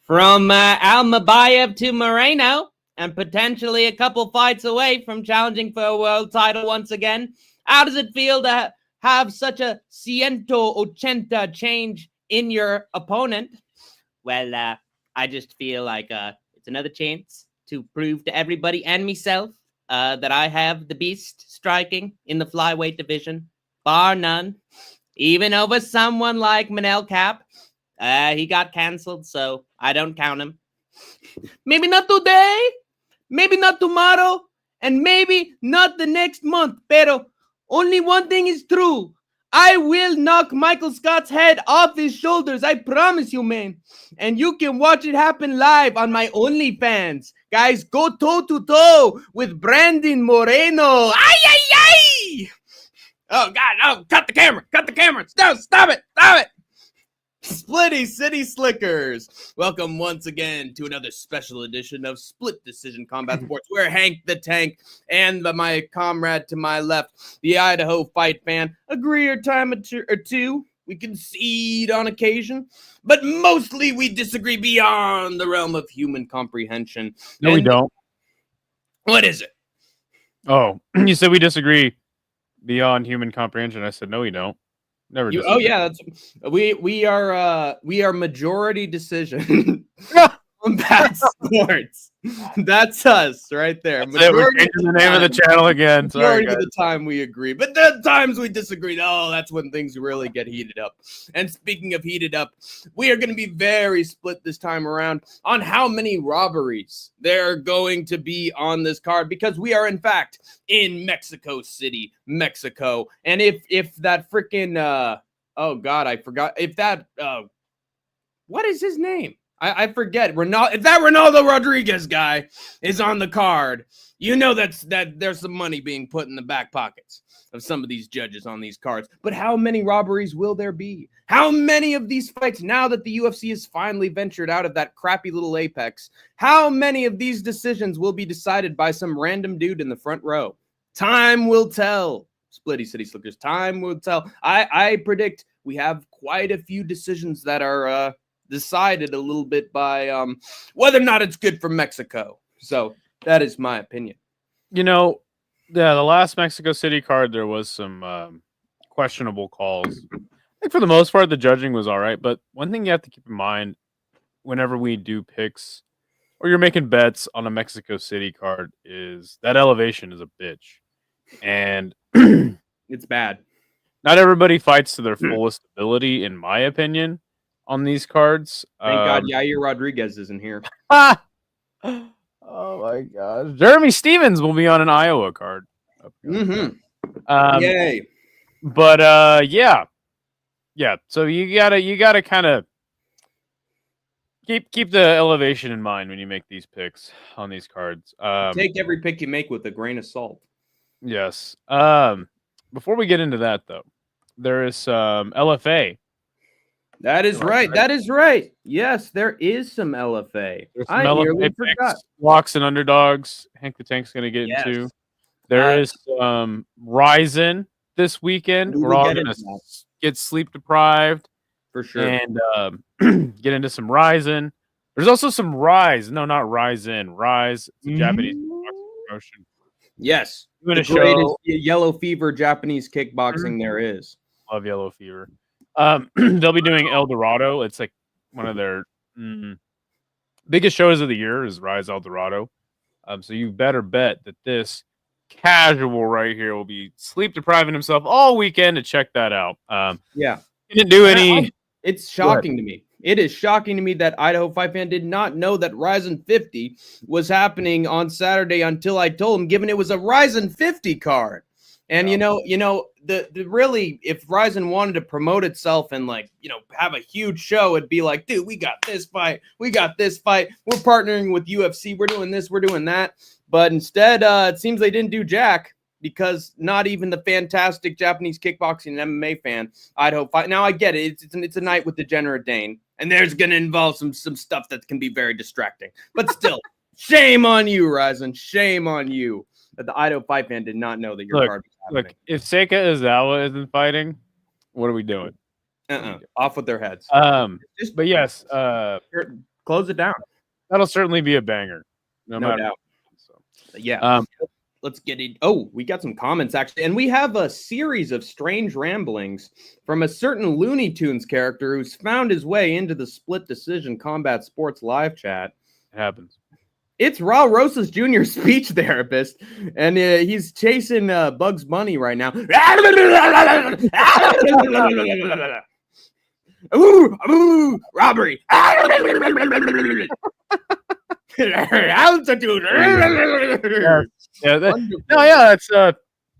From Almabayev to Moreno, and potentially a couple fights away from challenging for a world title once again. How does it feel to have such a 180 change in your opponent? Well, I just feel like it's another chance to prove to everybody and myself that I have the beast striking in the flyweight division, bar none. Even over someone like Manel Cap. He got canceled, so I don't count him. Maybe not today, maybe not tomorrow, and maybe not the next month. Pero only one thing is true. I will knock Michael Scott's head off his shoulders. I promise you, man. And you can watch it happen live on my OnlyFans. Guys, go toe-to-toe with Brandon Moreno. Ay, ay, ay! Oh, God, oh, cut the camera. Stop it. Splitty City Slickers. Welcome once again to another special edition of Split Decision Combat Sports, where Hank the Tank and my comrade to my left, the Idaho Fight Fan, agree a time or two. We concede on occasion, but mostly we disagree beyond the realm of human comprehension. No, we don't. What is it? Oh, you said we disagree beyond human comprehension. I said, no, we don't. Never. Oh yeah, we are majority decision on Combat Sports. That's us right there. We're changing the name of the channel again. Sorry, guys. The time we agree, but the times we disagree, oh, that's when things really get heated up. And speaking of heated up, we are going to be very split this time around on how many robberies there are going to be on this card, because we are in fact in Mexico City, Mexico. And if that freaking oh God, I forgot if that what is his name? I forget. If that Ronaldo Rodriguez guy is on the card, you know that there's some money being put in the back pockets of some of these judges on these cards. But how many robberies will there be? How many of these fights, now that the UFC has finally ventured out of that crappy little apex, how many of these decisions will be decided by some random dude in the front row? Time will tell. Splitty City Slickers, time will tell. I predict we have quite a few decisions that are decided a little bit by whether or not it's good for Mexico. So that is my opinion. You know, yeah, the last Mexico City card, there was some questionable calls. I think for the most part, the judging was all right. But one thing you have to keep in mind whenever we do picks or you're making bets on a Mexico City card is that elevation is a bitch. And it's bad. Not everybody fights to their fullest ability, in my opinion, on these cards. Thank God Yair Rodriguez isn't here. Oh my gosh. Jeremy Stevens will be on an Iowa card. Yay. But yeah. So you gotta kind of keep the elevation in mind when you make these picks on these cards. Take every pick you make with a grain of salt. Yes. Before we get into that, though, there is some LFA. That is right. That is right. Yes, there is some LFA. I nearly forgot. Locks and underdogs. Hank the Tank's going to get into. There is Ryzen this weekend. We're all going to get sleep deprived. For sure. And get into some Ryzen. There's also some Rise. No, not Ryzen. Rise. It's a Japanese promotion. Yes. The greatest Yellow Fever Japanese kickboxing there is. Love Yellow Fever. They'll be doing El Dorado. It's like one of their biggest shows of the year is Rise El Dorado. So you better bet that this casual right here will be sleep depriving himself all weekend to check that out. Yeah. He didn't do any. It's shocking to me. It is shocking to me that Idaho Fight Fan did not know that Ryzen 50 was happening on Saturday until I told him, given it was a Ryzen 50 card. And the really, if Ryzen wanted to promote itself and have a huge show, it'd be like, dude, we got this fight, we're partnering with UFC, we're doing this, we're doing that. But instead, it seems they didn't do jack, because not even the fantastic Japanese kickboxing and MMA fan Idaho Fight. Now I get it, it's a night with Degenerate Dane, and there's gonna involve some stuff that can be very distracting. But still, shame on you, Ryzen, shame on you. That the Idaho Fight Fan did not know that your card was happening. Look, if Seika Izawa isn't fighting, what are we doing? Off with their heads. But yes, close it down. That'll certainly be a banger. No matter doubt. what. So, Yeah. Let's get it. Oh, we got some comments actually. And we have a series of strange ramblings from a certain Looney Tunes character who's found his way into the Split Decision Combat Sports live chat. it happens. It's Raul Rosas Jr., speech therapist, and he's chasing Bugs Bunny right now. Ooh, robbery. Altitude.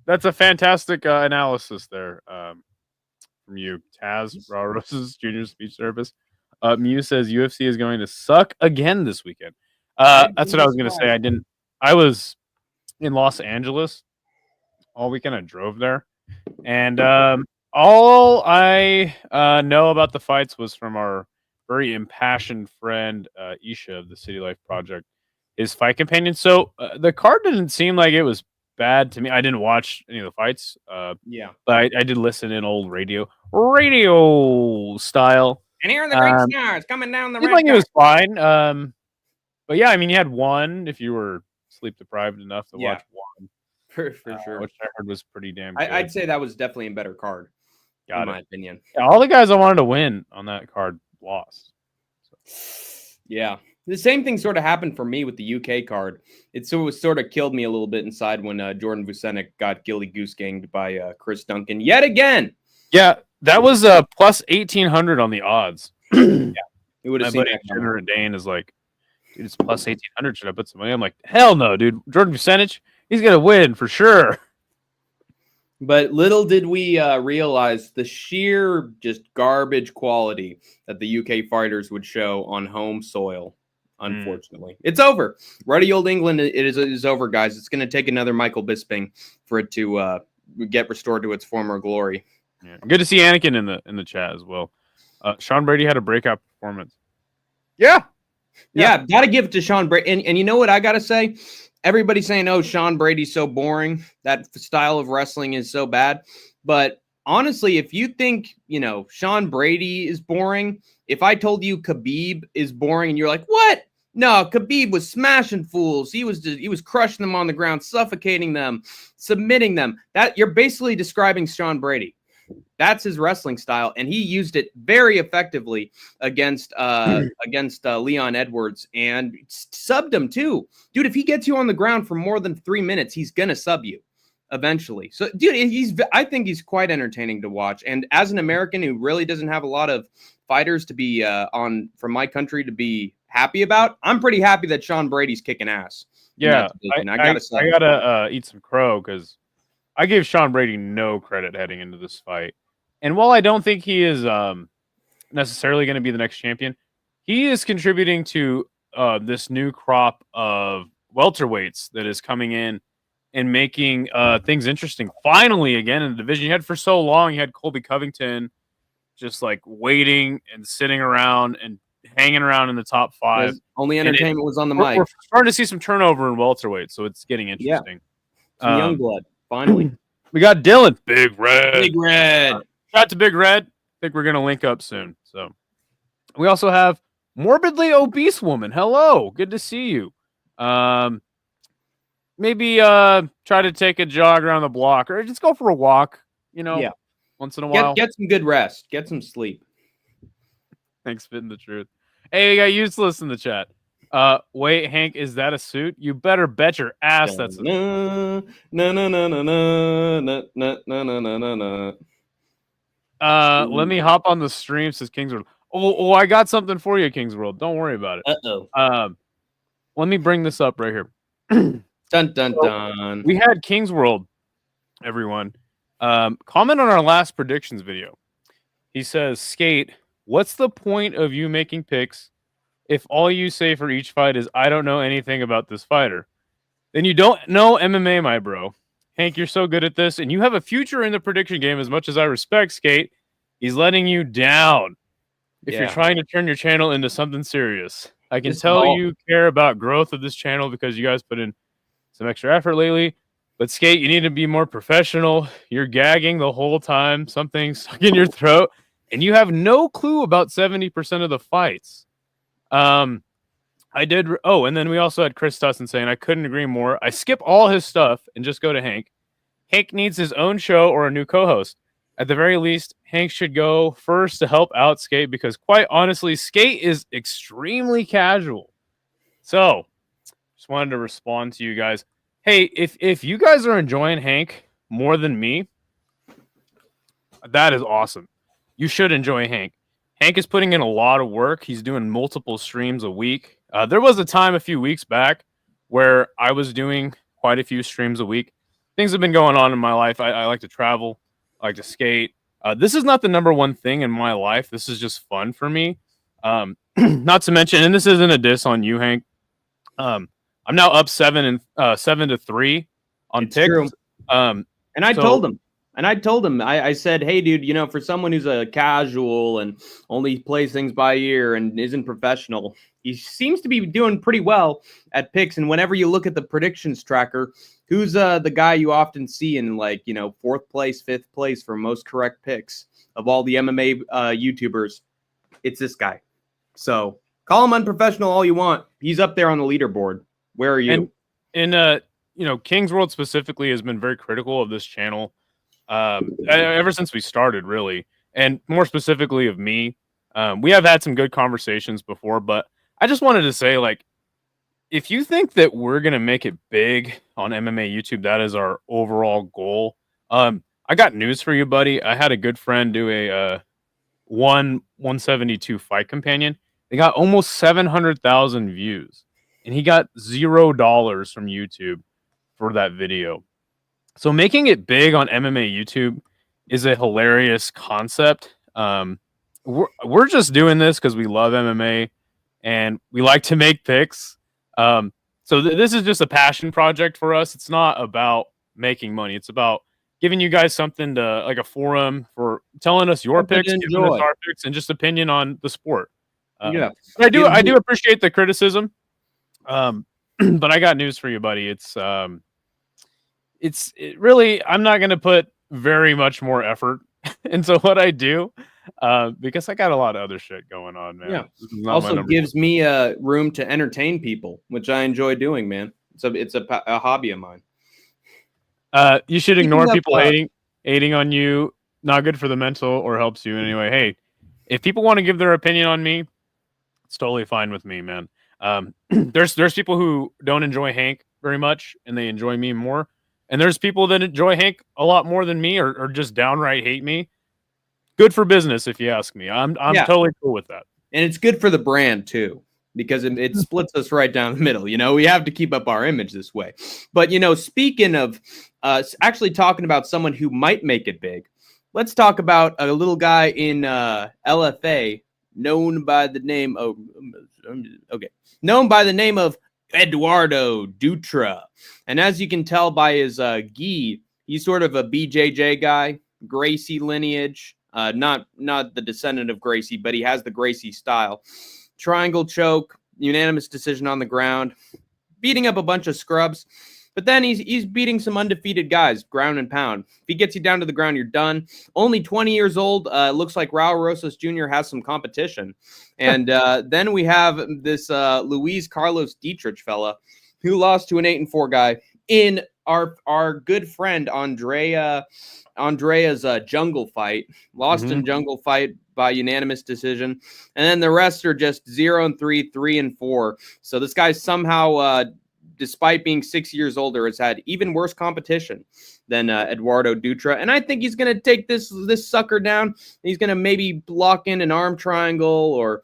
That's a fantastic analysis there from you, Taz Raul Rosas Jr. speech therapist. Mew says UFC is going to suck again this weekend. That's what I was going to say. I was in Los Angeles all weekend. I drove there, and all I know about the fights was from our very impassioned friend Isha of the City Life Project, his fight companion. So the card didn't seem like it was bad to me. I didn't watch any of the fights. But I did listen in old radio style. And here are the great stars coming down the ramp. Like it was fine. But yeah, I mean, you had one if you were sleep deprived enough to watch one. For sure. Which I heard was pretty damn good. I'd say that was definitely a better card, in my opinion. Yeah, all the guys I wanted to win on that card lost. So. Yeah. The same thing sort of happened for me with the UK card. It sort of killed me a little bit inside when Jordan Vucenic got Gilly Goose Ganged by Chris Duncan yet again. Yeah, that was plus 1,800 on the odds. Yeah, it would have seen that. General Dane is like, dude, it's plus 1,800. Should I put some money? I'm like, hell no, dude. Jordan Vucenic, he's gonna win for sure. But little did we realize the sheer just garbage quality that the UK fighters would show on home soil. Unfortunately, it's over. Ruddy old England is over, guys. It's going to take another Michael Bisping for it to get restored to its former glory. Yeah. Good to see Anakin in the chat as well. Sean Brady had a breakout performance. Yeah. Got to give it to Sean Brady. And you know what I got to say? Everybody's saying, "Oh, Sean Brady's so boring. That style of wrestling is so bad." But honestly, if you think, Sean Brady is boring, if I told you Khabib is boring and you're like, what? No, Khabib was smashing fools. He was crushing them on the ground, suffocating them, submitting them. That you're basically describing Sean Brady. That's his wrestling style, and he used it very effectively against Leon Edwards and subbed him too. Dude, if he gets you on the ground for more than 3 minutes, he's gonna sub you eventually. So, dude, I think he's quite entertaining to watch. And as an American who really doesn't have a lot of fighters to be from my country to be happy about, I'm pretty happy that Sean Brady's kicking ass. Yeah, I gotta eat some crow because I gave Sean Brady no credit heading into this fight. And while I don't think he is necessarily going to be the next champion, he is contributing to this new crop of welterweights that is coming in and making things interesting. Finally, again, in the division you had for so long, you had Colby Covington just like waiting and sitting around and hanging around in the top 5. Only entertainment was on the mic. We're starting to see some turnover in welterweight, so it's getting interesting. Some young blood. Finally, we got Dylan. Big Red. Shout out to Big Red. I think we're gonna link up soon. So we also have Morbidly Obese Woman. Hello, good to see you. Maybe try to take a jog around the block or just go for a walk. Once in a while. Get some good rest. Get some sleep. Thanks, Spitting the Truth. Hey, we got Useless in the chat. Wait, Hank, is that a suit? You better bet your ass that's a suit. Let me hop on the stream, says Kingsworld. Oh, I got something for you, Kingsworld. Don't worry about it. Let me bring this up right here. Dun dun dun. We had Kingsworld, everyone. Comment on our last predictions video. He says, Skate, what's the point of you making picks if all you say for each fight is, I don't know anything about this fighter? Then you don't know MMA, my bro. Hank, you're so good at this, and you have a future in the prediction game. As much as I respect Skate, he's letting you down if you're trying to turn your channel into something serious. I can tell you care about growth of this channel because you guys put in some extra effort lately. But Skate, you need to be more professional. You're gagging the whole time. Something's stuck in your throat, and you have no clue about 70% of the fights. I did. Oh, and then we also had Chris Tussin saying, I couldn't agree more. I skip all his stuff and just go to Hank. Hank needs his own show or a new co-host. At the very least, Hank should go first to help out Skate because, quite honestly, Skate is extremely casual. So, just wanted to respond to you guys. Hey, if you guys are enjoying Hank more than me, that is awesome. You should enjoy Hank. Hank is putting in a lot of work. He's doing multiple streams a week. There was a time a few weeks back where I was doing quite a few streams a week. Things have been going on in my life. I like to travel. I like to skate. This is not the number one thing in my life. This is just fun for me. Not to mention, and this isn't a diss on you, Hank. I'm now up 7-3 on It's picks. true. And I so- told him. And I told him, I said, hey, dude, you know, for someone who's a casual and only plays things by ear and isn't professional, he seems to be doing pretty well at picks. And whenever you look at the predictions tracker, who's the guy you often see in, like, you know, 4th place, 5th place for most correct picks of all the MMA YouTubers? It's this guy. So call him unprofessional all you want. He's up there on the leaderboard. Where are you? And you know, King's World specifically has been very critical of this channel. Ever since we started, really, and more specifically of me. We have had some good conversations before, but I just wanted to say, like, if you think that we're gonna make it big on MMA YouTube, that is our overall goal. I got news for you, buddy. I had a good friend do a 172 Fight Companion. They got almost 700,000 views, and he got $0 from YouTube for that video. So making it big on MMA YouTube is a hilarious concept. We're just doing this because we love MMA and we like to make picks. So this is just a passion project for us. It's not about making money. It's about giving you guys something to, like, a forum for telling us your picks, giving us our picks, and just opinion on the sport. Yeah, I do appreciate the criticism. But I got news for you, buddy. It's really, I'm not going to put very much more effort into what I do because I got a lot of other shit going on, man. Yeah. Also gives me room to entertain people, which I enjoy doing, man. It's a hobby of mine. You should ignore people hating on you. Not good for the mental or helps you in any way. Hey, if people want to give their opinion on me, it's totally fine with me, man. There's people who don't enjoy Hank very much and they enjoy me more. And there's people that enjoy Hank a lot more than me or just downright hate me. Good for business, if you ask me. I'm totally cool with that. And it's good for the brand, too, because it splits us right down the middle. You know, we have to keep up our image this way. But, you know, speaking of actually talking about someone who might make it big, let's talk about a little guy in LFA known by the name of Eduardo Dutra. And as you can tell by his gi, he's sort of a BJJ guy, Gracie lineage, not the descendant of Gracie, but he has the Gracie style. Triangle choke, unanimous decision on the ground, beating up a bunch of scrubs. But then he's beating some undefeated guys, ground and pound. If he gets you down to the ground, you're done. Only 20 years old. Looks like Raul Rosas Jr. has some competition. And then we have this Luis Carlos Dietrich fella who lost to an 8-4 guy in our good friend Andrea's jungle fight. Lost in jungle fight by unanimous decision. And then the rest are just 0-3, 3-4. So this guy somehow despite being 6 years older, has had even worse competition than Eduardo Dutra. And I think he's going to take this sucker down. He's going to maybe lock in an arm triangle or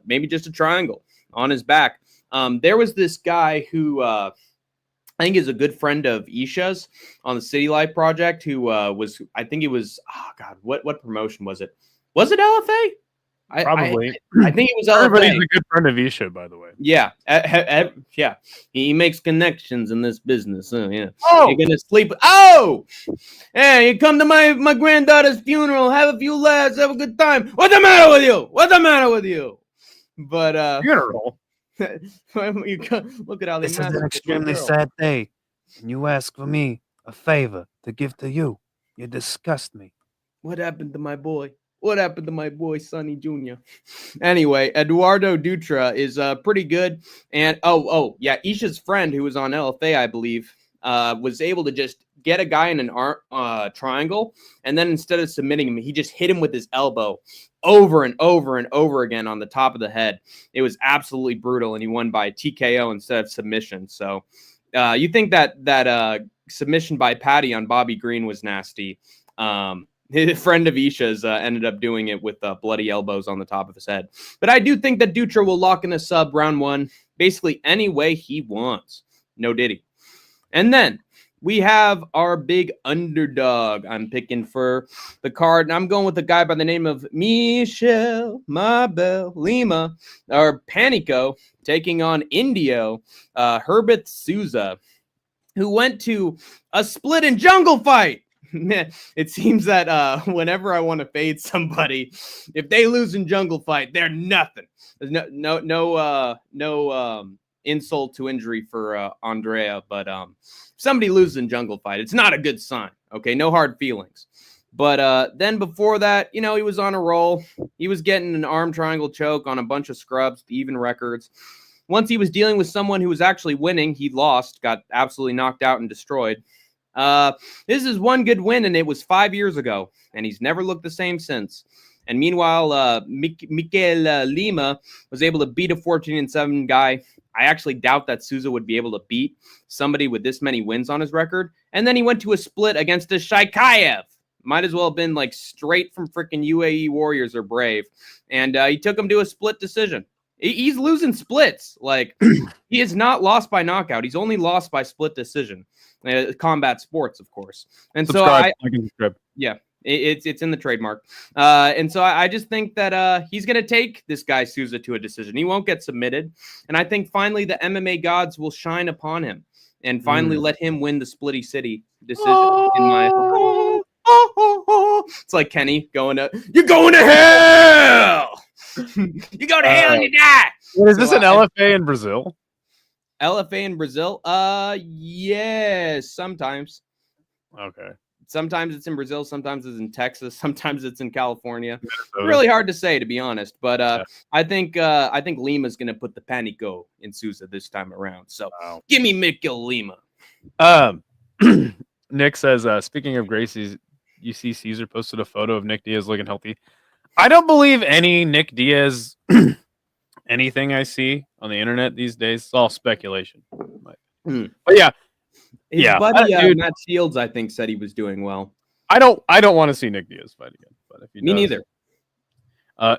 maybe just a triangle on his back. There was this guy who I think is a good friend of Isha's on the City Life Project who was, I think it was, oh God, what promotion was it? Was it LFA? Probably. I think it was Everybody's a good friend of Isha, by the way. Yeah. Yeah. He makes connections in this business. Yeah. Oh! You're going to sleep. Oh! Hey, you come to my granddaughter's funeral, have a few laughs, have a good time. What's the matter with you? What's the matter with you? But, funeral. Look at how they This is an extremely sad day. And you ask for me a favor to give to you. You disgust me. What happened to my boy? What happened to my boy Sonny Jr.? Anyway, Eduardo Dutra is pretty good. And yeah, Isha's friend who was on LFA, I believe, was able to just get a guy in an triangle, and then instead of submitting him, he just hit him with his elbow over and over and over again on the top of the head. It was absolutely brutal, and he won by TKO instead of submission. So you think that submission by Patty on Bobby Green was nasty. His friend of Isha's ended up doing it with bloody elbows on the top of his head. But I do think that Dutra will lock in a sub round one, basically any way he wants. No diddy. And then we have our big underdog I'm picking for the card. And I'm going with a guy by the name of Michel Mabel Lima, or Panico, taking on Indio, Herbert Souza, who went to a split and jungle fight. It seems that whenever I want to fade somebody, if they lose in jungle fight, they're nothing. There's no insult to injury for Andrea, but somebody loses in jungle fight, it's not a good sign. Okay, no hard feelings. But then before that, he was on a roll. He was getting an arm triangle choke on a bunch of scrubs, even records. Once he was dealing with someone who was actually winning, he lost, got absolutely knocked out and destroyed. This is one good win, and it was 5 years ago, and he's never looked the same since. And meanwhile, Mikel Lima was able to beat a 14-7 guy. I actually doubt that Souza would be able to beat somebody with this many wins on his record. And then he went to a split against a Shaikaev. Might as well have been like straight from freaking UAE Warriors or Brave. And he took him to a split decision. He's losing splits. Like, he is not lost by knockout. He's only lost by split decision. Combat sports, of course. And subscribe. Yeah, it's in the trademark. And so I just think that he's going to take this guy Souza to a decision. He won't get submitted. And I think finally the MMA gods will shine upon him and finally let him win the Splitty City decision. It's like Kenny you're going to hell. You go to hell and you die. Is this an LFA in Brazil? LFA in Brazil? Yes, sometimes. Okay. Sometimes it's in Brazil, sometimes it's in Texas, sometimes it's in California. Really hard to say, to be honest. But yeah. I think Lima's gonna put the panico in Souza this time around. So give me Mikel Lima. Nick says, speaking of Gracie's, you see Caesar posted a photo of Nick Diaz looking healthy. I don't believe any Nick Diaz anything I see on the internet these days. It's all speculation. But yeah. His buddy Matt Shields, I think, said he was doing well. I don't want to see Nick Diaz fight again. But if he Me neither.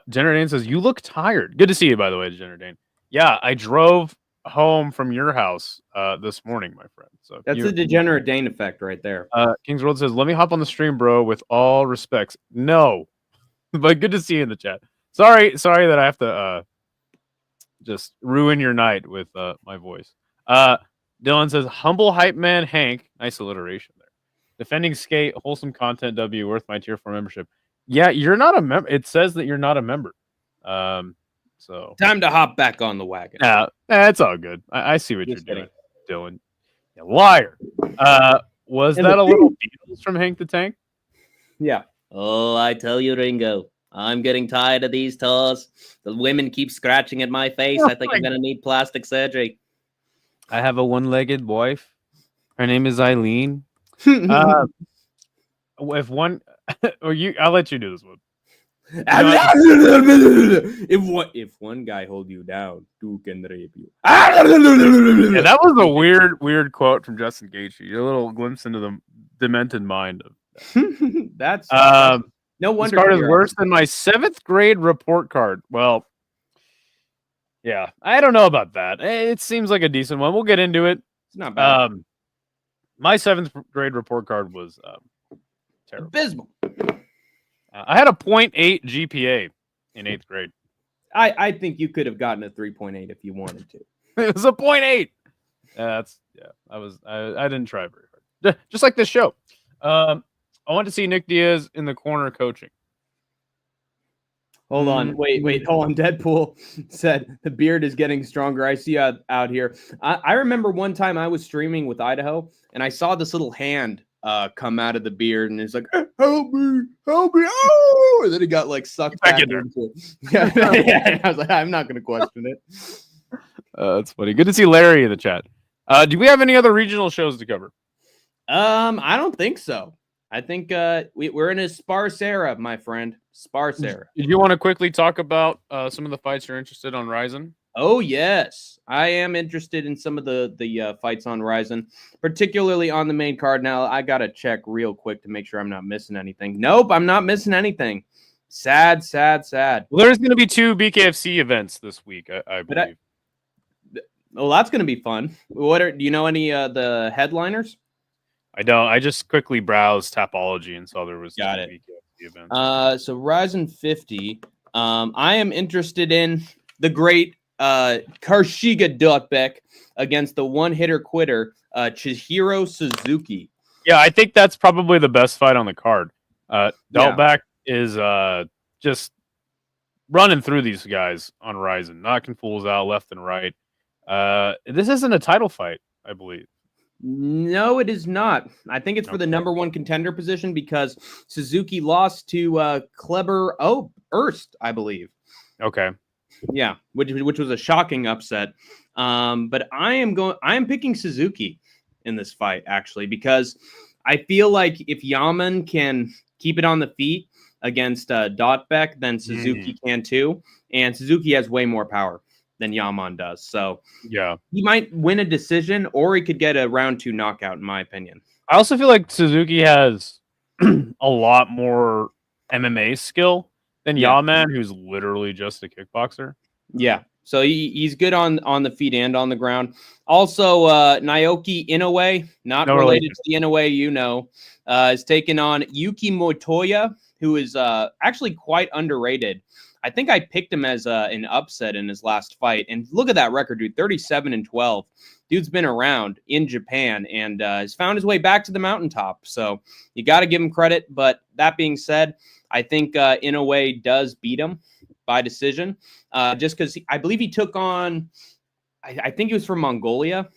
Jenner Dane says, you look tired. Good to see you, by the way, Jenner Dane. Yeah, I drove home from your house this morning, my friend. So that's the degenerate Dane effect right there. Kings World says, let me hop on the stream, bro, with all respects. No. But good to see you in the chat. Sorry that I have to just ruin your night with my voice. Dylan says, humble hype man Hank. Nice alliteration there. Defending skate, wholesome content W, worth my tier 4 membership. Yeah, you're not a member. It says that you're not a member. So time to hop back on the wagon. Yeah, it's all good. I see what you're doing, Dylan. You liar. Was that a little Beatles from Hank the Tank? Yeah. Oh, I tell you, Ringo, I'm getting tired of these tours. The women keep scratching at my face. I think I'm going to need plastic surgery. I have a one-legged wife. Her name is Eileen. If one, or you, I'll let you do this one. If one guy hold you down, two can rape you. Yeah, that was a weird quote from Justin Gaethje. A little glimpse into the demented mind of that. That's no wonder. This card is worse than my 7th grade report card. Well, yeah, I don't know about that. It seems like a decent one. We'll get into it. It's not bad. My 7th grade report card was terrible. Abysmal. I had a 0.8 GPA in 8th grade. I think you could have gotten a 3.8 if you wanted to. It was a 0.8. I didn't try very hard. Just like this show. I want to see Nick Diaz in the corner coaching. Hold on. Wait. Hold on. Deadpool said the beard is getting stronger. I see out here. I remember one time I was streaming with Idaho and I saw this little hand come out of the beard, and he's like, help me, oh! And then he got like sucked back in there. into it. Yeah, and I was like, I'm not going to question it. That's funny. Good to see Larry in the chat. Do we have any other regional shows to cover? I don't think so. I think we're in a sparse era, my friend. Sparse era. Did you want to quickly talk about some of the fights you're interested on Ryzen? Oh yes, I am interested in some of the fights on Ryzen, particularly on the main card. Now I gotta check real quick to make sure I'm not missing anything. Nope, I'm not missing anything. Sad. Well, there's going to be 2 BKFC events this week, I believe. Well, that's gonna be fun. Do you know any the headliners? I don't. I just quickly browsed Tapology and saw there was 2 BKFC events. So Ryzen 50. I am interested in the great Karshiga Dotbeck against the one-hitter quitter Chihiro Suzuki. Yeah, I think that's probably the best fight on the card. Dotbeck is just running through these guys on Ryzen, knocking fools out left and right. This isn't a title fight, I believe. No, it is not. I think it's for the number 1 contender position because Suzuki lost to Kleber Erst, I believe. Okay. Yeah, which was a shocking upset. But I am picking Suzuki in this fight actually because I feel like if Yaman can keep it on the feet against Dotbeck, then Suzuki can too, and Suzuki has way more power than Yaman does. So yeah, he might win a decision or he could get a round 2 knockout, in my opinion. I also feel like Suzuki has a lot more MMA skill than Yaman, who's literally just a kickboxer. Yeah. So he's good on the feet and on the ground. Also, Naoki Inoue, not related to the Inoue is taking on Yuki Motoya, who is actually quite underrated. I think I picked him as an upset in his last fight. And look at that record, dude. 37-12. Dude's been around in Japan and has found his way back to the mountaintop. So you got to give him credit. But that being said, I think Inoue does beat him by decision. Just because I believe he took on, I think he was from Mongolia,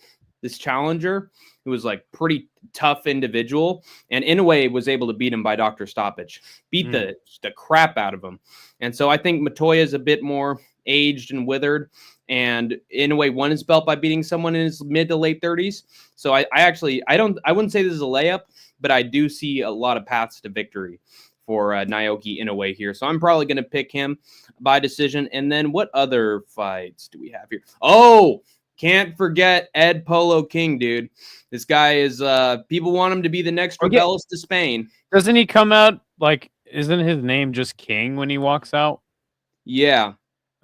this challenger who was like pretty tough individual, and Inoue was able to beat him by doctor stoppage, beat the crap out of him. And so I think Matoya is a bit more aged and withered, and Inoue won his belt by beating someone in his mid to late 30s. So I wouldn't say this is a layup, but I do see a lot of paths to victory for Naoki Inoue here. So I'm probably going to pick him by decision. And then what other fights do we have here? Oh, can't forget Ed Polo King, dude. This guy is, people want him to be the next Rebellis to Spain. Doesn't he come out, like, isn't his name just King when he walks out? Yeah.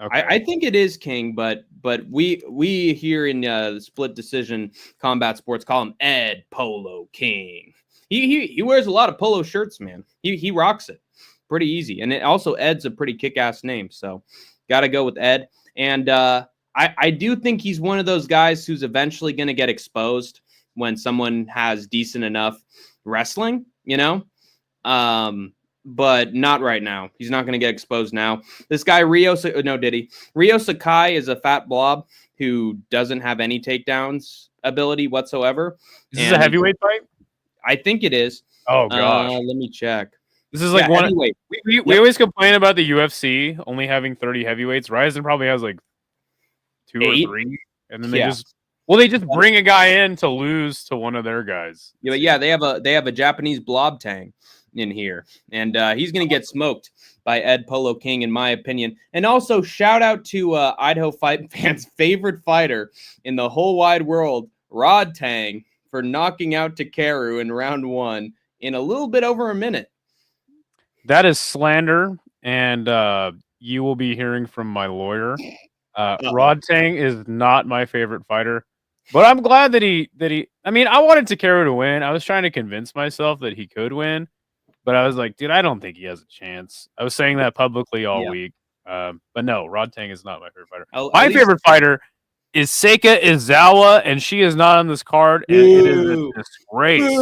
Okay. I think it is King, but we here in the split decision combat sports call him Ed Polo King. He wears a lot of polo shirts, man. He rocks it pretty easy. And also Ed's a pretty kick-ass name, so got to go with Ed. And I do think he's one of those guys who's eventually going to get exposed when someone has decent enough wrestling, but not right now. He's not going to get exposed now. This guy, Ryo Sakai is a fat blob who doesn't have any takedowns ability whatsoever. Is this a heavyweight fight? I think it is. Oh, gosh. Let me check. This is like one. We always complain about the UFC only having 30 heavyweights. Ryzen probably has like 2 or 3, and then they just bring a guy in to lose to one of their guys. Yeah, they have a Japanese blob tang in here, and he's gonna get smoked by Ed Polo King, in my opinion. And also shout out to Idaho Fight fans' favorite fighter in the whole wide world, Rod Tang, for knocking out Takeru in round 1 in a little bit over a minute. That is slander, and you will be hearing from my lawyer. Rod Tang is not my favorite fighter, but I'm glad that he. I mean, I wanted Takeru to win. I was trying to convince myself that he could win, but I was like, dude, I don't think he has a chance. I was saying that publicly all week, but no, Rod Tang is not my favorite fighter. My favorite fighter is Seika Izawa, and she is not on this card, and it is a disgrace.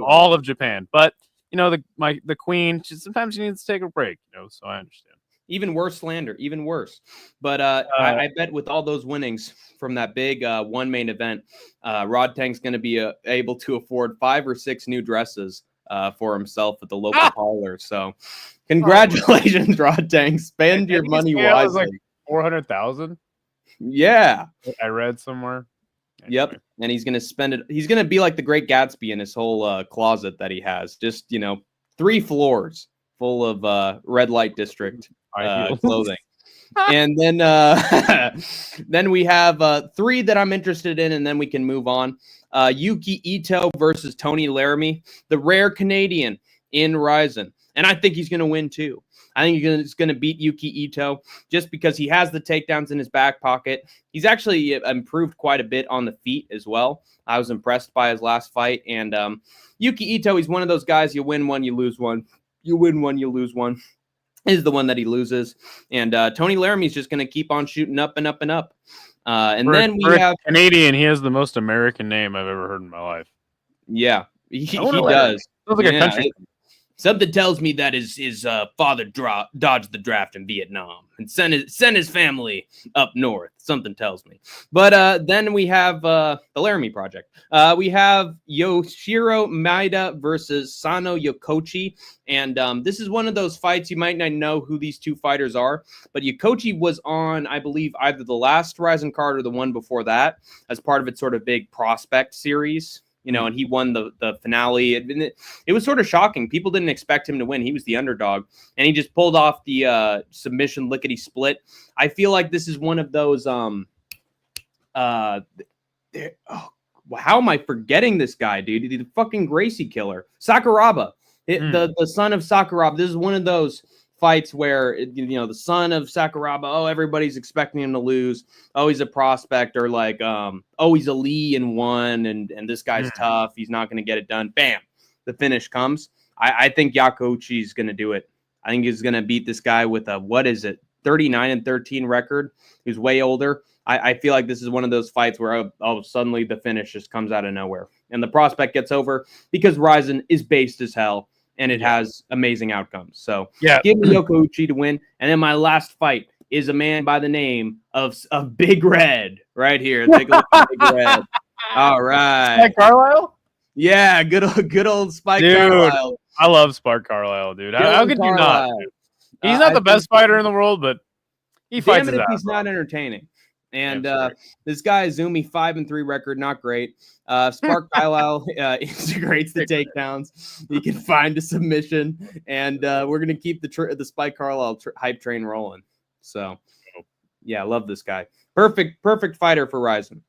All of Japan, but the queen. Sometimes she needs to take a break. So I understand. Even worse slander, even worse. But I bet with all those winnings from that big one main event, Rod Tank's going to be able to afford 5 or 6 new dresses for himself at the local parlor. So congratulations, Rod Tank. Spend your money wisely. Like 400,000. Yeah. I read somewhere. Anyway. Yep. And he's going to spend it. He's going to be like the Great Gatsby in his whole closet that he has. Just, 3 floors full of red light district clothing. And then then we have 3 that I'm interested in, and then we can move on. Yuki Ito versus Tony Laramie, the rare Canadian in Ryzen. And I think he's going to win too. I think he's going to beat Yuki Ito just because he has the takedowns in his back pocket. He's actually improved quite a bit on the feet as well. I was impressed by his last fight. And Yuki Ito, he's one of those guys, you win one, you lose one. You win one, you lose one. Is the one that he loses. And Tony Laramie's just going to keep on shooting up and up and up. And then we have Canadian. He has the most American name I've ever heard in my life. Yeah, he does. Sounds like a country. Something tells me that his father dodged the draft in Vietnam and sent his family up north. Something tells me. But then we have the Laramie Project. We have Yoshiro Maeda versus Sano Yokochi. And this is one of those fights you might not know who these 2 fighters are. But Yokochi was on, I believe, either the last Ryzen card or the one before that as part of its sort of big prospect series. And he won the finale. It was sort of shocking. People didn't expect him to win. He was the underdog, and he just pulled off the submission lickety split. I feel like this is one of those. How am I forgetting this guy, dude? The fucking Gracie killer, Sakuraba, the son of Sakuraba. This is one of those fights where the son of Sakuraba, everybody's expecting him to lose. Oh, he's a prospect, or like he's a Lee in one, and this guy's tough, he's not going to get it done. Bam, the finish comes. I think Yakochi's going to do it. I think he's going to beat this guy with a 39-13 record. He's way older. I feel like this is one of those fights where suddenly the finish just comes out of nowhere and the prospect gets over because Ryzen is based as hell. And it has amazing outcomes. So give me Yokochi to win. And then my last fight is a man by the name of Big Red right here. Take a look at Big Red. All right. Spike Carlisle? Yeah, good old Spike Carlisle. I love Spark Carlisle, dude. How could you not? Dude? He's not the best fighter in the world, but he fights his ass off. He's not entertaining. And this guy, Izumi, 5-3 record, not great. Spark Carlisle integrates the takedowns. He can find a submission, and we're gonna keep the Spike Carlisle hype train rolling. So, yeah, love this guy. Perfect fighter for Ryzen.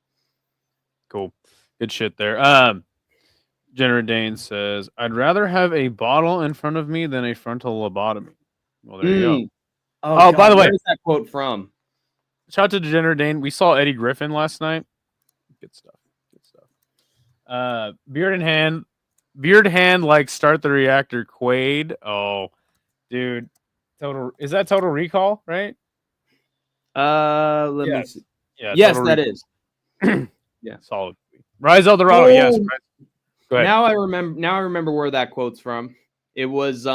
Cool, good shit there. Jenner Dane says, "I'd rather have a bottle in front of me than a frontal lobotomy." Well, there you go. Oh, by the way, where's that quote from? Shout out to Degenerate Dane. We saw Eddie Griffin last night. Good stuff. Beard hand, like start the reactor. Quaid. Oh, dude. Is that Total Recall, right? Let me see. Yeah. Yes, that is. Yeah, solid. Rise Eldorado. Oh. Yes. Go ahead. Now I remember where that quote's from. It was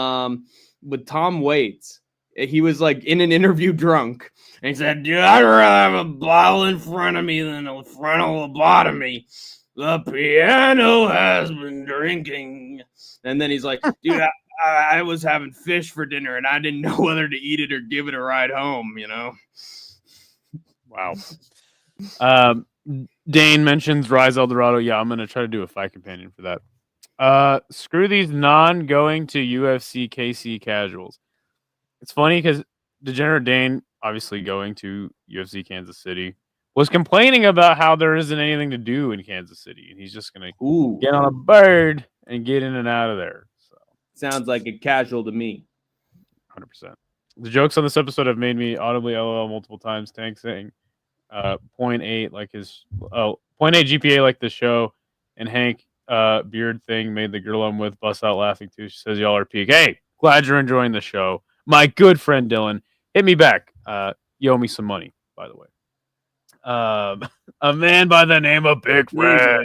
with Tom Waits. He was like in an interview drunk. And he said, "Dude, I'd rather have a bottle in front of me than a frontal lobotomy. The piano has been drinking." And then he's like, "Dude, I was having fish for dinner and I didn't know whether to eat it or give it a ride home, Wow. Dane mentions Rise Eldorado. Yeah, I'm going to try to do a fight companion for that. Screw these non-going to UFC KC casuals. It's funny because Degenerate Dane, obviously going to UFC Kansas City, was complaining about how there isn't anything to do in Kansas City, and he's just going to get on a bird and get in and out of there. So sounds like a casual to me. 100%. The jokes on this episode have made me audibly LOL multiple times. Tank saying 0.8 like his 0.8 GPA like the show, and Hank beard thing made the girl I'm with bust out laughing too. She says y'all are peak. Hey, glad you're enjoying the show. My good friend Dylan, hit me back. You owe me some money, by the way. A man by the name of Big Red.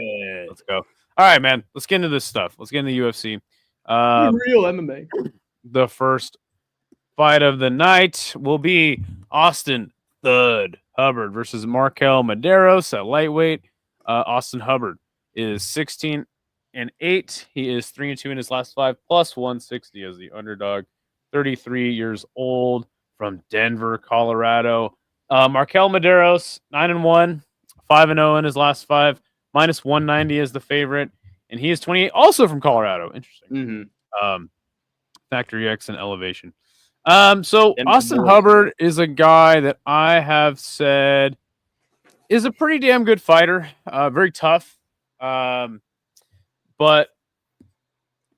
Let's go. All right, man. Let's get into this stuff. Let's get into UFC. Real MMA. The first fight of the night will be Austin Thud Hubbard versus Markel Medeiros at lightweight. Austin Hubbard is 16-8. He is 3-2 in his last 5, plus 160 as the underdog. 33 years old from Denver, Colorado. Markel Medeiros, 9-1, 5-0 in his last 5, minus 190 as the favorite. And he is 28, also from Colorado. Interesting. Factory X and elevation. So Austin Hubbard is a guy that I have said is a pretty damn good fighter. Very tough. But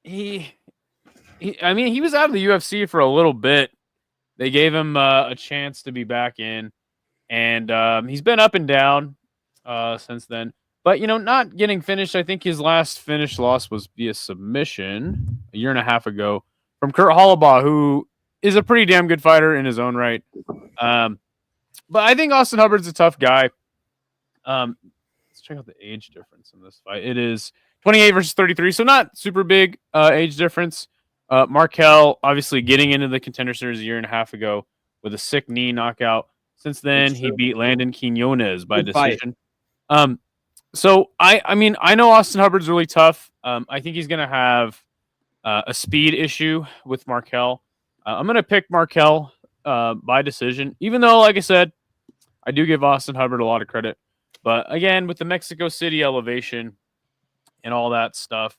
he was out of the UFC for a little bit. They gave him a chance to be back in, and he's been up and down since then. But, not getting finished. I think his last finished loss was via submission a year and a half ago from Kurt Hollabaugh, who is a pretty damn good fighter in his own right. But I think Austin Hubbard's a tough guy. Let's check out the age difference in this fight. It is 28 versus 33, so not super big age difference. Markel, obviously getting into the Contender Series a year and a half ago with a sick knee knockout. Since then, he beat Landon Quinones by decision. So I know Austin Hubbard's really tough. I think he's going to have a speed issue with Markel. I'm going to pick Markel by decision, even though, like I said, I do give Austin Hubbard a lot of credit. But again, with the Mexico City elevation and all that stuff,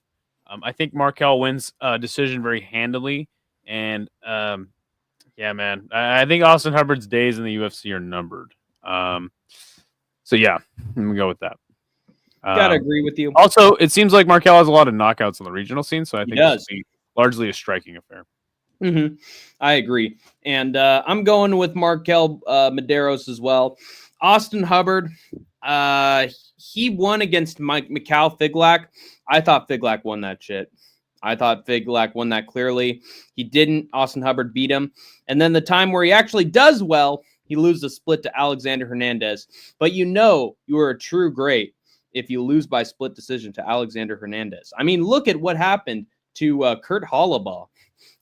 I think Markel wins a decision very handily. And yeah, man, I think Austin Hubbard's days in the UFC are numbered. So yeah, I'm going to go with that. Gotta agree with you. Also, it seems like Markel has a lot of knockouts on the regional scene, so I think this will be largely a striking affair. I agree. And I'm going with Markel Medeiros as well. Austin Hubbard, he won against Mikhail Figlak. I thought Figlak won that shit. I thought Figlak won that clearly. He didn't. Austin Hubbard beat him. And then the time where he actually does well, he loses a split to Alexander Hernandez. But you are a true great if you lose by split decision to Alexander Hernandez. I mean, look at what happened to Kurt Hollabaugh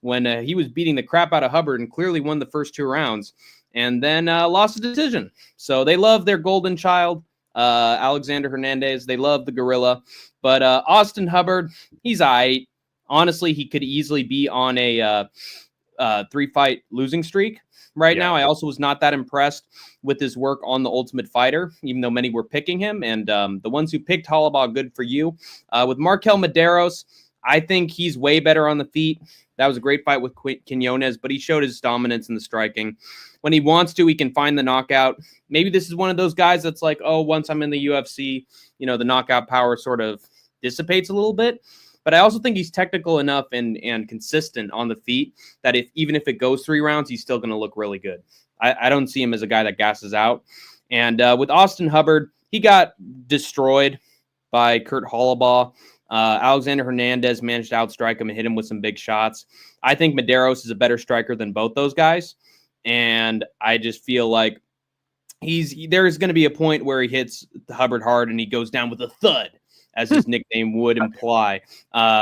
when he was beating the crap out of Hubbard and clearly won the first 2 rounds and then lost a decision. So they love their golden child, Alexander Hernandez. They love the gorilla. But Austin Hubbard, he's all right. Honestly, he could easily be on a 3-fight losing streak right now. I also was not that impressed with his work on The Ultimate Fighter, even though many were picking him. And the ones who picked Hollabaugh, good for you. With Markel Medeiros, I think he's way better on the feet. That was a great fight with Quinones, but he showed his dominance in the striking. When he wants to, he can find the knockout. Maybe this is one of those guys that's like, oh, once I'm in the UFC, the knockout power sort of dissipates a little bit. But I also think he's technical enough and consistent on the feet that even if it goes 3 rounds, he's still going to look really good. I don't see him as a guy that gasses out. And with Austin Hubbard, he got destroyed by Kurt Hollabaugh. Alexander Hernandez managed to outstrike him and hit him with some big shots. I think Medeiros is a better striker than both those guys. And I just feel like there's going to be a point where he hits Hubbard hard and he goes down with a thud, as his nickname would imply.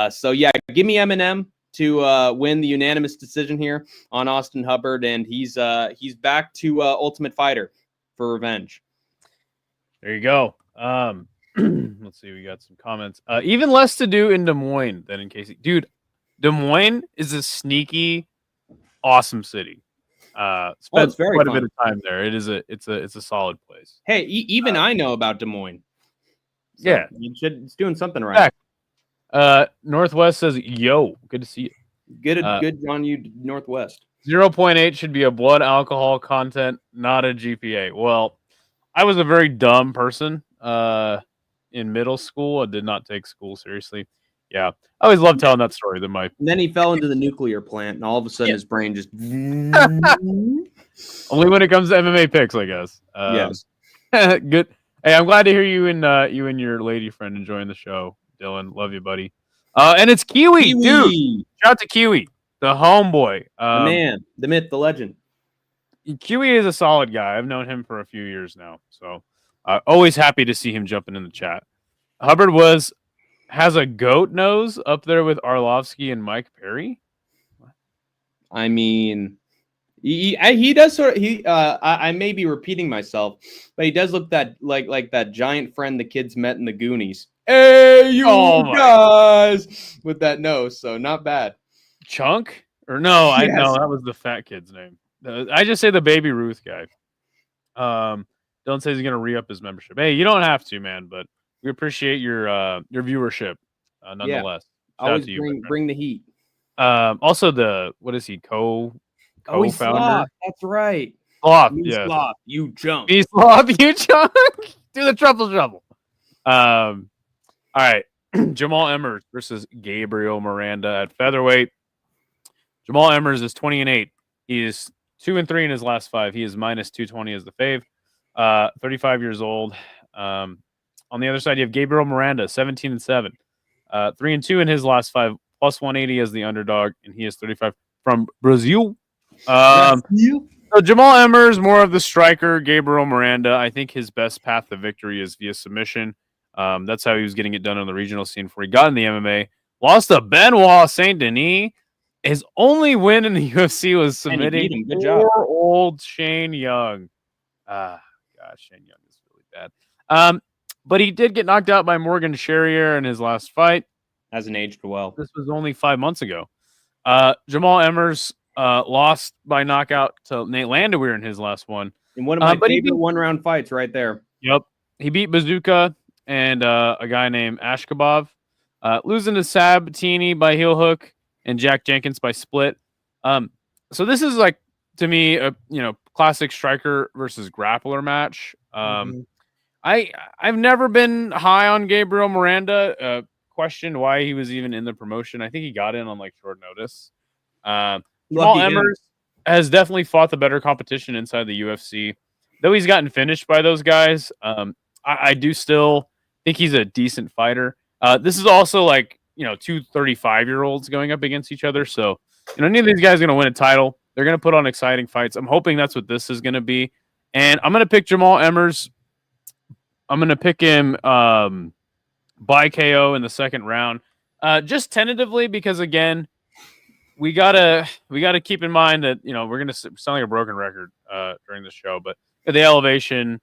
So yeah, give me Eminem to win the unanimous decision here on Austin Hubbard, and he's back to Ultimate Fighter for revenge. There you go. Let's see, we got some comments. Even less to do in Des Moines than in KC. Dude, Des Moines is a sneaky, awesome city. Spent very quite fun. a bit of time there. It's a solid place. Hey, even I know about Des Moines. So yeah, it's doing something right. Northwest says, "Yo, good to see you." Good on you, Northwest. 0.8 should be a blood alcohol content, not a GPA. Well, I was a very dumb person in middle school. I did not take school seriously. Yeah, I always love telling that story. And then he fell into the nuclear plant, and all of a sudden his brain just only when it comes to MMA picks, I guess. Yes. Good. Hey, I'm glad to hear you and your lady friend enjoying the show, Dylan. Love you, buddy. And it's Kiwi, dude. Shout out to Kiwi, the homeboy. The man, the myth, the legend. Kiwi is a solid guy. I've known him for a few years now, so always happy to see him jumping in the chat. Hubbard has a goat nose up there with Arlovsky and Mike Perry. I mean, He does sort of I may be repeating myself, but he does look that like that giant friend the kids met in the Goonies. Hey, you guys, with that nose, so not bad. Chunk? Or no, I Yes. know that was the fat kid's name. I just say the Baby Ruth guy. Don't say he's gonna re-up his membership. Hey, you don't have to, man, but we appreciate your viewership nonetheless. Shout out Always to you. bring the heat. Also what is he? He's Co-founder? Sloth. That's right. Sloth, Me yes. Sloth, you jump. Me Sloth, you chunk. Do the trouble. All right. Jamal Emmers versus Gabriel Miranda at featherweight. Jamal Emmers is 20-8. He is 2-3 in his last 5. He is minus 220 as the fave. 35 years old. On the other side, you have Gabriel Miranda, 17-7. 3-2 in his last 5, plus 180 as the underdog, and he is 35 from Brazil. So Jamal Emmers, more of the striker. Gabriel Miranda, I think his best path to victory is via submission. That's how he was getting it done on the regional scene before he got in the MMA. Lost to Benoit Saint Denis. His only win in the UFC was submitting poor old Shane Young. Gosh, Shane Young is really bad. But he did get knocked out by Morgan Sherrier in his last fight. Hasn't aged well. This was only 5 months ago. Jamal Emmers lost by knockout to Nate Landwehr in his last one. In one of my favorite one-round fights right there. Yep. He beat Bazooka and a guy named Ashkabov. Losing to Sabatini by heel hook and Jack Jenkins by split. So this is like, to me, a classic striker versus grappler match. I've never been high on Gabriel Miranda. Questioned why he was even in the promotion. I think he got in on like short notice. Jamal Emmers has definitely fought the better competition inside the UFC. Though he's gotten finished by those guys, I do still think he's a decent fighter. This is also like, two 35-year-olds going up against each other. So, neither of these guys are going to win a title. They're going to put on exciting fights. I'm hoping that's what this is going to be. And I'm going to pick Jamal Emmers. I'm going to pick him by KO in the second round. Just tentatively, because again, we gotta keep in mind that we're gonna sound like a broken record during the show, but the elevation,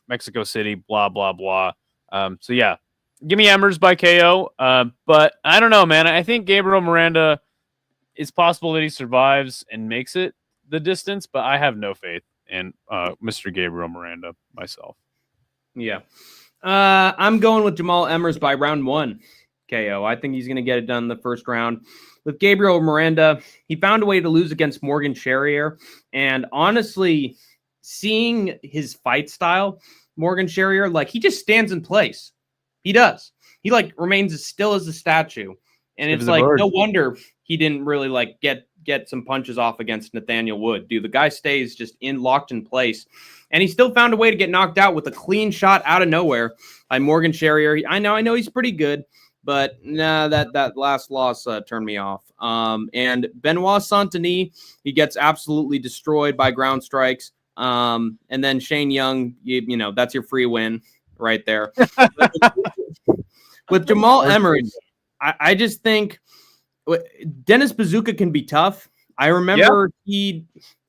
Mexico City, blah blah blah. So yeah, give me Emmers by KO. But I don't know, man. I think Gabriel Miranda, it's possible that he survives and makes it the distance, but I have no faith in Mr. Gabriel Miranda myself. Yeah. I'm going with Jamal Emmers by round 1 KO. I think he's going to get it done in the first round. With Gabriel Miranda, he found a way to lose against Morgan Sherrier. And honestly, seeing his fight style, Morgan Sherrier, like, he just stands in place. He does. He, like, remains as still as a statue. And it's like, no wonder he didn't really, like, get some punches off against Nathaniel Wood. Dude, the guy stays just locked in place. And he still found a way to get knocked out with a clean shot out of nowhere by Morgan Sherrier. I know he's pretty good, but nah, that last loss turned me off. And Benoit Saint Denis, he gets absolutely destroyed by ground strikes. And then Shane Young, that's your free win right there. With Jamal Emmers, I just think Dennis Bazooka can be tough. I remember who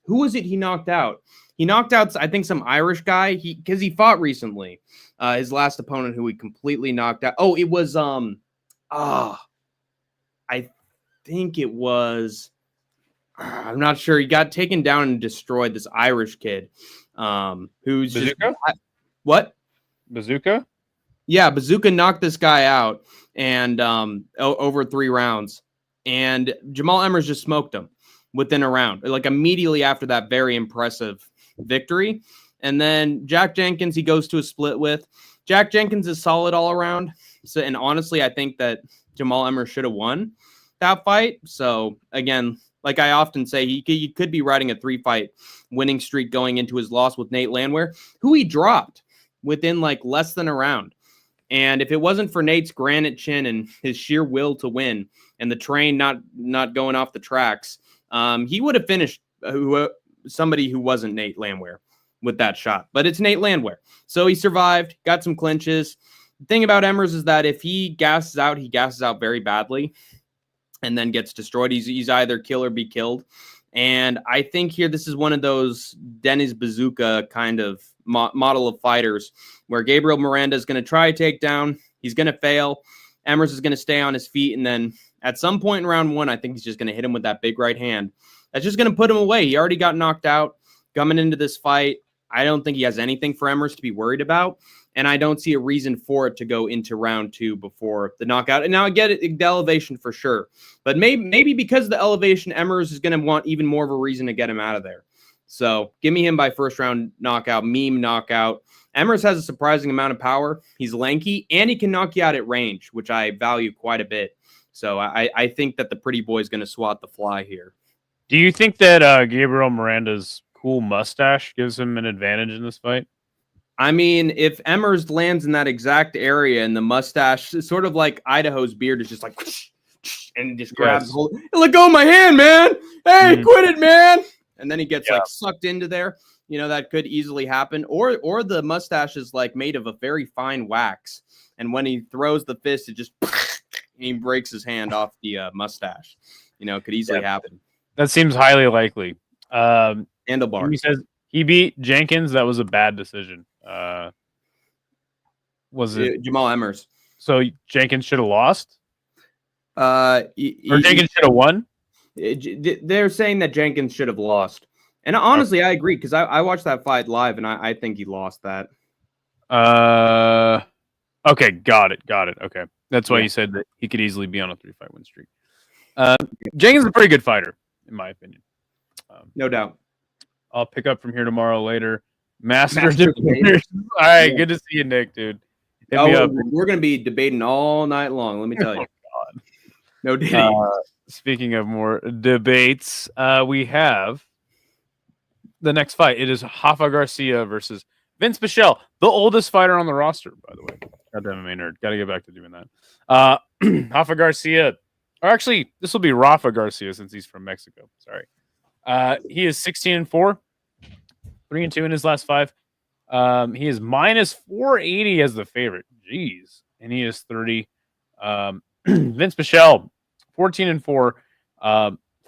was it he knocked out? He knocked out, I think, some Irish guy because he fought recently. His last opponent who he completely knocked out. Oh, it was I think it was. I'm not sure. He got taken down and destroyed, this Irish kid. Who's Bazooka? What? Bazooka? Yeah, Bazooka knocked this guy out and over 3 rounds. And Jamal Emmers just smoked him within a round, like immediately after that very impressive victory. And then Jack Jenkins, he goes to a split with. Jack Jenkins is solid all around. So, and honestly, I think that Jamal Emmers should have won that fight. So again, like I often say, he could be riding a 3-fight winning streak going into his loss with Nate Landwehr, who he dropped within like less than a round. And if it wasn't for Nate's granite chin and his sheer will to win and the train not going off the tracks, he would have finished somebody who wasn't Nate Landwehr with that shot. But it's Nate Landwehr. So he survived, got some clinches. The thing about Emmers is that if he gasses out very badly and then gets destroyed. He's either kill or be killed. And I think here this is one of those Dennis Bazooka kind of model of fighters where Gabriel Miranda is going to try a takedown. He's going to fail. Emmers is going to stay on his feet. And then at some point in round 1, I think he's just going to hit him with that big right hand. That's just going to put him away. He already got knocked out coming into this fight. I don't think he has anything for Emmers to be worried about. And I don't see a reason for it to go into round 2 before the knockout. And now I get it, the elevation for sure. But maybe because of the elevation, Emmers is going to want even more of a reason to get him out of there. So give me him by first round knockout, meme knockout. Emmers has a surprising amount of power. He's lanky, and he can knock you out at range, which I value quite a bit. So I think that the pretty boy is going to swat the fly here. Do you think that Gabriel Miranda's cool mustache gives him an advantage in this fight? I mean, if Emmers lands in that exact area and the mustache, it's sort of like Idaho's beard is just like, and just grabs, let go of my hand, man. Hey, quit it, man. And then he gets like sucked into there. You know, that could easily happen. Or the mustache is like made of a very fine wax. And when he throws the fist, it just, he breaks his hand off the mustache. You know, it could easily happen. That seems highly likely. Handlebar. He says he beat Jenkins. That was a bad decision. Was it Jamal Emmers? So Jenkins should have lost? Or Jenkins should have won? They're saying that Jenkins should have lost. And honestly, I agree because I watched that fight live and I think he lost that. Okay, got it. Okay. That's why you said that he could easily be on a 3-fight win streak. Jenkins is a pretty good fighter, in my opinion. No doubt. I'll pick up from here tomorrow later. Master debaters. All right, good to see you, Nick, dude. We're going to be debating all night long, let me tell you. God. No dating. Speaking of more debates, we have the next fight. It is Rafa Garcia versus Vince Pichel, the oldest fighter on the roster, by the way. Goddamn MMA nerd. Got to get back to doing that. Rafa Garcia, or actually, this will be Rafa Garcia since he's from Mexico. Sorry. He is 16-4, 3-2 in his last 5. He is minus 480 as the favorite. Jeez. And he is 30. Vince Pichel, 14-4,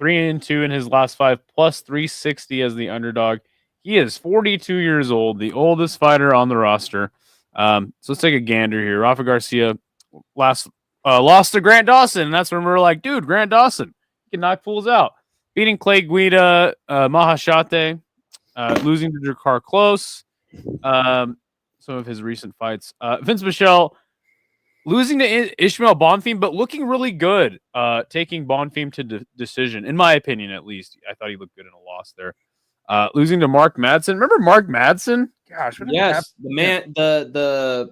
3-2 in his last 5, plus 360 as the underdog. He is 42 years old, the oldest fighter on the roster. So let's take a gander here. Rafa Garcia lost to Grant Dawson, and that's when we were like, dude, Grant Dawson can knock fools out. Beating Clay Guida, Mahashate, losing to Drakkar Close. Some of his recent fights. Vince Pichel losing to Ishmael Bonfim, but looking really good. Taking Bonfim to decision, in my opinion, at least. I thought he looked good in a loss there. Losing to Mark Madsen. Remember Mark Madsen? Gosh, what yes, the man, the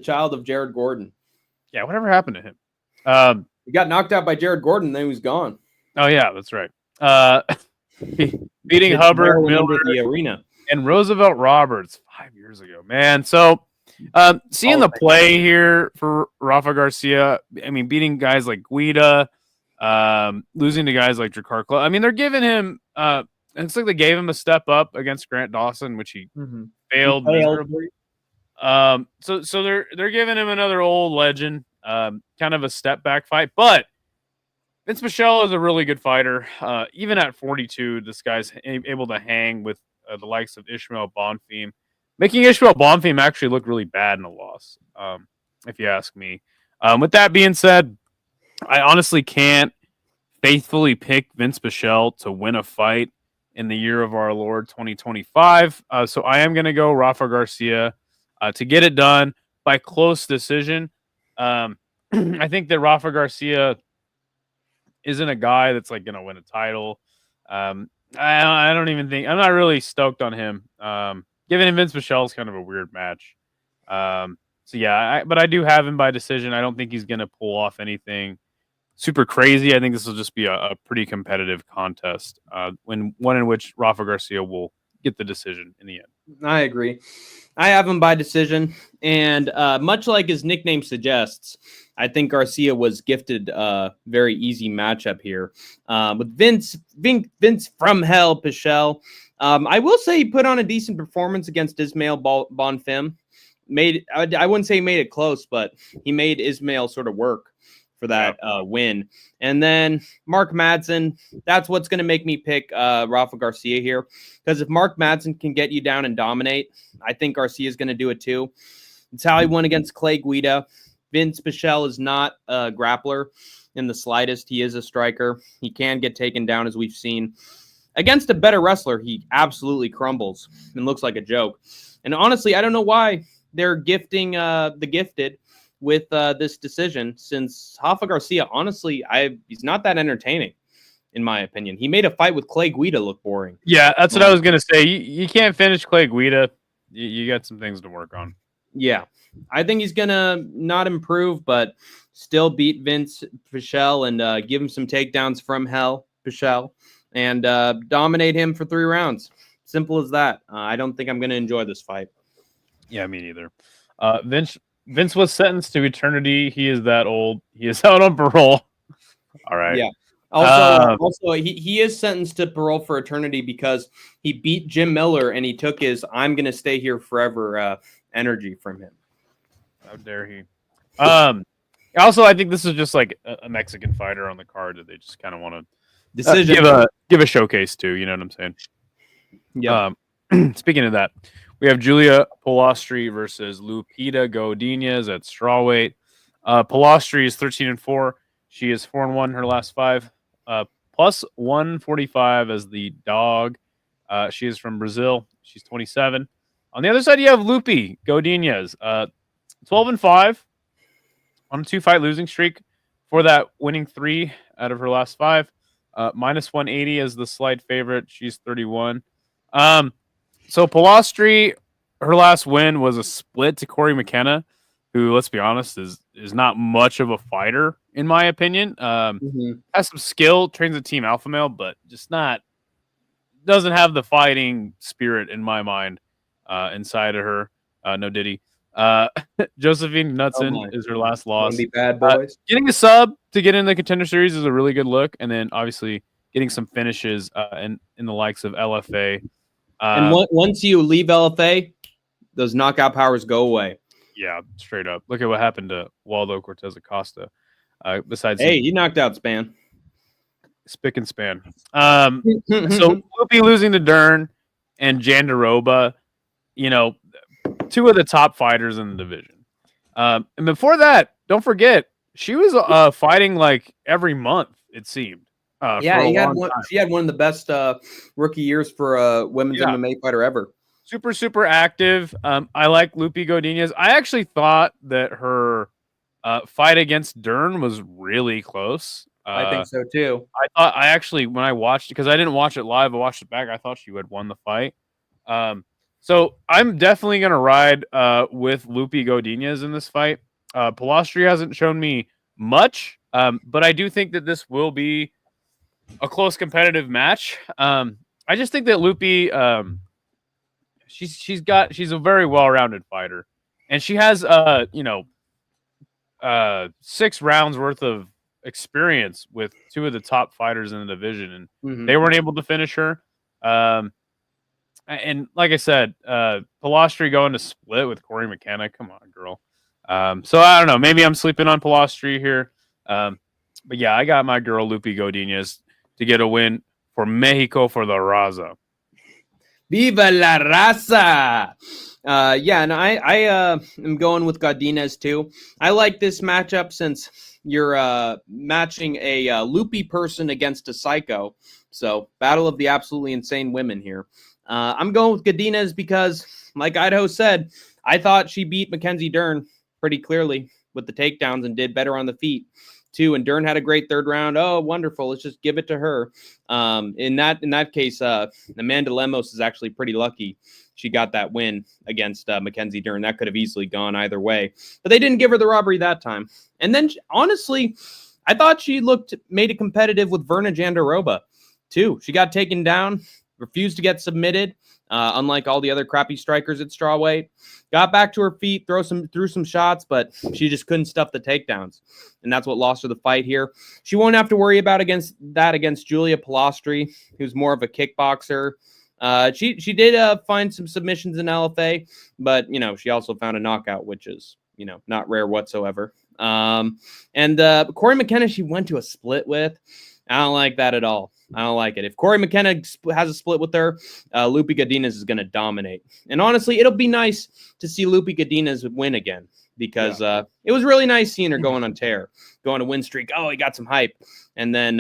child of Jared Gordon. Yeah, whatever happened to him? He got knocked out by Jared Gordon, then he was gone. Oh yeah, that's right. Beating Hubbard, Miller, the arena, and Roosevelt Roberts 5 years ago, man. So seeing the play here for Rafa Garcia, I mean, beating guys like Guida, losing to guys like Drakkar Close. I mean, they're giving him. It looks like they gave him a step up against Grant Dawson, which he failed miserably. So they're giving him another old legend, kind of a step back fight, but Vince Pichel is a really good fighter. Even at 42, this guy's able to hang with the likes of Ishmael Bonfim, making Ishmael Bonfim actually look really bad in a loss, if you ask me. With that being said, I honestly can't faithfully pick Vince Pichel to win a fight in the year of our Lord 2025. So I am going to go Rafa Garcia to get it done by close decision. I think that Rafa Garcia isn't a guy that's like going to win a title. I don't even think, I'm not really stoked on him. Giving him Vince Pichel is kind of a weird match. So yeah, but I do have him by decision. I don't think he's going to pull off anything super crazy. I think this will just be a pretty competitive contest, one in which Rafa Garcia will get the decision in the end. I agree. I have him by decision, and much like his nickname suggests, I think Garcia was gifted a very easy matchup here with Vince from hell Pichel. I will say he put on a decent performance against Ismail Bonfim. I wouldn't say he made it close, but he made Ismail sort of work for that win. And then Mark Madsen, that's what's going to make me pick Rafa Garcia here. Because if Mark Madsen can get you down and dominate, I think Garcia is going to do it too. It's how he won against Clay Guida. Vince Pichel is not a grappler in the slightest. He is a striker. He can get taken down, as we've seen. Against a better wrestler, he absolutely crumbles and looks like a joke. And honestly, I don't know why they're gifting the gifted with this decision, since Rafa Garcia, honestly, he's not that entertaining, in my opinion. He made a fight with Clay Guida look boring. Yeah, that's what I was going to say. You can't finish Clay Guida. You got some things to work on. Yeah, I think he's going to not improve, but still beat Vince Pichel and give him some takedowns from hell, Pichel, and dominate him for 3 rounds. Simple as that. I don't think I'm going to enjoy this fight. Yeah, me neither. Vince was sentenced to eternity. He is that old. He is out on parole. All right. Yeah. Also, he is sentenced to parole for eternity because he beat Jim Miller and he took his "I'm going to stay here forever" energy from him. How dare he? Also, I think this is just like a Mexican fighter on the card that they just kind of want to give a showcase to. You know what I'm saying? Yeah. Speaking of that, we have Julia Polastri versus Lupita Godinez at strawweight. Polastri is 13-4. She is 4-1 her last 5. Plus 145 as the dog. She is from Brazil. She's 27. On the other side, you have Lupi Godinez, 12-5 on a 2-fight losing streak. For that, winning 3 out of her last 5. Minus 180 as the slight favorite. She's 31. So Polastri, her last win was a split to Corey McKenna, who, let's be honest, is not much of a fighter, in my opinion. Has some skill, trains a team alpha male, but just doesn't have the fighting spirit, in my mind, inside of her. No Diddy. Josephine Knudsen is her last loss. Be bad boys. Getting a sub to get in the Contender Series is a really good look, and then obviously getting some finishes in the likes of LFA. And once you leave LFA, those knockout powers go away. Yeah, straight up. Look at what happened to Waldo Cortez Acosta. Besides, he knocked out Span. Spick and span. So we'll be losing to Dern and Jandaroba. 2 of the top fighters in the division. And before that, don't forget, she was fighting like every month, it seemed. She had one of the best rookie years for a women's MMA fighter ever. Super, super active. I like Lupi Godinez. I actually thought that her fight against Dern was really close. I think so too. I actually, when I watched it, because I didn't watch it live, I watched it back, I thought she had won the fight. So I'm definitely going to ride with Lupi Godinez in this fight. Polastri hasn't shown me much, but I do think that this will be a close competitive match. I just think that Lupi, she's a very well-rounded fighter, and she has 6 rounds worth of experience with 2 of the top fighters in the division, and they weren't able to finish her. And like I said, Polastri going to split with Corey McKenna. Come on, girl. So I don't know. Maybe I'm sleeping on Polastri here. But yeah, I got my girl Lupi Godinez to get a win for Mexico for the Raza. Viva la Raza! And I am going with Godinez too. I like this matchup since you're matching a loopy person against a psycho. So battle of the absolutely insane women here. I'm going with Godinez because, like Idaho said, I thought she beat Mackenzie Dern pretty clearly with the takedowns and did better on the feet too. And Dern had a great 3rd round. Oh, wonderful. Let's just give it to her. In that case, Amanda Lemos is actually pretty lucky. She got that win against Mackenzie Dern. That could have easily gone either way, but they didn't give her the robbery that time. And then honestly, I thought she made it competitive with Verna Jandaroba too. She got taken down, refused to get submitted, unlike all the other crappy strikers at strawweight. Got back to her feet, threw some shots, but she just couldn't stuff the takedowns, and that's what lost her the fight here. She won't have to worry about against Julia Polastri, who's more of a kickboxer. She did find some submissions in LFA, but she also found a knockout, which is not rare whatsoever. And Corey McKenna, she went to a split with. I don't like that at all. I don't like it. If Corey McKenna has a split with her, Lupe Godinez is going to dominate. And honestly, it'll be nice to see Lupe Godinez win again because it was really nice seeing her going on tear, going to win streak. Oh, he got some hype. And then,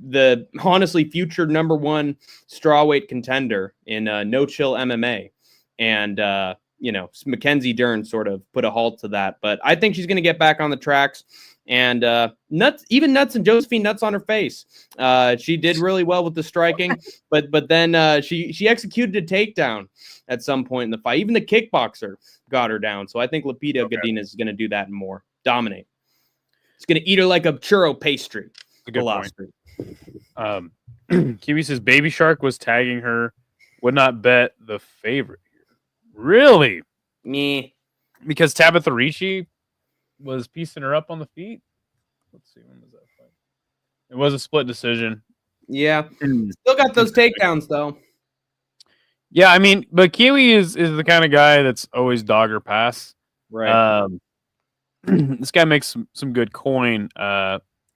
the honestly future #1 strawweight contender in No Chill MMA. And, Mackenzie Dern sort of put a halt to that. But I think she's going to get back on the tracks. And Nuts and Josephine Nuts on her face. She did really well with the striking, but then she executed a takedown at some point in the fight. Even the kickboxer got her down. So I think Lupita Godinez is going to do that and more. Dominate. It's going to eat her like a churro pastry. A good point. Kiwi says Baby Shark was tagging her. Would not bet the favorite here. Really? Me. Because Tabitha Ricci was piecing her up on the feet. Let's see, when was that fight? It was a split decision. Yeah. Still got those takedowns though. Yeah, I mean, but Kiwi is the kind of guy that's always dog or pass. Right. This guy makes some good coin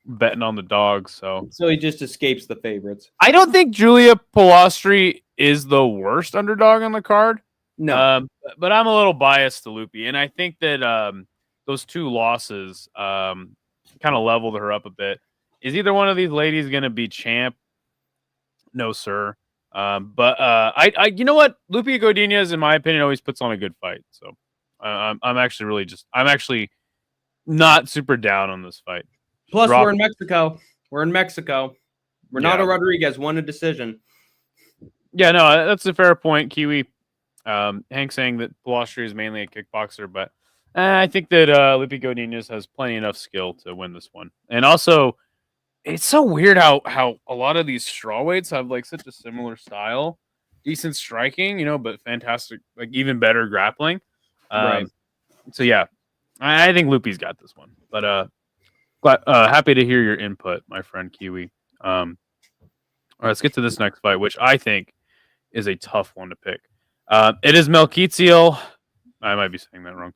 betting on the dogs. So he just escapes the favorites. I don't think Julia Pilastri is the worst underdog on the card. No. But I'm a little biased to Lupe, and I think that those 2 losses kind of leveled her up a bit. Is either one of these ladies going to be champ? No, sir. But I you know what? Lupe Godinez, in my opinion, always puts on a good fight. So I'm actually not super down on this fight. Plus, we're in Mexico. Renato Rodriguez won a decision. Yeah, no, that's a fair point, Kiwi. Hank saying that Pilastri is mainly a kickboxer, but I think that Lupe Godinez has plenty enough skill to win this one. And also, it's so weird how a lot of these strawweights have like such a similar style, decent striking, but fantastic, like even better grappling. Right. So yeah, I think Lupe's got this one. But happy to hear your input, my friend Kiwi. All right, let's get to this next fight, which I think is a tough one to pick. It is Melquitzio. I might be saying that wrong.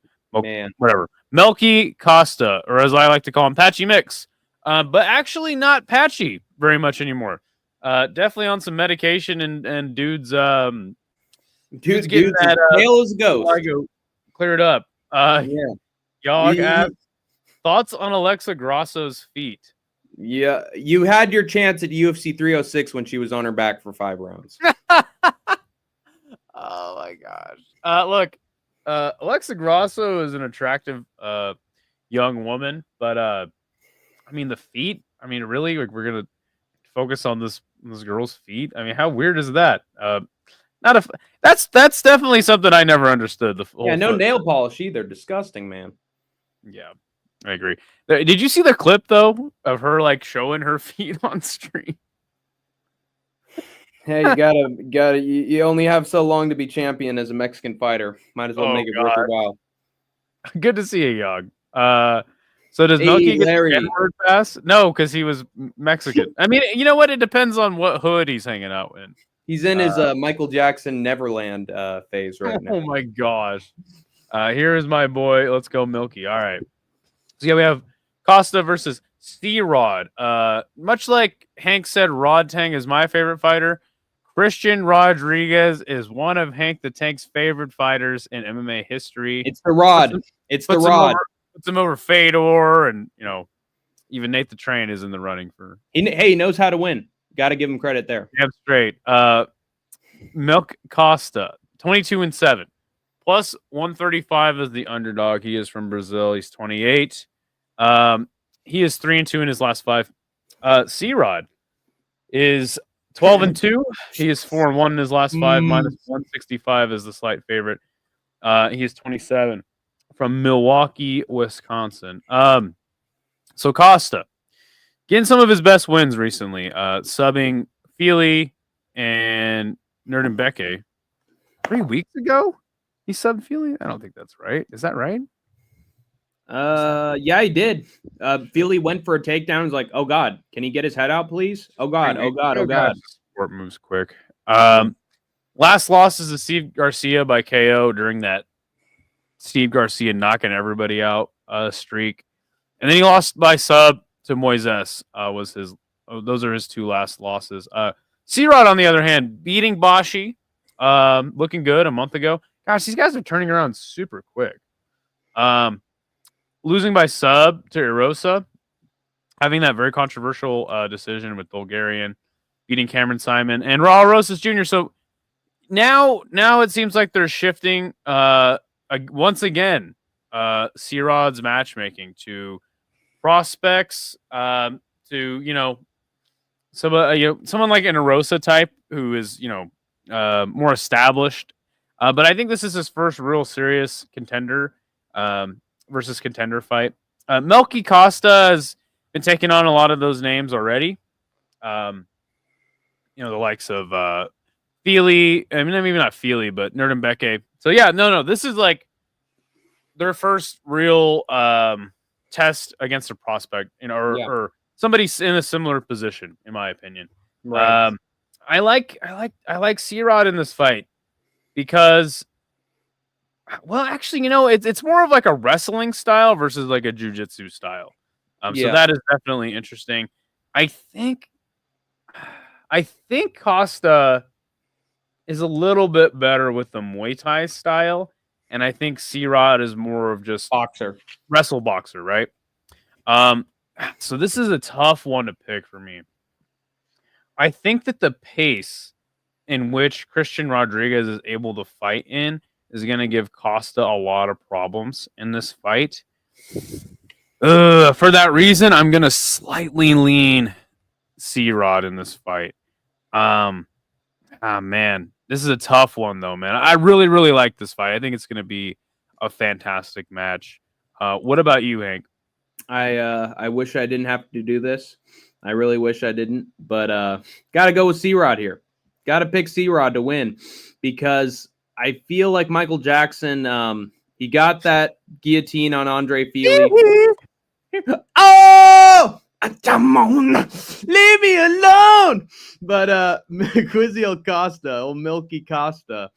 Whatever. Melky Costa, or as I like to call him, Patchy Mix. But actually not patchy very much anymore. Definitely on some medication and dude's getting that tail as a ghost. Cleared up. Yog asked, thoughts on Alexa Grasso's feet? Yeah, you had your chance at UFC 306 when she was on her back for 5 rounds. Oh my gosh. Look, Alexa Grasso is an attractive young woman, but I mean the feet. I mean, really, like we're gonna focus on this girl's feet. I mean, how weird is that? That's definitely something I never understood. The whole no foot. nail polish either. Disgusting, man. Yeah, I agree. Did you see the clip though of her like showing her feet on stream? Hey, you gotta. You only have so long to be champion as a Mexican fighter. Might as well make it worth your while. Good to see you, Yog. So does Melky get the N-word pass? No, because he was Mexican. I mean, you know what? It depends on what hood he's hanging out in. He's in his Michael Jackson Neverland phase right now. Oh my gosh. Here is my boy. Let's go, Milky. All right. So yeah, we have Costa versus C-Rod. Much like Hank said, Rod Tang is my favorite fighter. Christian Rodriguez is one of Hank the Tank's favorite fighters in MMA history. It's the Rod. It's the Rod. Puts him over Fedor, and even Nate the Train is in the running for. He knows how to win. Got to give him credit there. Damn straight. Milk Costa, 22-7, plus 135 as the underdog. He is from Brazil. He's 28. He is 3-2 in his last 5. C-Rod is 12-2. He is 4-1 in his last 5. Minus 165 is the slight favorite. He is 27 from Milwaukee, Wisconsin. So Costa getting some of his best wins recently. Subbing Feely and Nerdenbeke 3 weeks ago. He subbed Feely. I don't think that's right. Is that right? Yeah, he did. Feely went for a takedown. He's like, oh God, can he get his head out, please? Oh God, oh God, oh God. Sport moves quick. Last loss is to Steve Garcia by KO during that Steve Garcia knocking everybody out streak. And then he lost by sub to Moises. Those are his 2 last losses. C-Rod, on the other hand, beating Bashi, looking good a month ago. Gosh, these guys are turning around super quick. Losing by sub to Erosa, having that very controversial decision with Bulgarian, beating Cameron Simon and Raul Rosas Jr. So now it seems like they're shifting once again C-Rod's matchmaking to prospects, to someone like an Erosa type who is more established. But I think this is his first real serious contender versus contender fight. Melky Costa has been taking on a lot of those names already. The likes of Feely. I mean, maybe not Feely, but Nerdembeke. So yeah, no, this is like their first real test against a prospect, or somebody in a similar position, in my opinion. Right. I like C-Rod in this fight because, well, actually, it's more of like a wrestling style versus like a jiu-jitsu style. So that is definitely interesting. I think Costa is a little bit better with the Muay Thai style, and I think C-Rod is more of just wrestle boxer, right? So this is a tough one to pick for me. I think that the pace in which Christian Rodriguez is able to fight in is going to give Costa a lot of problems in this fight. For that reason, I'm going to slightly lean C-Rod in this fight. Man, this is a tough one though, man. I really, really like this fight. I think it's going to be a fantastic match. What about you, Hank? I wish I didn't have to do this. I really wish I didn't, but got to go with C-Rod here. Got to pick C-Rod to win because I feel like Michael Jackson, he got that guillotine on Andre Feely. Oh, come on, leave me alone. But Quizziel Costa, old Milky Costa,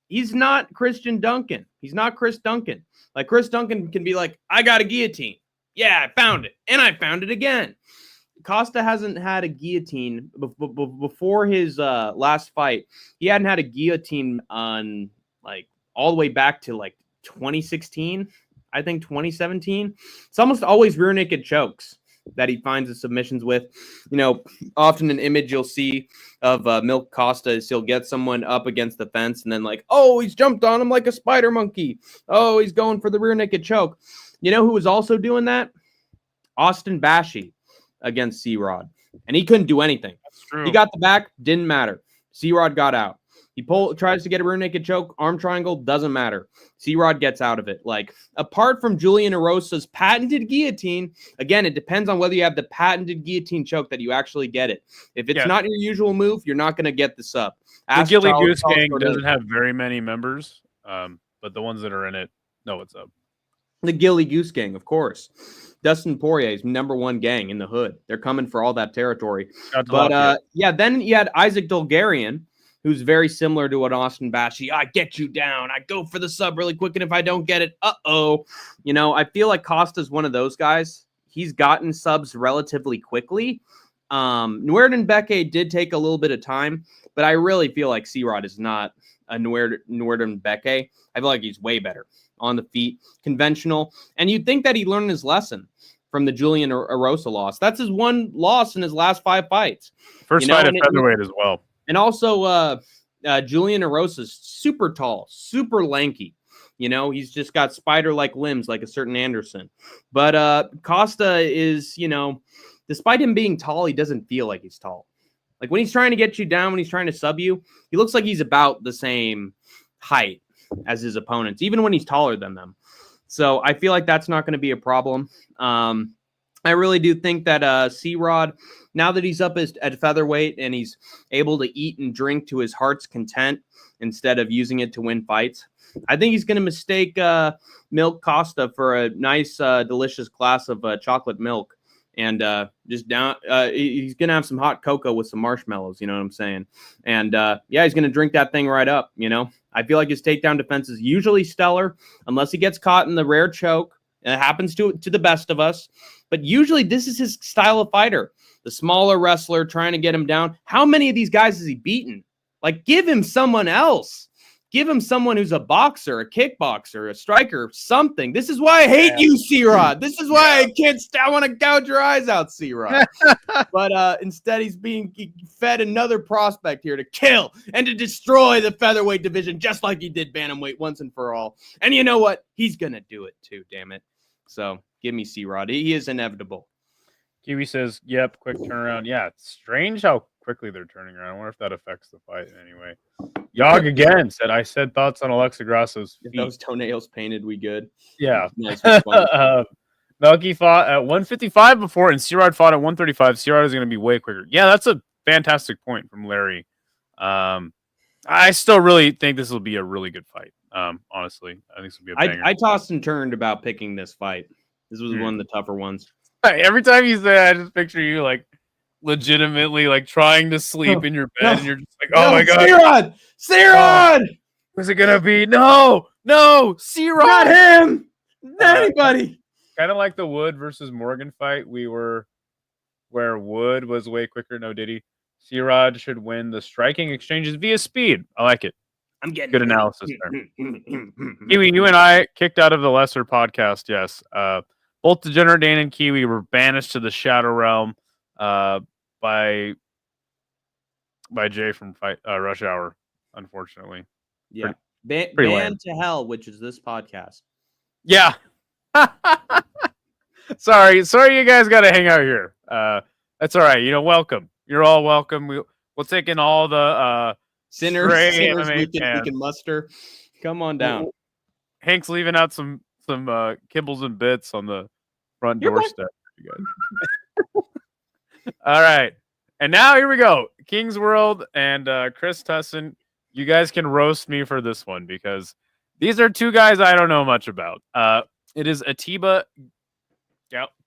he's not Christian Duncan. He's not Chris Duncan. Like Chris Duncan can be like, I got a guillotine. Yeah, I found it. And I found it again. Costa hasn't had a guillotine before his last fight. He hadn't had a guillotine on like all the way back to like 2016. I think 2017. It's almost always rear naked chokes that he finds the submissions with. Often an image you'll see of Milk Costa is he'll get someone up against the fence and then like, oh, he's jumped on him like a spider monkey. Oh, he's going for the rear naked choke. You know who was also doing that? Austin Bashi against C-Rod. And he couldn't do anything. That's true. He got the back, didn't matter. C-Rod got out. He tries to get a rear naked choke, arm triangle, doesn't matter. C-Rod gets out of it. Like, apart from Julian Erosa's patented guillotine, again, it depends on whether you have the patented guillotine choke that you actually get it. If it's not your usual move, you're not going to get the sub. The Gilly Goose Gang doesn't have very many members, but the ones that are in it know what's up. The Gilly Goose Gang, of course. Dustin Poirier's #1 gang in the hood. They're coming for all that territory. But then you had Isaac Dulgarian, who's very similar to what Austin Bashi. I get you down. I go for the sub really quick, and if I don't get it, I feel like Costa's one of those guys. He's gotten subs relatively quickly. Nerdembeke did take a little bit of time, but I really feel like C-Rod is not a Nerdembeke. I feel like he's way better on the feet, conventional. And you'd think that he learned his lesson from the Julian Erosa loss. That's his one loss in his last 5 fights. First fight at featherweight as well. And also, Julian Erosa's super tall, super lanky. He's just got spider-like limbs like a certain Anderson. But Costa is, despite him being tall, he doesn't feel like he's tall. Like when he's trying to get you down, when he's trying to sub you, he looks like he's about the same height as his opponents, even when he's taller than them. So I feel like that's not going to be a problem. I really do think that C-Rod, now that he's up at featherweight and he's able to eat and drink to his heart's content instead of using it to win fights, I think he's going to mistake Milk Costa for a nice, delicious glass of chocolate milk. And he's going to have some hot cocoa with some marshmallows, you know what I'm saying? And he's going to drink that thing right up, I feel like his takedown defense is usually stellar, unless he gets caught in the rare choke, And it happens to the best of us. But usually this is his style of fighter. The smaller wrestler trying to get him down. How many of these guys has he beaten? Like, give him someone else. Give him someone who's a boxer, a kickboxer, a striker, something. This is why I hate you, C-Rod. This is why I want to gouge your eyes out, C-Rod. But instead, he's being fed another prospect here to kill and to destroy the featherweight division, just like he did bantamweight once and for all. And you know what? He's going to do it too, damn it. So give me C-Rod. He is inevitable. Kiwi says, yep, quick turnaround. Yeah, it's strange how quickly they're turning around. I wonder if that affects the fight in any way. Yog again said, I said thoughts on Alexa Grasso's feet. If those toenails painted, we good. Yeah. Nice. Melky fought at 155 before, and C-Rod fought at 135. C-Rod is going to be way quicker. Yeah, that's a fantastic point from Larry. I still really think this will be a really good fight. Honestly, I think this will be a banger. I tossed and turned about picking this fight. This was one of the tougher ones. Every time you say that, I just picture you like legitimately like trying to sleep in your bed, and you're just like, oh my god, C-Rod! Who's it gonna be? No, C-Rod, not him, not anybody. Kind of like the Wood versus Morgan fight, where Wood was way quicker. No Diddy. C-Rod should win the striking exchanges via speed. I like it. I'm getting good analysis there. Kiwi, you and I kicked out of the lesser podcast. Yes. Both Degenerate Dane and Kiwi were banished to the Shadow Realm by Jay from Rush Hour, unfortunately. Yeah. Pretty banned to hell, which is this podcast. Yeah. Sorry, you guys got to hang out here. That's all right. Welcome. You're all welcome. We'll take in all the sinners we can muster. Come on down. Hank's leaving out some kibbles and bits on the front doorstep. You guys. All right. And now here we go. King's World and Chris Tussin. You guys can roast me for this one because these are two guys I don't know much about. It is Atiba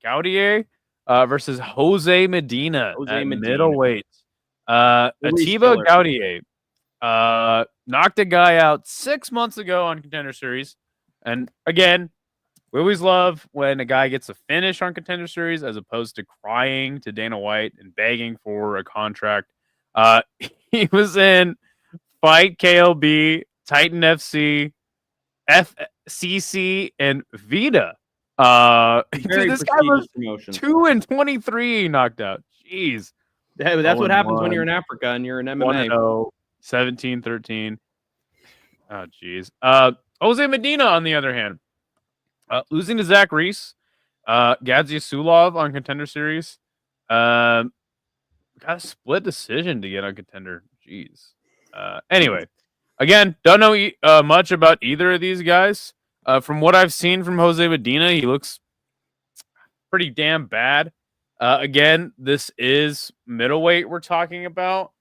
Gaudier versus Jose Medina at middleweight. Atiba Gaudier knocked a guy out 6 months ago on Contender Series. And again, we always love when a guy gets a finish on Contender Series as opposed to crying to Dana White and begging for a contract. He was in Fight KLB, Titan FC, FCC, and Vita. This guy was 2-23 knocked out. Jeez. That's what happens when you're in Africa and you're in MMA. 1-0, 17-13. Oh, jeez. Jose Medina, on the other hand, losing to Zach Reese, Gadzia Sulov on Contender Series. Got a split decision to get on Contender. Jeez. Anyway, again, don't know much about either of these guys. From what I've seen from Jose Medina, he looks pretty damn bad. Again, this is middleweight we're talking about.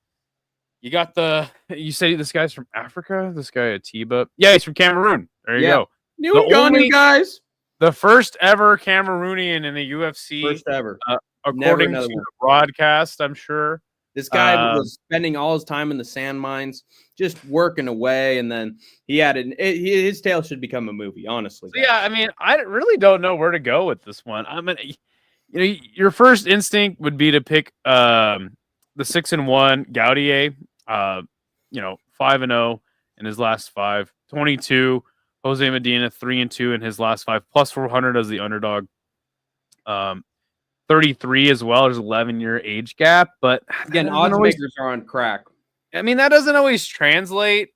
You say this guy's from Africa? This guy Atiba? Yeah, he's from Cameroon. There you go. New guys. The first ever Cameroonian in the UFC. First ever. According to the broadcast, I'm sure. This guy was spending all his time in the sand mines, just working away, and then he had his tale should become a movie, honestly. So yeah, I mean, I really don't know wwhere to go with this one. I mean, your first instinct would be to pick the 6-1 Gaudier, 5-0 in his last 5, 22. Jose Medina 3-2 in his last 5, plus 400 as the underdog. 33 as well. There's 11-year age gap, but again, odds makers are on crack. I mean, that doesn't always translate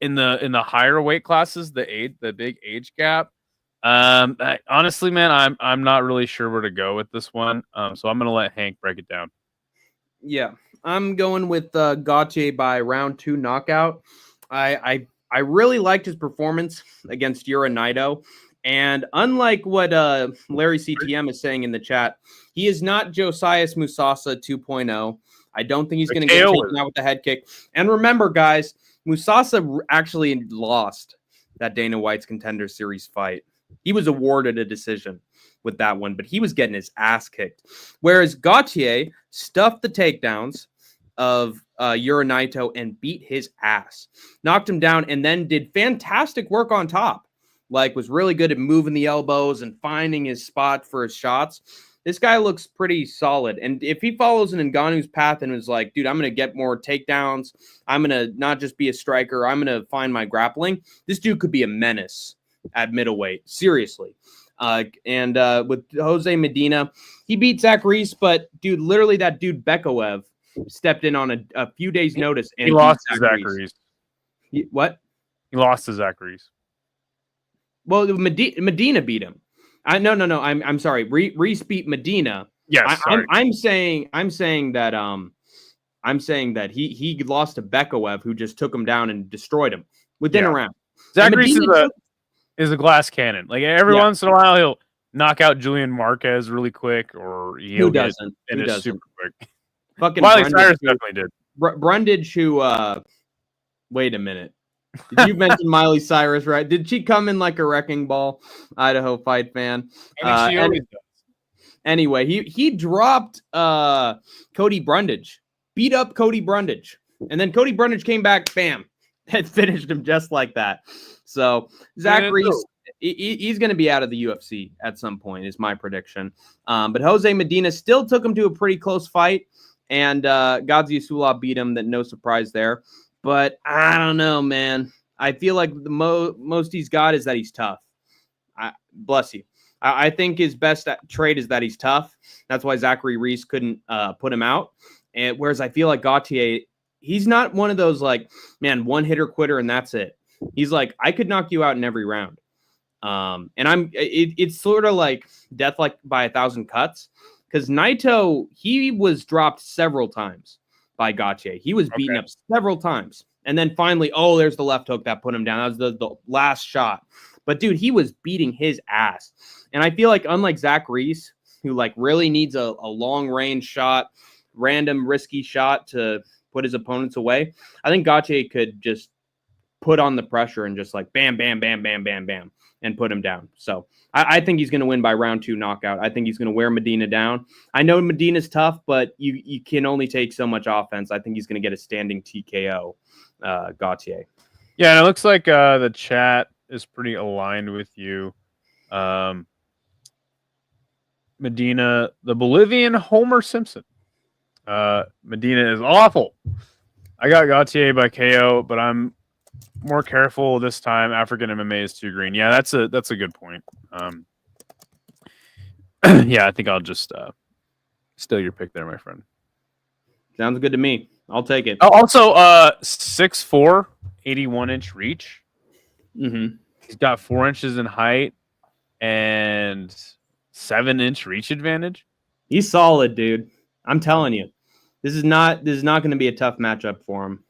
in the higher weight classes. The big age gap. Honestly, man, I'm not really sure where to go with this one. So I'm gonna let Hank break it down. Yeah, I'm going with Gauthier by round 2 knockout. I really liked his performance against Yura Naito. And unlike what Larry CTM is saying in the chat, he is not Josias Musasa 2.0. I don't think he's going to get taken out with the head kick. And remember, guys, Musasa actually lost that Dana White's Contender Series fight. He was awarded a decision with that one, but he was getting his ass kicked. Whereas Gauthier stuffed the takedowns of Yura Naito and beat his ass, knocked him down, and then did fantastic work on top. like was really good at moving the elbows and finding his spot for his shots. This guy looks pretty solid. And if he follows in Ngannou's path and is like, dude, I'm going to get more takedowns. I'm going to not just be a striker. I'm going to find my grappling. This dude could be a menace at middleweight. Seriously. And with Jose Medina, he beat Zach Reese, but dude, literally that dude Bekaev stepped in on a few days' notice and he lost to Zach Reese. What? He lost to Zach Reese. Well, Medina beat him. No. I'm sorry. Reese beat Medina. Yes, I'm saying that he lost to Bekaev, who just took him down and destroyed him within a round. Zach Reese is a glass cannon. Like every once in a while, he'll knock out Julian Marquez really quick, or he'll get finished super quick. Fucking Miley Cyrus definitely did. Brundage, who wait a minute. Did you mention Miley Cyrus, right? Did she come in like a wrecking ball? Idaho fight fan. I mean, she always does. Anyway, he dropped Cody Brundage, beat up Cody Brundage, and then Cody Brundage came back, bam, and finished him just like that. So Zach Reese, he's going to be out of the UFC at some point, is my prediction. But Jose Medina still took him to a pretty close fight, and Gadzhi Sula beat him. That no surprise there. But I don't know, man. I feel like the most he's got is that he's tough. Bless you. I think his best trait is that he's tough. That's why Zachary Reese couldn't put him out. And whereas I feel like Gauthier, he's not one of those like, man, one hitter quitter and that's it. He's like, I could knock you out in every round. And it's sort of like death like by 1,000 cuts, because Naito, he was dropped several times by Gauthier. He was beaten up several times. And then finally, there's the left hook that put him down. That was the last shot. But dude, he was beating his ass. And I feel like unlike Zach Reese, who like really needs a long range shot, random risky shot to put his opponents away, I think Gauthier could just put on the pressure and just like bam, bam, bam, bam, bam, bam, and put him down. So I think he's going to win by round 2 knockout. I think he's going to wear Medina down. I know Medina's tough, but you can only take so much offense. I think he's going to get a standing TKO, Gauthier. Yeah, and it looks like the chat is pretty aligned with you. Medina, the Bolivian Homer Simpson. Medina is awful. I got Gauthier by KO, but I'm more careful this time. African MMA is too green. Yeah, that's a good point. Yeah, I think I'll just steal your pick there, my friend. Sounds good to me. I'll take it. Oh, also, 6'4", 81-inch reach. Mm-hmm. He's got 4 inches in height and 7-inch reach advantage. He's solid, dude. I'm telling you, this is not going to be a tough matchup for him.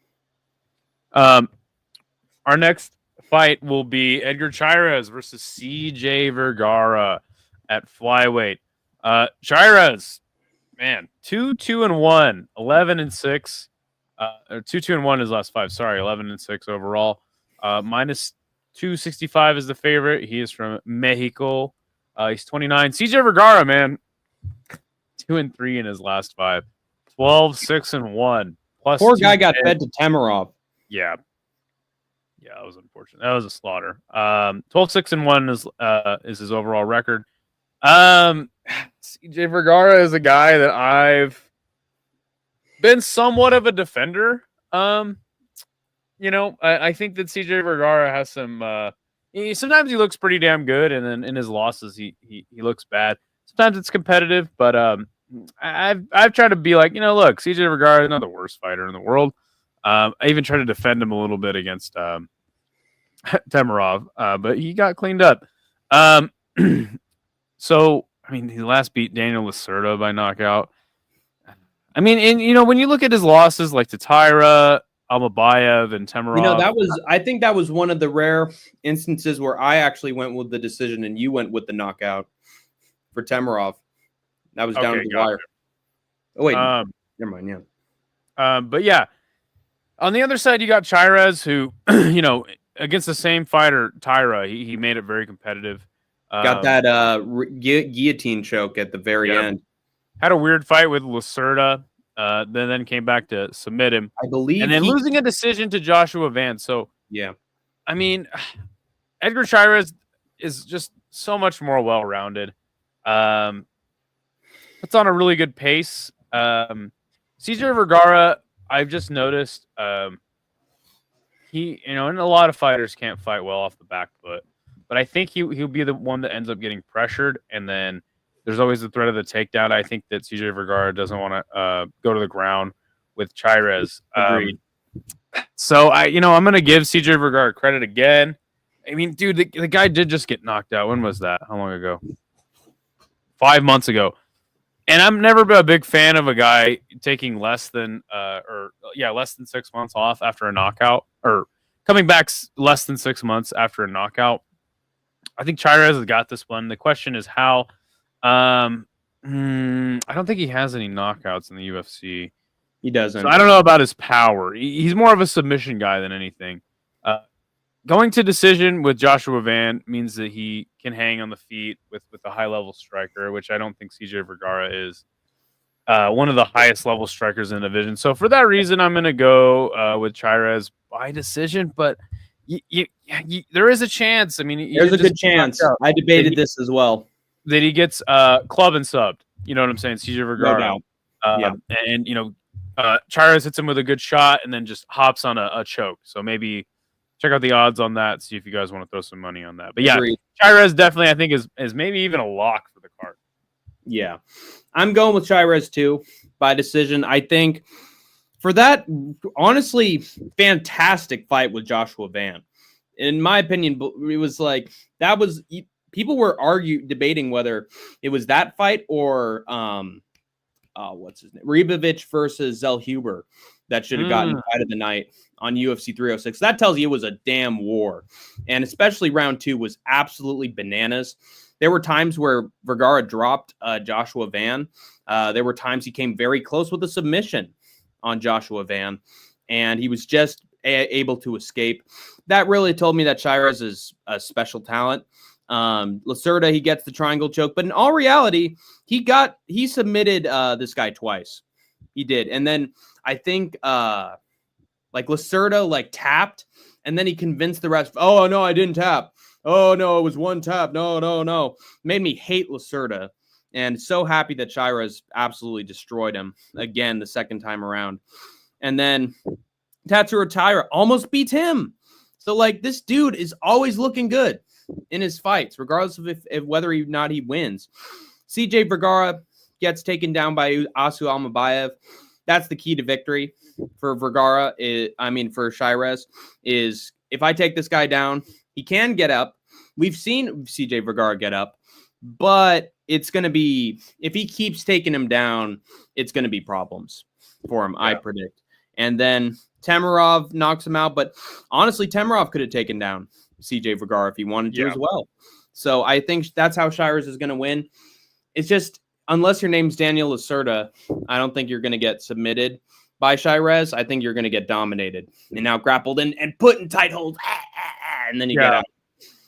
Our next fight will be Edgar Chairez versus CJ Vergara at flyweight. Chairez, man, 2-2-1, 11-6, or 2-2-1 his last 5. Sorry, 11-6 overall. Minus 265 is the favorite. He is from Mexico. He's 29. CJ Vergara, man, 2-3 in his last 5. 12-6-1. Plus poor guy got fed to Tamarov. Yeah. Yeah, that was unfortunate. That was a slaughter. 12-6-1 is his overall record. CJ Vergara is a guy that I've been somewhat of a defender. I think that CJ Vergara has some. Sometimes he looks pretty damn good, and then in his losses, he looks bad. Sometimes it's competitive, but I've tried to be like, look, CJ Vergara is not the worst fighter in the world. I even tried to defend him a little bit against Tamarov, but he got cleaned up. So, I mean, he last beat Daniel Lacerda by knockout. I mean, and when you look at his losses, like to Tyra, Almabayev, and Tamarov, I think that was one of the rare instances where I actually went with the decision and you went with the knockout for Tamarov. That was down to the wire. Oh wait, never mind. Yeah. But yeah, on the other side, you got Chairez, who, against the same fighter, Tyra, he made it very competitive. Got that guillotine choke at the very end. Had a weird fight with Lacerda, then came back to submit him. I believe. And then losing a decision to Joshua Vance. So, yeah. I mean, Edgar Chairez, is just so much more well-rounded. It's on a really good pace. CJ Vergara, I've just noticed he, and a lot of fighters can't fight well off the back foot, but I think he'll be the one that ends up getting pressured, and then there's always the threat of the takedown. I think that CJ Vergara doesn't want to go to the ground with Chairez. Agreed. So I'm going to give CJ Vergara credit again. I mean, dude, the guy did just get knocked out. When was that? How long ago? 5 months ago. And I'm never been a big fan of a guy taking less than 6 months off after a knockout, or coming back less than 6 months after a knockout. I think Chairez has got this one. The question is how. I don't think he has any knockouts in the UFC. He doesn't. So I don't know about his power. He's more of a submission guy than anything. Going to decision with Joshua Van means that he can hang on the feet with a high-level striker, which I don't think CJ Vergara is one of the highest-level strikers in the division. So for that reason, I'm going to go with Chairez by decision, but there is a chance. I mean, there's a good chance. I debated this as well. That he gets club and subbed. You know what I'm saying? CJ Vergara. No doubt. And, Chairez hits him with a good shot and then just hops on a choke. So maybe check out the odds on that. See if you guys want to throw some money on that. But yeah, Agreed. Chairez definitely, I think, is maybe even a lock for the card. Yeah. I'm going with Chairez too by decision. I think for that, honestly, fantastic fight with Joshua Van. In my opinion, it was like that was people were debating whether it was that fight or what's his name? Ribovic versus Zellhuber that should have gotten fight of the night on UFC 306. That tells you it was a damn war. And especially round 2 was absolutely bananas. There were times where Vergara dropped Joshua Van. There were times he came very close with a submission on Joshua Van, and he was just able to escape. That really told me that Chairez is a special talent. Lacerda, he gets the triangle choke, but in all reality, he submitted this guy twice. He did. And then I think Lacerda tapped, and then he convinced the rest, oh no, I didn't tap. Oh no, it was one tap. No. Made me hate Lacerda. And so happy that Chairez absolutely destroyed him again the second time around. And then Tatsuro Taira almost beats him. So this dude is always looking good in his fights, regardless of if whether or not he wins. CJ Vergara gets taken down by Asu Almabayev. That's the key to victory for Vergara. For Chairez is if I take this guy down, he can get up. We've seen CJ Vergara get up, but it's going to be, if he keeps taking him down, it's going to be problems for him, I predict. And then Tamarov knocks him out, but honestly, Tamarov could have taken down CJ Vergara if he wanted to as well. So I think that's how Chairez is going to win. It's just, unless your name's Daniel Lacerda, I don't think you're going to get submitted by Chairez. I think you're going to get dominated and now grappled and put in tight holds, and then you get out.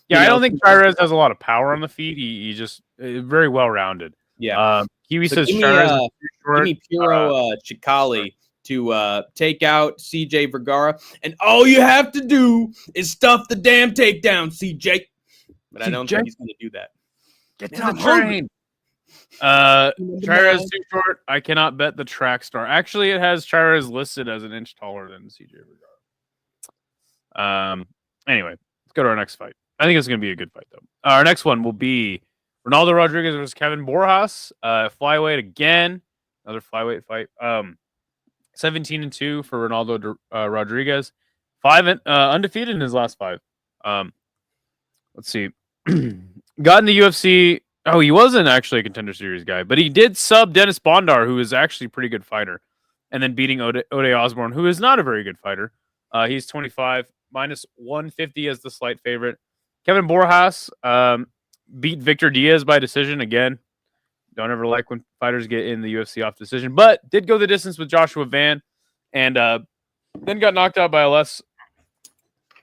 Yeah, I don't think Chairez has a lot of power on the feet. He just very well rounded. Yeah. Kiwi So says give me Piro Chikali to take out CJ Vergara, and all you have to do is stuff the damn takedown, CJ. But I don't think he's going to do that. Get to the train. Chairez too short. I cannot bet the track star. Actually, it has Chairez listed as an inch taller than CJ Vergara. Anyway, let's go to our next fight. I think it's going to be a good fight, though. Our next one will be Ronaldo Rodriguez versus Kevin Borjas. Flyweight again. Another flyweight fight. 17-2 for Ronaldo Rodriguez. Undefeated in his last 5. Let's see. Got in the UFC. Oh, he wasn't actually a Contender Series guy, but he did sub Dennis Bondar, who is actually a pretty good fighter, and then beating Ode Osborne, who is not a very good fighter. He's 25, minus 150 as the slight favorite. Kevin Borjas beat Victor Diaz by decision again. Don't ever like when fighters get in the UFC off decision, but did go the distance with Joshua Van, and then got knocked out by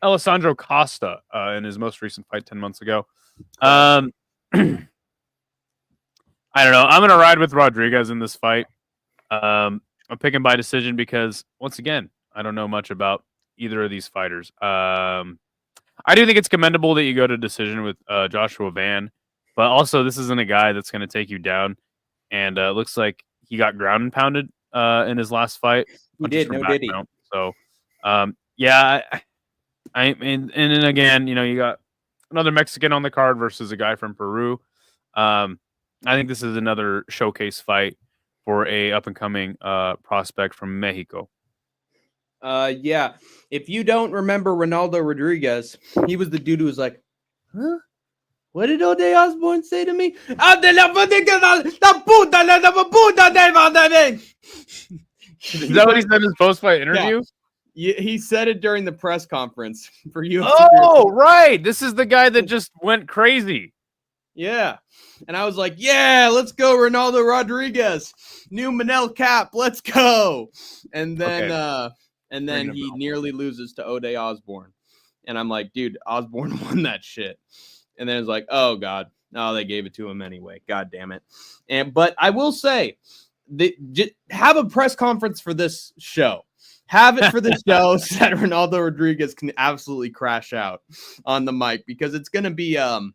Alessandro Costa in his most recent fight 10 months ago. I don't know. I'm going to ride with Rodriguez in this fight. I'm picking by decision because, once again, I don't know much about either of these fighters. I do think it's commendable that you go to decision with Joshua Van, but also this isn't a guy that's going to take you down. And it looks like he got ground and pounded in his last fight. He did, no did he? So, yeah, and then again, you got another Mexican on the card versus a guy from Peru. I think this is another showcase fight for a up and coming prospect from Mexico. Yeah. If you don't remember Ronaldo Rodriguez, he was the dude who was like, huh? What did Ode Osborne say to me? Is that what he said in his post-fight interview? Yeah. He said it during the press conference for UFC. Oh, right. This is the guy that just went crazy. Yeah. And I was like, yeah, let's go, Ronaldo Rodriguez. New Manel Cap, let's go. And then he nearly loses to Ode Osborne. And I'm like, dude, Osborne won that shit. And then it's like, oh God, no, they gave it to him anyway. God damn it. But I will say, have a press conference for this show. Have it for the show so that Ronaldo Rodriguez can absolutely crash out on the mic, because it's gonna be an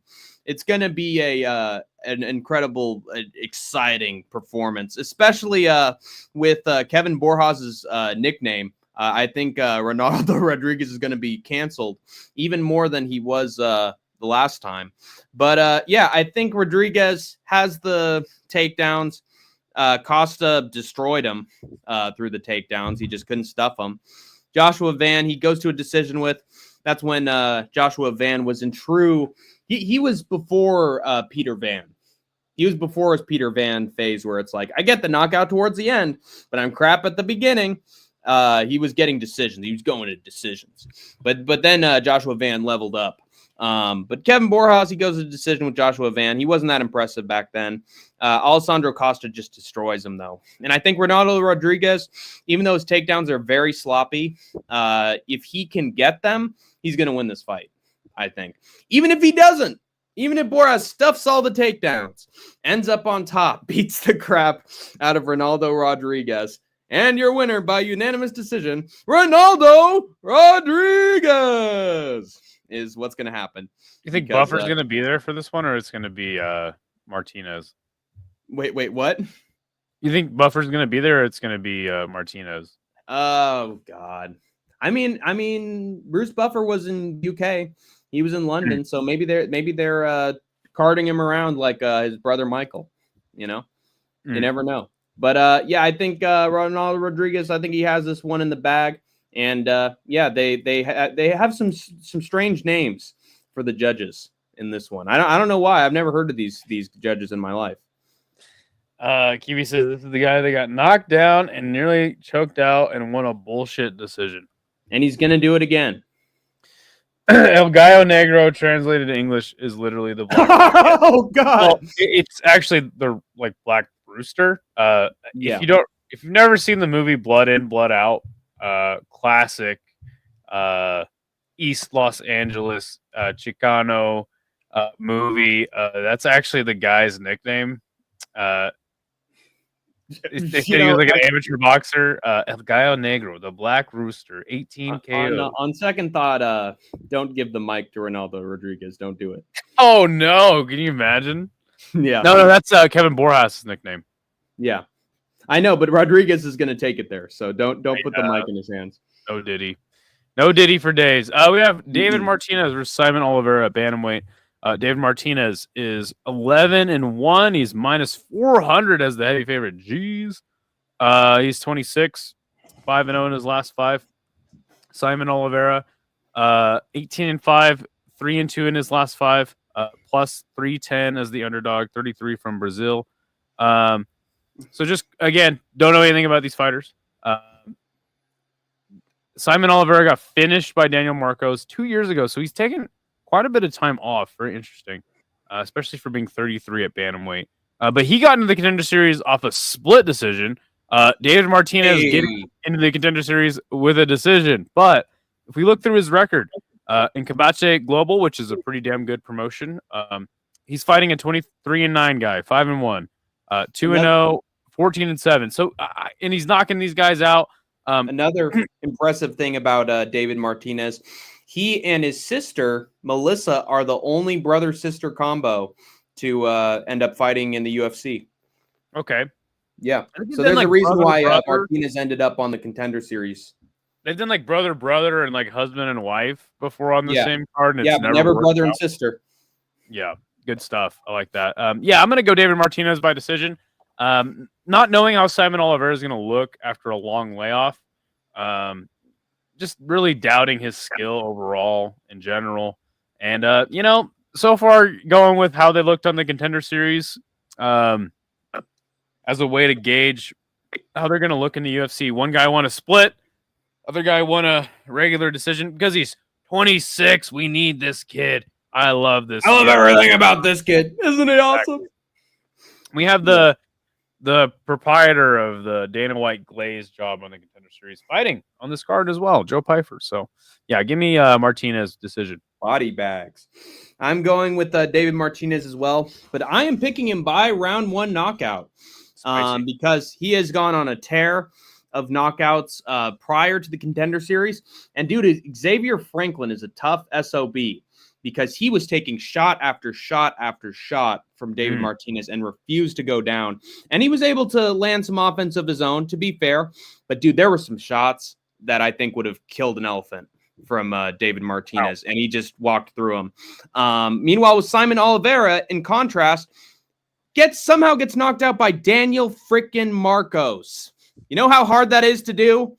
incredible, exciting performance, especially with Kevin Borjas's nickname. I think Ronaldo Rodriguez is going to be canceled even more than he was the last time. But yeah, I think Rodriguez has the takedowns. Costa destroyed him through the takedowns. He just couldn't stuff him. Joshua Van, he goes to a decision with. That's when Joshua Van was in true. He was before Peter Van. He was before his Peter Van phase, where it's like, I get the knockout towards the end, but I'm crap at the beginning. He was getting decisions. He was going to decisions. But then Joshua Van leveled up. But Kevin Borjas, he goes to decision with Joshua Van. He wasn't that impressive back then. Alessandro Costa just destroys him, though. And I think Ronaldo Rodriguez, even though his takedowns are very sloppy, if he can get them, he's going to win this fight, I think. Even if he doesn't, even if Borjas stuffs all the takedowns, ends up on top, beats the crap out of Ronaldo Rodriguez, and your winner by unanimous decision, Ronaldo Rodriguez, is what's going to happen. You think Buffer's going to be there for this one, or it's going to be Martinez? Wait, what? You think Buffer's going to be there, or it's going to be Martinez? Oh, God. I mean, Bruce Buffer was in UK. He was in London, so maybe they're carting him around like his brother Michael. You never know. But yeah, I think Ronaldo Rodriguez, I think he has this one in the bag. And yeah, they have some strange names for the judges in this one. I don't know why. I've never heard of these judges in my life. Kiwi says this is the guy that got knocked down and nearly choked out and won a bullshit decision. And he's gonna do it again. El Gallo Negro, translated to English, is literally the black. Oh God! Well, it's actually the Black Rooster. Yeah. If you've never seen the movie Blood In, Blood Out, classic East Los Angeles Chicano movie, that's actually the guy's nickname. They said he was like an amateur boxer. El Gallo Negro, the Black Rooster, 18 KO. On second thought, don't give the mic to Ronaldo Rodriguez. Don't do it. Oh no! Can you imagine? Yeah. No, that's Kevin Borjas' nickname. Yeah, I know, but Rodriguez is going to take it there, so don't put the mic in his hands. No Diddy for days. We have David Martinez versus Simon Oliveira at bantamweight. David Martinez is 11-1. He's minus 400 as the heavy favorite. Jeez. He's 26, 5-0 in his last 5. Simon Oliveira, 18-5, 3-2 in his last 5. Plus 310 as the underdog. 33 from Brazil. So just again, don't know anything about these fighters. Simon Oliveira got finished by Daniel Marcos 2 years ago, so he's taken quite a bit of time off. Very interesting, especially for being 33 at bantamweight. But he got into the Contender Series off a split decision. David Martinez getting into the Contender Series with a decision. But if we look through his record, in Combate Global, which is a pretty damn good promotion, he's fighting a 23-9 guy, 5-1, 2-0, 14-7. So, and he's knocking these guys out. Another impressive thing about David Martinez, he and his sister, Melissa, are the only brother-sister combo to end up fighting in the UFC. Okay. Yeah. I think he's So been, there's a like, reason why brother. Martinez ended up on the Contender Series. They've done like brother, and like husband and wife before on the Yeah. same card, and Yeah, it's but never worked brother out. and sister. Yeah, good stuff. I like that. Yeah, I'm gonna go David Martinez by decision. Not knowing how Simon Oliveira is gonna look after a long layoff, just really doubting his skill overall in general, and so far going with how they looked on the Contender Series, as a way to gauge how they're gonna look in the UFC. One guy won a split, other guy won a regular decision because he's 26. We need this kid. I love this. I love kid. everything about this kid. Isn't he awesome? We have the proprietor of the Dana White Glaze job on the Contender Series fighting on this card as well, Joe Pfeiffer. So, yeah, give me Martinez decision. Body bags. I'm going with David Martinez as well, but I am picking him by round 1 knockout because he has gone on a tear of knockouts prior to the Contender Series. And dude, Xavier Franklin is a tough SOB because he was taking shot after shot after shot from David Martinez and refused to go down. And he was able to land some offense of his own, to be fair. But dude, there were some shots that I think would have killed an elephant from David Martinez, and he just walked through them. Meanwhile, with Simon Oliveira, in contrast, somehow gets knocked out by Daniel frickin' Marcos. You know how hard that is to do?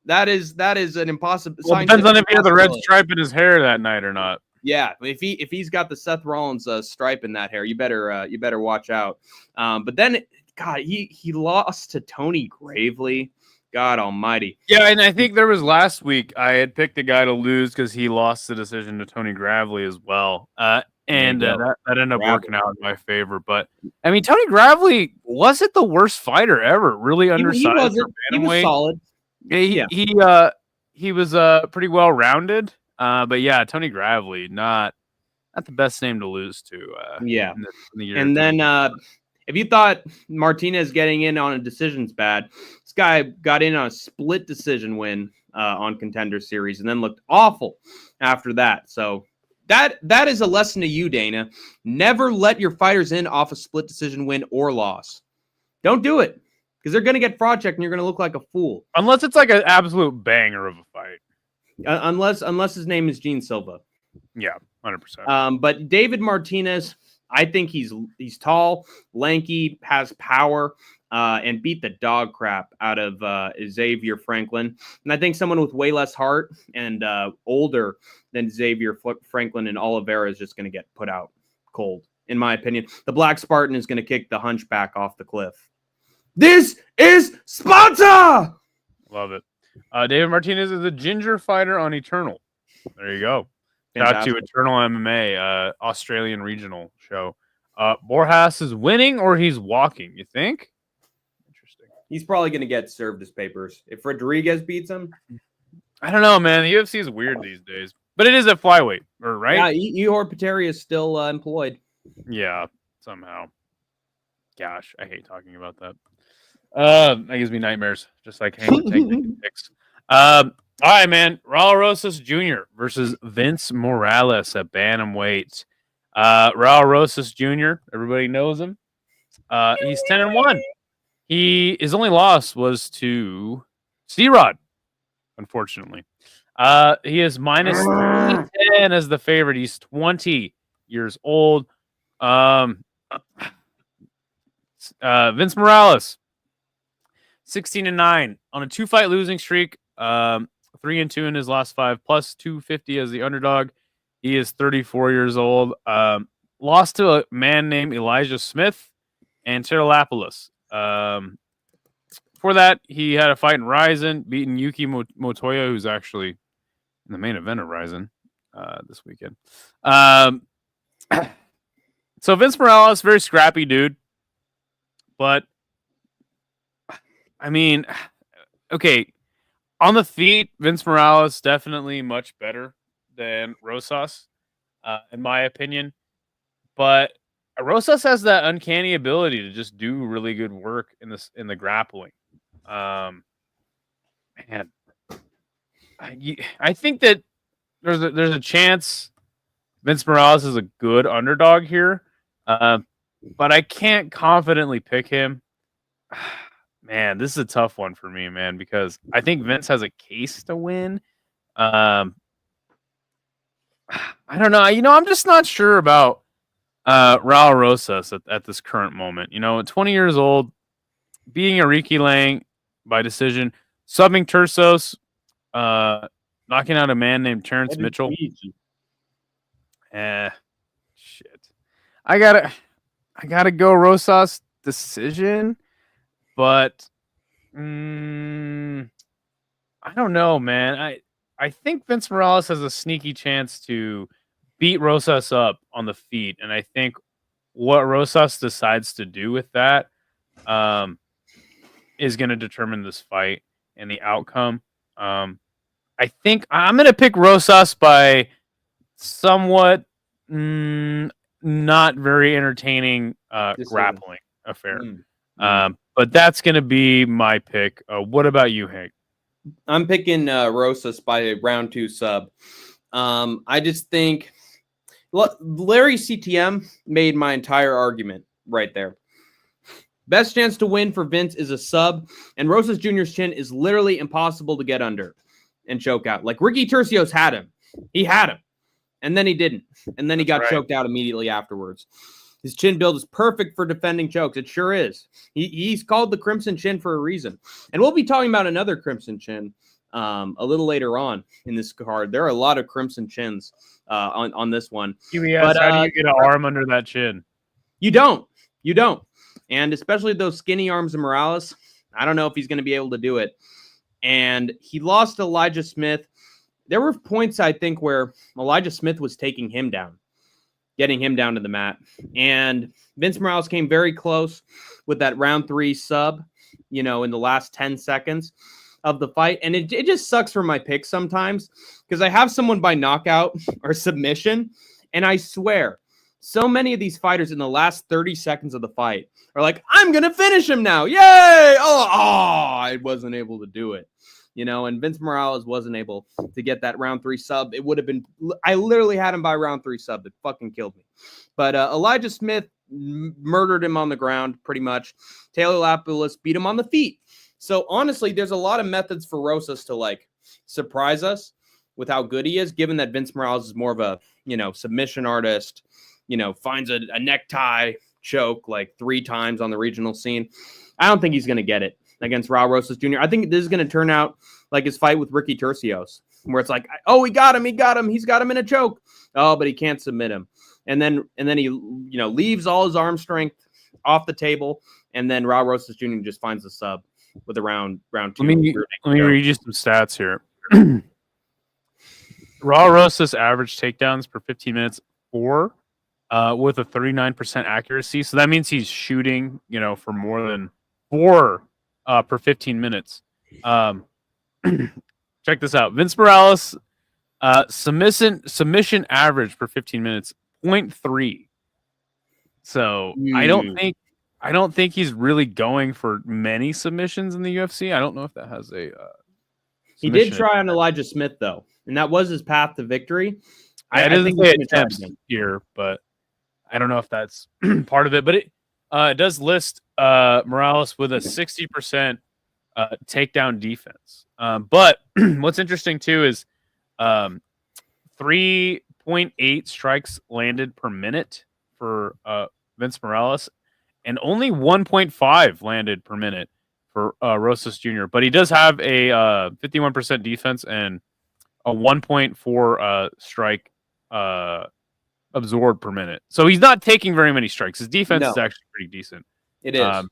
That is an impossible. Well, depends on if he had the red stripe in his hair that night or not. Yeah, if he's got the Seth Rollins stripe in that hair, you better watch out. But then, God, he lost to Tony Gravely. God Almighty. Yeah, and I think there was last week I had picked a guy to lose because he lost the decision to Tony Gravely as well. And that ended up working out in my favor. But I mean, Tony Gravely wasn't the worst fighter ever. Really undersized. He was solid. He was pretty well rounded. But yeah, Tony Gravely, not the best name to lose to. In the year and then if you thought Martinez getting in on a decision's bad, this guy got in on a split decision win on Contender Series and then looked awful after that. So that is a lesson to you, Dana. Never let your fighters in off a split decision win or loss. Don't do it because they're going to get fraud checked and you're going to look like a fool. Unless it's like an absolute banger of a fight. Unless his name is Gene Silva. Yeah, 100%. But David Martinez, I think he's tall, lanky, has power, and beat the dog crap out of Xavier Franklin. And I think someone with way less heart and older than Xavier Franklin and Oliveira is just going to get put out cold, in my opinion. The Black Spartan is going to kick the Hunchback off the cliff. This is Sparta! Love it. David Martinez is a ginger fighter on Eternal. There you go. Shout out to Eternal MMA, Australian regional show. Borjas is winning or he's walking, you think? Interesting. He's probably going to get served his papers. If Rodriguez beats him. I don't know, man. The UFC is weird these days. But it is at flyweight, right? Yeah, Ihor Pateri is still employed. Yeah, somehow. Gosh, I hate talking about that. That gives me nightmares, just like taking picks. All right, man. Raul Rosas Jr. versus Vince Morales at bantamweight. Raul Rosas Jr. Everybody knows him. He's 10-1. His only loss was to C-Rod, unfortunately. He is minus 310 as the favorite. He's 20 years old. Vince Morales, 16-9 on a 2-fight losing streak. 3-2 in his last 5, plus 250 as the underdog. He is 34 years old. Lost to a man named Elijah Smith and Terralapoulos. Before that, he had a fight in Ryzen, beating Yuki Motoya, who's actually in the main event of Ryzen this weekend. So Vince Morales, very scrappy dude. But, I mean, okay, on the feet, Vince Morales definitely much better than Rosas, in my opinion. But Rosas has that uncanny ability to just do really good work in the grappling. Man, I think that there's a chance Vince Morales is a good underdog here, but I can't confidently pick him. Man, this is a tough one for me, man, because I think Vince has a case to win. I don't know. I'm just not sure about Raul Rosas at this current moment. 20 years old, beating Ariki Lang by decision, subbing Tursos, knocking out a man named Terrence Mitchell. Shit. I gotta go Rosas decision, but I don't know, man. I think Vince Morales has a sneaky chance to beat Rosas up on the feet, and I think what Rosas decides to do with that is going to determine this fight and the outcome. I think I'm going to pick Rosas by somewhat not very entertaining grappling affair. But that's going to be my pick. What about you, Hank? I'm picking Rosas by round 2 sub. I just think Larry CTM made my entire argument right there. Best chance to win for Vince is a sub, and Rosas Jr.'s chin is literally impossible to get under and choke out. Like Ricky Turcios had him. He had him. And then he didn't. And then he got choked out immediately afterwards. His chin build is perfect for defending chokes. It sure is. He's called the Crimson Chin for a reason. And we'll be talking about another Crimson Chin a little later on in this card. There are a lot of Crimson Chins on this one. But, how do you get an arm under that chin? You don't. You don't. And especially those skinny arms of Morales, I don't know if he's going to be able to do it. And he lost to Elijah Smith. There were points, I think, where Elijah Smith was taking him down, getting him down to the mat. And Vince Morales came very close with that round 3 sub, in the last 10 seconds of the fight. And it just sucks for my picks sometimes because I have someone by knockout or submission. And I swear, so many of these fighters in the last 30 seconds of the fight are like, I'm going to finish him now. Yay! Oh, I wasn't able to do it. And Vince Morales wasn't able to get that round 3 sub. It would have been, I literally had him by round 3 sub. It fucking killed me. But Elijah Smith murdered him on the ground pretty much. Taylor Lapoulis beat him on the feet. So honestly, there's a lot of methods for Rosas to surprise us with how good he is, given that Vince Morales is more of a, submission artist, finds a necktie choke 3 times on the regional scene. I don't think he's going to get it against Raul Rosas Jr. I think this is going to turn out like his fight with Ricky Turcios, where it's like, oh, he got him. He's got him in a choke. Oh, but he can't submit him. And then he, leaves all his arm strength off the table. And then Raul Rosas Jr. just finds the sub with a round 2. Let me read you some stats here. Raul Rosas average takedowns per 15 minutes, 4, with a 39% accuracy. So that means he's shooting, for more than 4 per 15 minutes. Check this out. Vince Morales submission average per 15 minutes 0.3. So I don't think he's really going for many submissions in the UFC. I don't know if that has a he did try on Elijah Smith though, and that was his path to victory. I think he attempts here, but I don't know if that's part of it. But it does list Morales with a 60% takedown defense. But what's interesting too is 3.8 strikes landed per minute for Vince Morales, and only 1.5 landed per minute for Rosas Jr. But he does have a 51% defense and a 1.4 strike absorbed per minute. So he's not taking very many strikes. His defense is actually pretty decent. It is.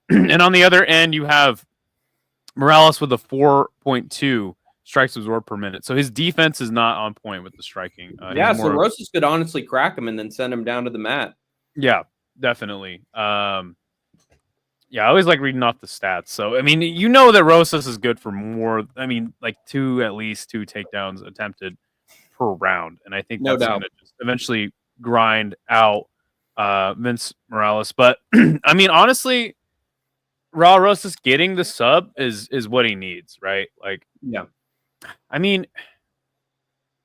And on the other end, you have Morales with a 4.2 strikes absorbed per minute. So his defense is not on point with the striking. So Rosas could honestly crack him and then send him down to the mat. Yeah, definitely. I always like reading off the stats. So, I mean, that Rosas is good for more, at least 2 takedowns attempted per round. And I think that's going to just eventually grind out Vince Morales. But, I mean, honestly, Raul Rosas getting the sub is what he needs, right? I mean,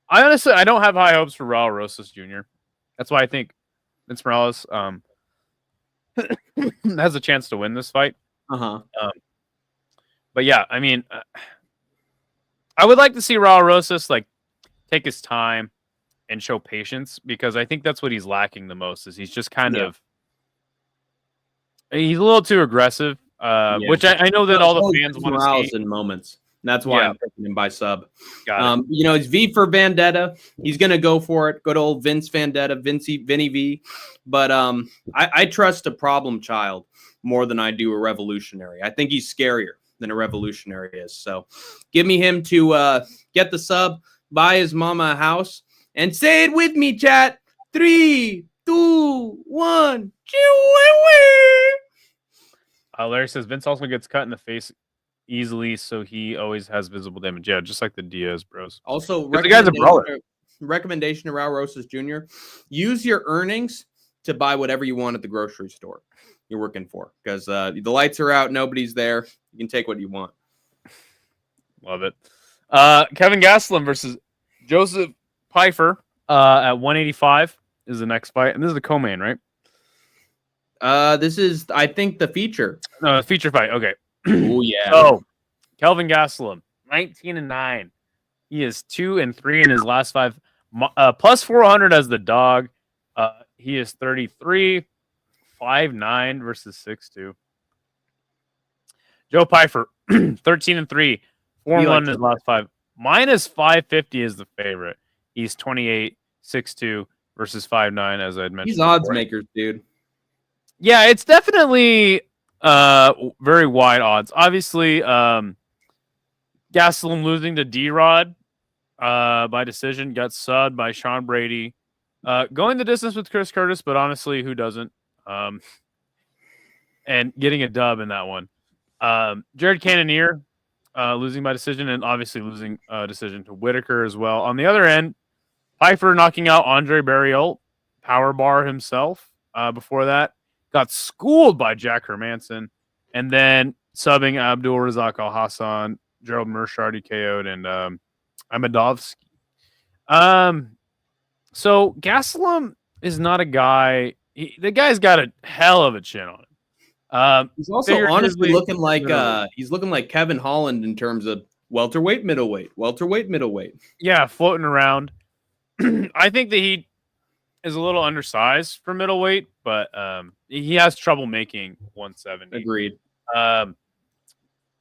I don't have high hopes for Raul Rosas Jr. That's why I think Vince Morales has a chance to win this fight. But yeah, I mean, I would like to see Raul Rosas like take his time and show patience, because I think that's what he's lacking the most. Is he's just kind of he's a little too aggressive, which I know that all the fans want to see in moments. That's why I'm picking him by sub. Got it. You know, it's V for Vendetta. He's gonna go for it. Good old Vince Vendetta, Vinny V. But I trust a problem child more than I do a revolutionary. I think he's scarier than a revolutionary is. So give me him to get the sub, buy his mama a house, and say it with me, chat. 3, 2, 1. Larry says Vince also gets cut in the face easily, so he always has visible damage. Yeah, just like the Diaz bros. Also, the guy's a brawler. Recommendation to Raul Rosas Jr. Use your earnings to buy whatever you want at the grocery store you're working for, because the lights are out, nobody's there. You can take what you want. Love it. Kevin Gastelum versus Joseph Pfeiffer at 185 is the next fight, and this is the co-main, right? This is, I think, the feature. No, the feature fight. Okay. Oh yeah. So, Kelvin Gastelum, 19-9. He is 2-3 in his last 5. Plus 400 as the dog. He is 33, 5'9" versus 6'2". Joe Pfeiffer, 13-3, 4-1 in his last 5. Minus 550 is the favorite. He's 28, 6'2" versus 5'9", as I'd mentioned. He's odds makers, dude. Yeah, it's definitely very wide odds. Obviously, Gastelum losing to D-Rod by decision, got subbed by Sean Brady. Going the distance with Chris Curtis, but honestly, who doesn't? And getting a dub in that one. Jared Cannonier losing by decision, and obviously losing decision to Whitaker as well. On the other end, Pfeiffer knocking out Andre Barriault, power bar himself. Before that, got schooled by Jack Hermanson, and then subbing Abdul Razak Al Hassan, Gerald Mershard KO'd, and Amadovsky. So Gastelum is not a guy. The guy's got a hell of a chin on him. He's also honestly looking like he's looking like Kevin Holland in terms of welterweight, middleweight. Yeah, floating around. I think that he is a little undersized for middleweight, but he has trouble making 170. Agreed.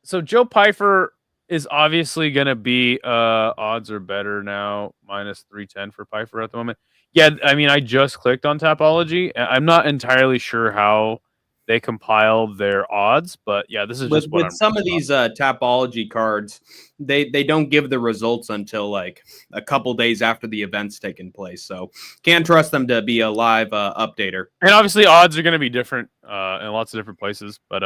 So Joe Pfeiffer is obviously going to be odds are better now, minus 310 for Pfeiffer at the moment. Yeah, I mean, I just clicked on Tapology. I'm not entirely sure how they compile their odds, but yeah, this is just what I'm some of these Tapology cards. They don't give the results until like a couple days after the event's taken place, so can't trust them to be a live updater. And obviously, odds are going to be different in lots of different places, but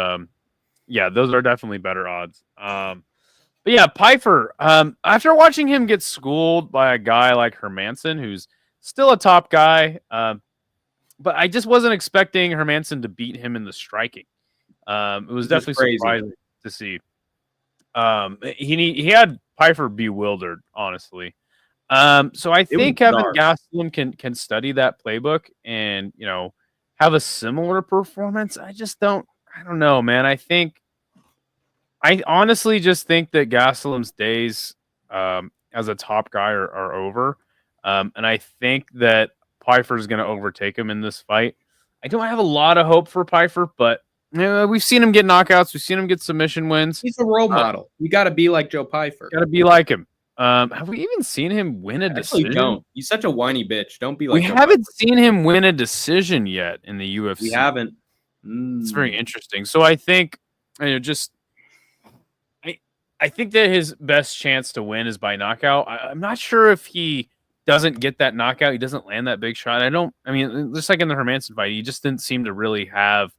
yeah, those are definitely better odds. But yeah, Pfeiffer, after watching him get schooled by a guy like Hermanson, who's still a top guy, but I just wasn't expecting Hermanson to beat him in the striking. It was definitely surprising to see. He had Pfeiffer bewildered, honestly. So I think Kevin Gastelum can study that playbook and, you know, have a similar performance. I don't know, man. I honestly just think that Gastelum's days as a top guy are over. And I think that Pfeiffer is going to overtake him in this fight. I don't have a lot of hope for Pfeiffer, but we've seen him get knockouts. We've seen him get submission wins. He's a role model. You got to be like Joe Pfeiffer. Got to be like him. Have we even seen him win a decision? Don't. He's such a whiny bitch. Don't be like. We haven't seen him win a decision yet in the UFC. We haven't. It's very interesting. So I think, I think that his best chance to win is by knockout. I'm not sure if he doesn't get that knockout, he doesn't land that big shot. Just like in the Hermanson fight, he just didn't seem to really have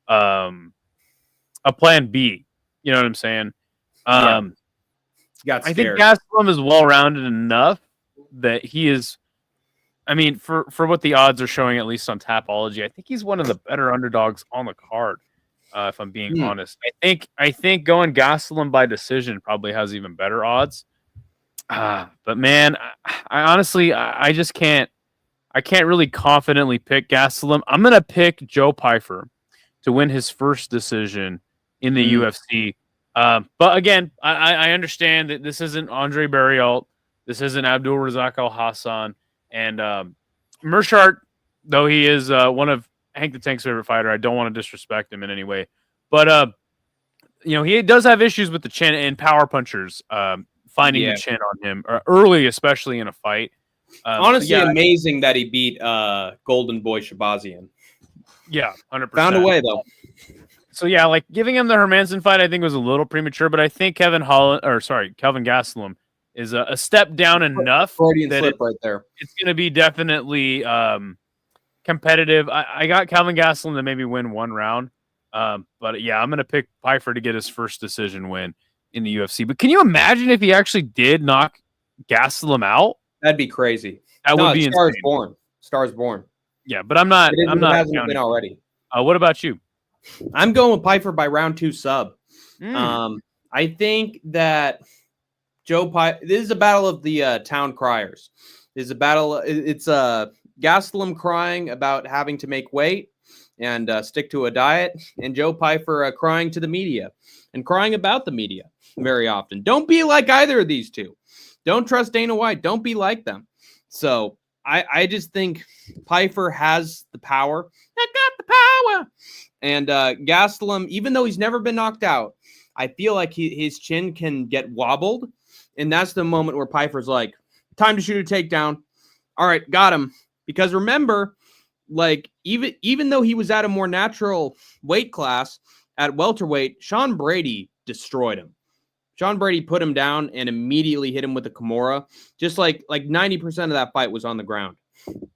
a plan B. You know what I'm saying? I think Gastelum is well-rounded enough that he is. I mean, for what the odds are showing, at least on Tapology, I think he's one of the better underdogs on the card. If I'm being honest, I think going Gastelum by decision probably has even better odds. But man, I honestly, I just can't. I can't really confidently pick Gastelum. I'm gonna pick Joe Pyfer to win his first decision in the UFC. But again, I understand that this isn't Andre Barriault, this isn't Abdul Razak Al Hassan, and Mershart, though he is one of Hank the Tank's favorite fighter. I don't want to disrespect him in any way, but he does have issues with the chin and power punchers finding the chin on him early, especially in a fight. Honestly, amazing that he beat Golden Boy Shabazian. Yeah, 100%. Found a way though. So yeah, like giving him the Hermanson fight, I think was a little premature, but I think Kelvin Gastelum is a step down enough Freudian slip right there. It's going to be definitely competitive. I got Kelvin Gastelum to maybe win one round, but yeah, I'm going to pick Pyfer to get his first decision win in the UFC. But can you imagine if he actually did knock Gastelum out? That'd be crazy. That would be Stars insane. born. Stars born. Yeah, but I'm not. I'm not hasn't been already. What about you? I'm going with Pyfer by round 2 sub. I think that this is a battle of the town criers. This is a battle. It's Gastelum crying about having to make weight and stick to a diet, and Joe Pyfer crying to the media and crying about the media very often. Don't be like either of these two. Don't trust Dana White. Don't be like them. So I just think Pyfer has the power. I got the power. And Gastelum, even though he's never been knocked out, I feel like his chin can get wobbled. And that's the moment where Pyfer's like, time to shoot a takedown. All right, got him. Because remember, like, even though he was at a more natural weight class at welterweight, Sean Brady destroyed him. Sean Brady put him down and immediately hit him with a Kimura. Just like 90% of that fight was on the ground.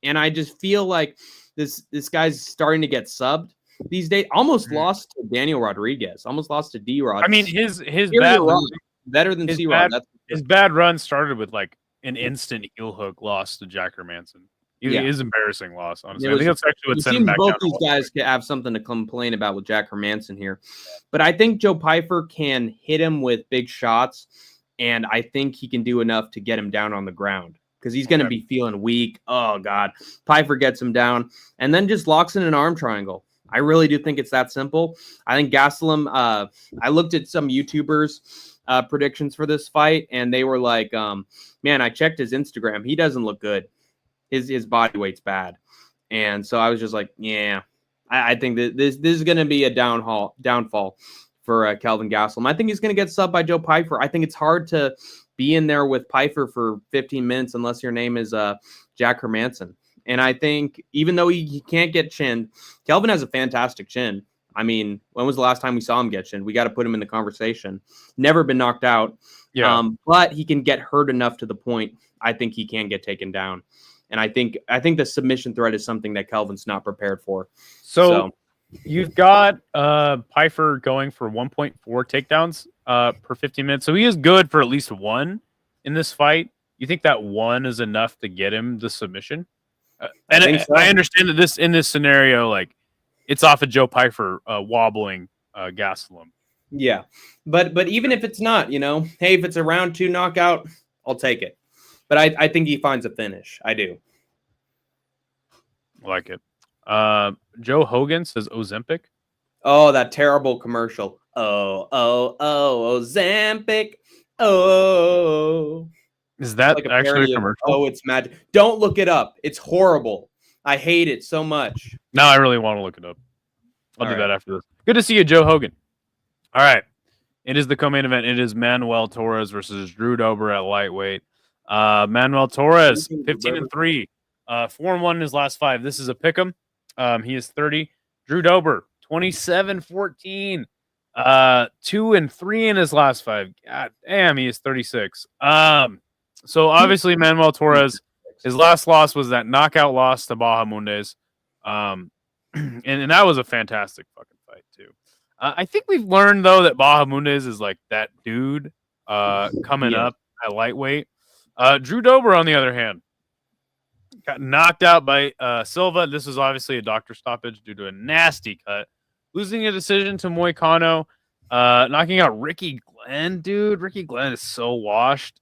And I just feel like this guy's starting to get subbed these days. Almost lost to Daniel Rodriguez. Almost lost to D-Rod. I mean, his bad run, better than C-Rod. His bad run started with like an instant heel hook loss to Jack Hermanson. His embarrassing loss, honestly. I think that's actually what sent him back down. Both these guys could have something to complain about with Jack Hermanson here. But I think Joe Pyfer can hit him with big shots, and I think he can do enough to get him down on the ground because he's going to be feeling weak. Oh, God. Pyfer gets him down and then just locks in an arm triangle. I really do think it's that simple. I think Gastelum, I looked at some YouTubers' predictions for this fight, and they were like, man, I checked his Instagram. He doesn't look good. His body weight's bad. And so I was just like, yeah, I think that this is going to be a downfall for Kelvin Gastelum. I think he's going to get subbed by Joe Pyfer. I think it's hard to be in there with Pyfer for 15 minutes unless your name is Jack Hermanson. And I think even though he can't get chinned, Kelvin has a fantastic chin. I mean, when was the last time we saw him get chinned? We got to put him in the conversation. Never been knocked out. Yeah. But he can get hurt enough to the point I think he can get taken down. And I think the submission threat is something that Kelvin's not prepared for. So you've got Pyfer going for 1.4 takedowns per 15 minutes. So he is good for at least one in this fight. You think that one is enough to get him the submission? I understand that in this scenario, like it's off of Joe Pyfer wobbling Gastelum. Yeah, but even if it's not, hey, if it's a round 2 knockout, I'll take it. But I think he finds a finish. I do. I like it. Joe Hogan says Ozempic. Oh, that terrible commercial. Oh, Ozempic. Oh. Is that like actually a commercial? Oh, it's magic. Don't look it up. It's horrible. I hate it so much. No, I really want to look it up. I'll do that after this. Good to see you, Joe Hogan. All right. It is the co-main event. It is Manuel Torres versus Drew Dober at lightweight. Manuel Torres, 15-3, 4-1 in his last 5. This is a pick'em. He is 30. Drew Dober, 27-14, 2-3 in his last 5. God damn, he is 36. So obviously Manuel Torres, his last loss was that knockout loss to Bahamundes. And that was a fantastic fucking fight too. I think we've learned though that Bahamundes is like that dude coming up at lightweight. Drew Dober, on the other hand, got knocked out by Silva. This was obviously a doctor stoppage due to a nasty cut. Losing a decision to Moicano, knocking out Ricky Glenn, dude. Ricky Glenn is so washed.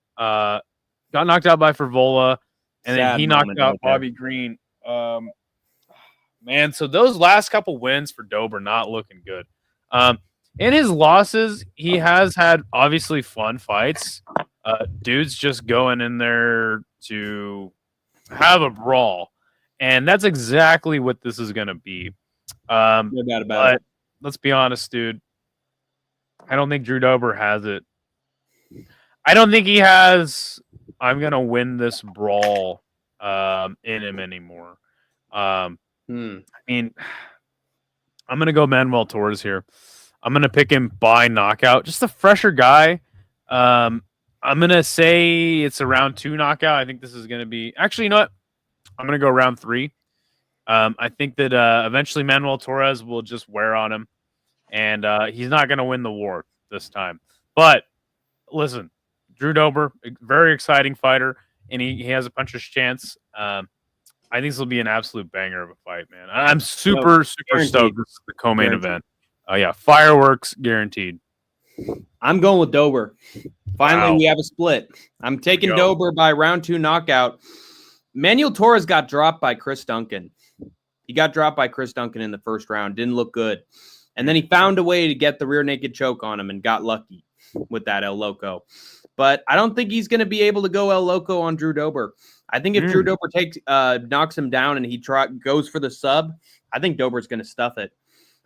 got knocked out by Frivola, and then Sad he knocked moment out right there. Bobby Green. Man, so those last couple wins for Dober not looking good. In his losses, he has had obviously fun fights. Dude's just going in there to have a brawl, and that's exactly what this is going to be. No doubt about it. Let's be honest, dude. I don't think Drew Dober has it. I don't think he has. I'm going to win this brawl in him anymore. I mean, I'm going to go Manuel Torres here. I'm going to pick him by knockout. Just a fresher guy. I'm going to say it's a round 2 knockout. I think this is going to be... Actually, you know what? I'm going to go round 3. I think that eventually Manuel Torres will just wear on him, and he's not going to win the war this time. But listen, Drew Dober, very exciting fighter, and he has a puncher's chance. I think this will be an absolute banger of a fight, man. I'm super stoked. This is the co-main event. Oh, yeah. Fireworks guaranteed. I'm going with Dober. Finally, we have a split. I'm taking Go. Dober by round 2 knockout. Manuel Torres got dropped by Chris Duncan. He got dropped by Chris Duncan in the first round. Didn't look good. And then he found a way to get the rear naked choke on him and got lucky with that El Loco. But I don't think he's going to be able to go El Loco on Drew Dober. I think if Drew Dober knocks him down and he goes for the sub, I think Dober's going to stuff it.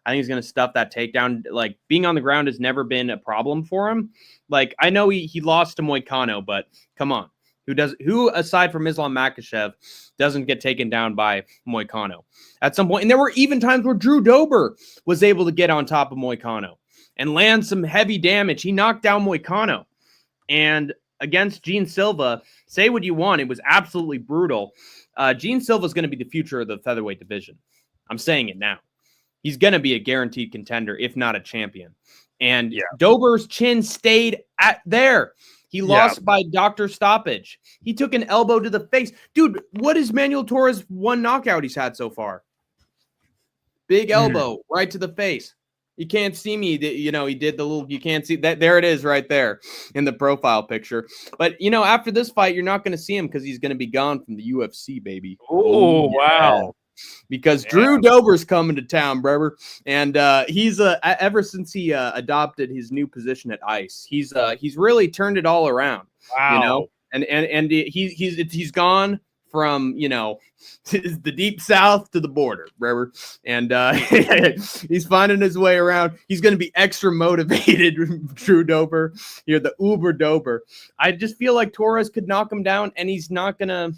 I think he's going to stuff that takedown. Like, being on the ground has never been a problem for him. Like, I know he lost to Moicano, but come on. Who aside from Islam Makhachev doesn't get taken down by Moicano at some point? And there were even times where Drew Dober was able to get on top of Moicano and land some heavy damage. He knocked down Moicano. And against Gene Silva, say what you want, it was absolutely brutal. Gene Silva is going to be the future of the featherweight division. I'm saying it now. He's going to be a guaranteed contender, if not a champion. And Dober's chin stayed there. He lost by doctor stoppage. He took an elbow to the face. Dude, what is Manuel Torres' one knockout he's had so far? Big elbow right to the face. You can't see me. He did the little, you can't see that. There it is right there in the profile picture. But, after this fight, you're not going to see him because he's going to be gone from the UFC, baby. Oh, wow. Because Drew Dober's coming to town, brother. And he's ever since he adopted his new position at ICE, he's really turned it all around. Wow. And he's gone from the deep south to the border, brother. And he's finding his way around. He's going to be extra motivated, Drew Dober. You're the Uber Dober. I just feel like Torres could knock him down, and he's not gonna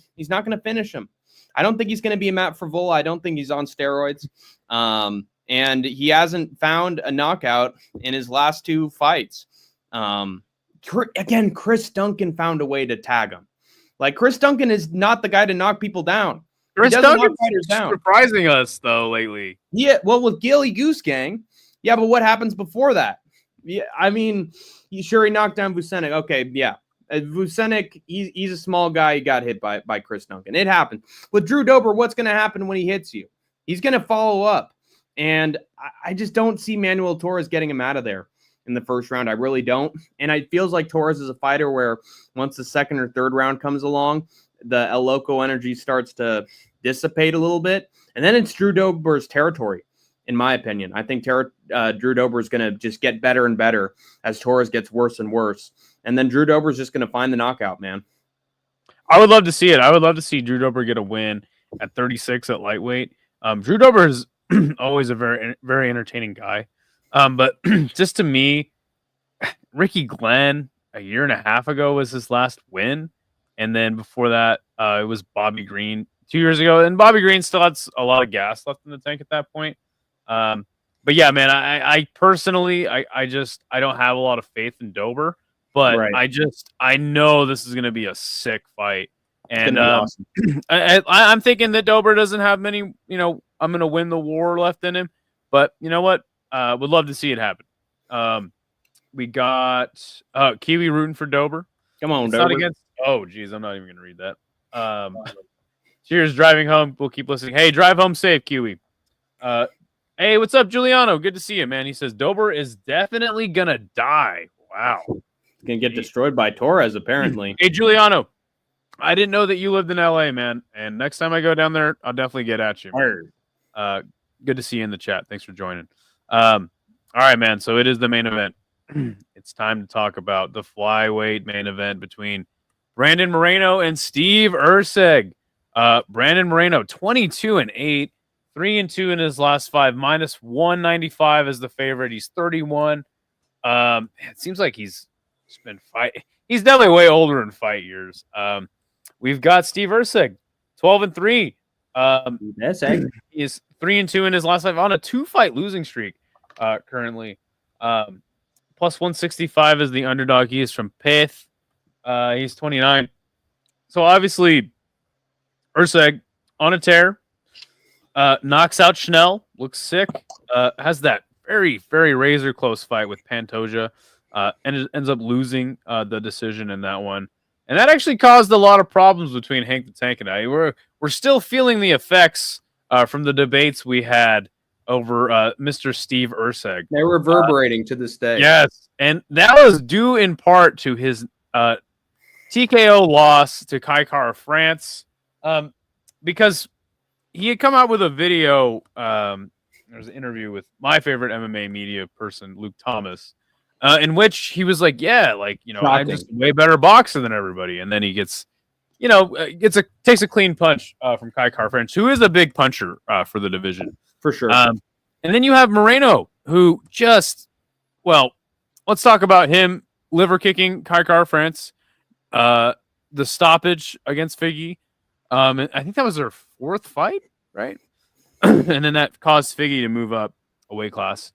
finish him. I don't think he's going to be a Matt Frivola. I don't think he's on steroids. And he hasn't found a knockout in his last 2 fights. Again, Chris Duncan found a way to tag him. Like, Chris Duncan is not the guy to knock people down. Chris Duncan's surprising us, though, lately. Yeah, well, with Gilly Goose Gang. Yeah, but what happens before that? Yeah, I mean, he knocked down Vucenic. Okay, yeah. Vucenic, he's a small guy. He got hit by Chris Duncan. It happened. With Drew Dober, what's going to happen when he hits you? He's going to follow up. And I just don't see Manuel Torres getting him out of there in the first round. I really don't. And it feels like Torres is a fighter where once the second or third round comes along, the El Loco energy starts to dissipate a little bit. And then it's Drew Dober's territory, in my opinion. I think Drew Dober is going to just get better and better as Torres gets worse and worse. And then Drew Dober is just going to find the knockout, man. I would love to see it. I would love to see Drew Dober get a win at 36 at lightweight. Drew Dober is always a very, very entertaining guy. But just to me, Ricky Glenn a year and a half ago was his last win. And then before that, it was Bobby Green 2 years ago. And Bobby Green still had a lot of gas left in the tank at that point. But yeah, man, I personally, I don't have a lot of faith in Dober. But I know this is going to be a sick fight. And awesome. I'm thinking that Dober doesn't have many, I'm going to win the war left in him. But you know what? Would love to see it happen. We got Kiwi rooting for Dober. Come on, it's Dober. Not against. Oh, geez, I'm not even going to read that. Cheers, driving home. We'll keep listening. Hey, drive home safe, Kiwi. Hey, what's up, Giuliano? Good to see you, man. He says Dober is definitely going to die. Wow. Going to get destroyed by Torres, apparently. Hey, Giuliano. I didn't know that you lived in LA, man. And next time I go down there, I'll definitely get at you. Good to see you in the chat. Thanks for joining. All right, man. So it is the main event. It's time to talk about the flyweight main event between Brandon Moreno and Steve Erceg. Brandon Moreno, 22-8, 3-2 in his last 5, minus 195 as the favorite. He's 31. It seems like he's been fighting. He's definitely way older in fight years. We've got Steve Erceg, 12-3. He is 3-2 in his last 5 on a 2-fight losing streak. Currently, plus 165 is the underdog. He is from Perth. He's 29. So obviously, Erceg on a tear. Knocks out Schnell. Looks sick. Has that very, very razor close fight with Pantoja. And it ends up losing the decision in that one. And that actually caused a lot of problems between Hank the Tank and I. We're still feeling the effects from the debates we had over Mr. Steve Erceg. They're reverberating to this day. Yes, and that was due in part to his TKO loss to Kai Kara France, because he had come out with a video. There was an interview with my favorite MMA media person, Luke Thomas, in which he was like, "Yeah, like I'm just a way better boxer than everybody," and then he gets. Takes a clean punch from Kai Kara France, who is a big puncher for the division. For sure. And then you have Moreno, who let's talk about him liver kicking Kai Kara France, the stoppage against Figgy. And I think that was their 4th fight, right? And then that caused Figgy to move up a weight class.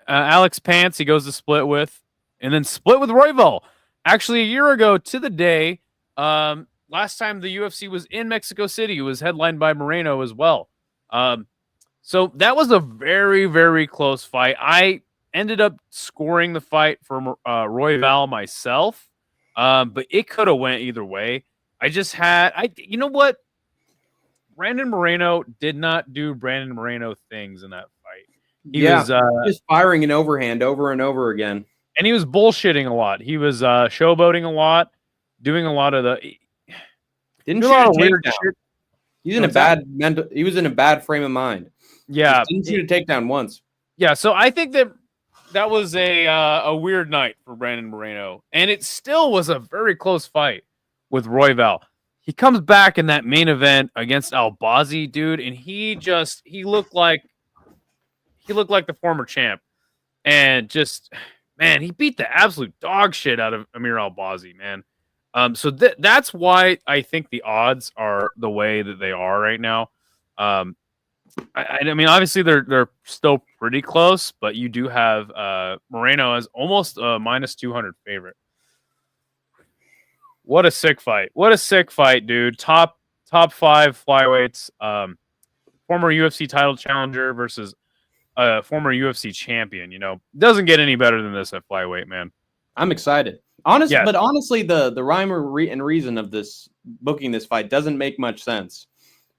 Alex Pants, he goes to split with, and then split with Royval. Actually, a year ago to the day, last time the UFC was in Mexico City, it was headlined by Moreno as well. So that was a very, very close fight. I ended up scoring the fight for Royval myself, but it could have went either way. You know what? Brandon Moreno did not do Brandon Moreno things in that fight. He was just firing an overhand over and over again. And he was bullshitting a lot. He was showboating a lot, doing a lot of the. Didn't shoot a takedown. He was in a bad frame of mind. Yeah, didn't shoot a takedown once. Yeah, so I think that was a weird night for Brandon Moreno, and it still was a very close fight with Royval. He comes back in that main event against Albazi, dude, and he looked like the former champ, and just. Man, he beat the absolute dog shit out of Amir Albazi, man. So that's why I think the odds are the way that they are right now. I mean, obviously they're still pretty close, but you do have Moreno as almost a minus 200 favorite. What a sick fight! What a sick fight, dude. Top 5 flyweights. Former UFC title challenger versus former UFC champion. Doesn't get any better than this at flyweight, man. I'm excited. But honestly, the rhyme and reason of this booking this fight doesn't make much sense.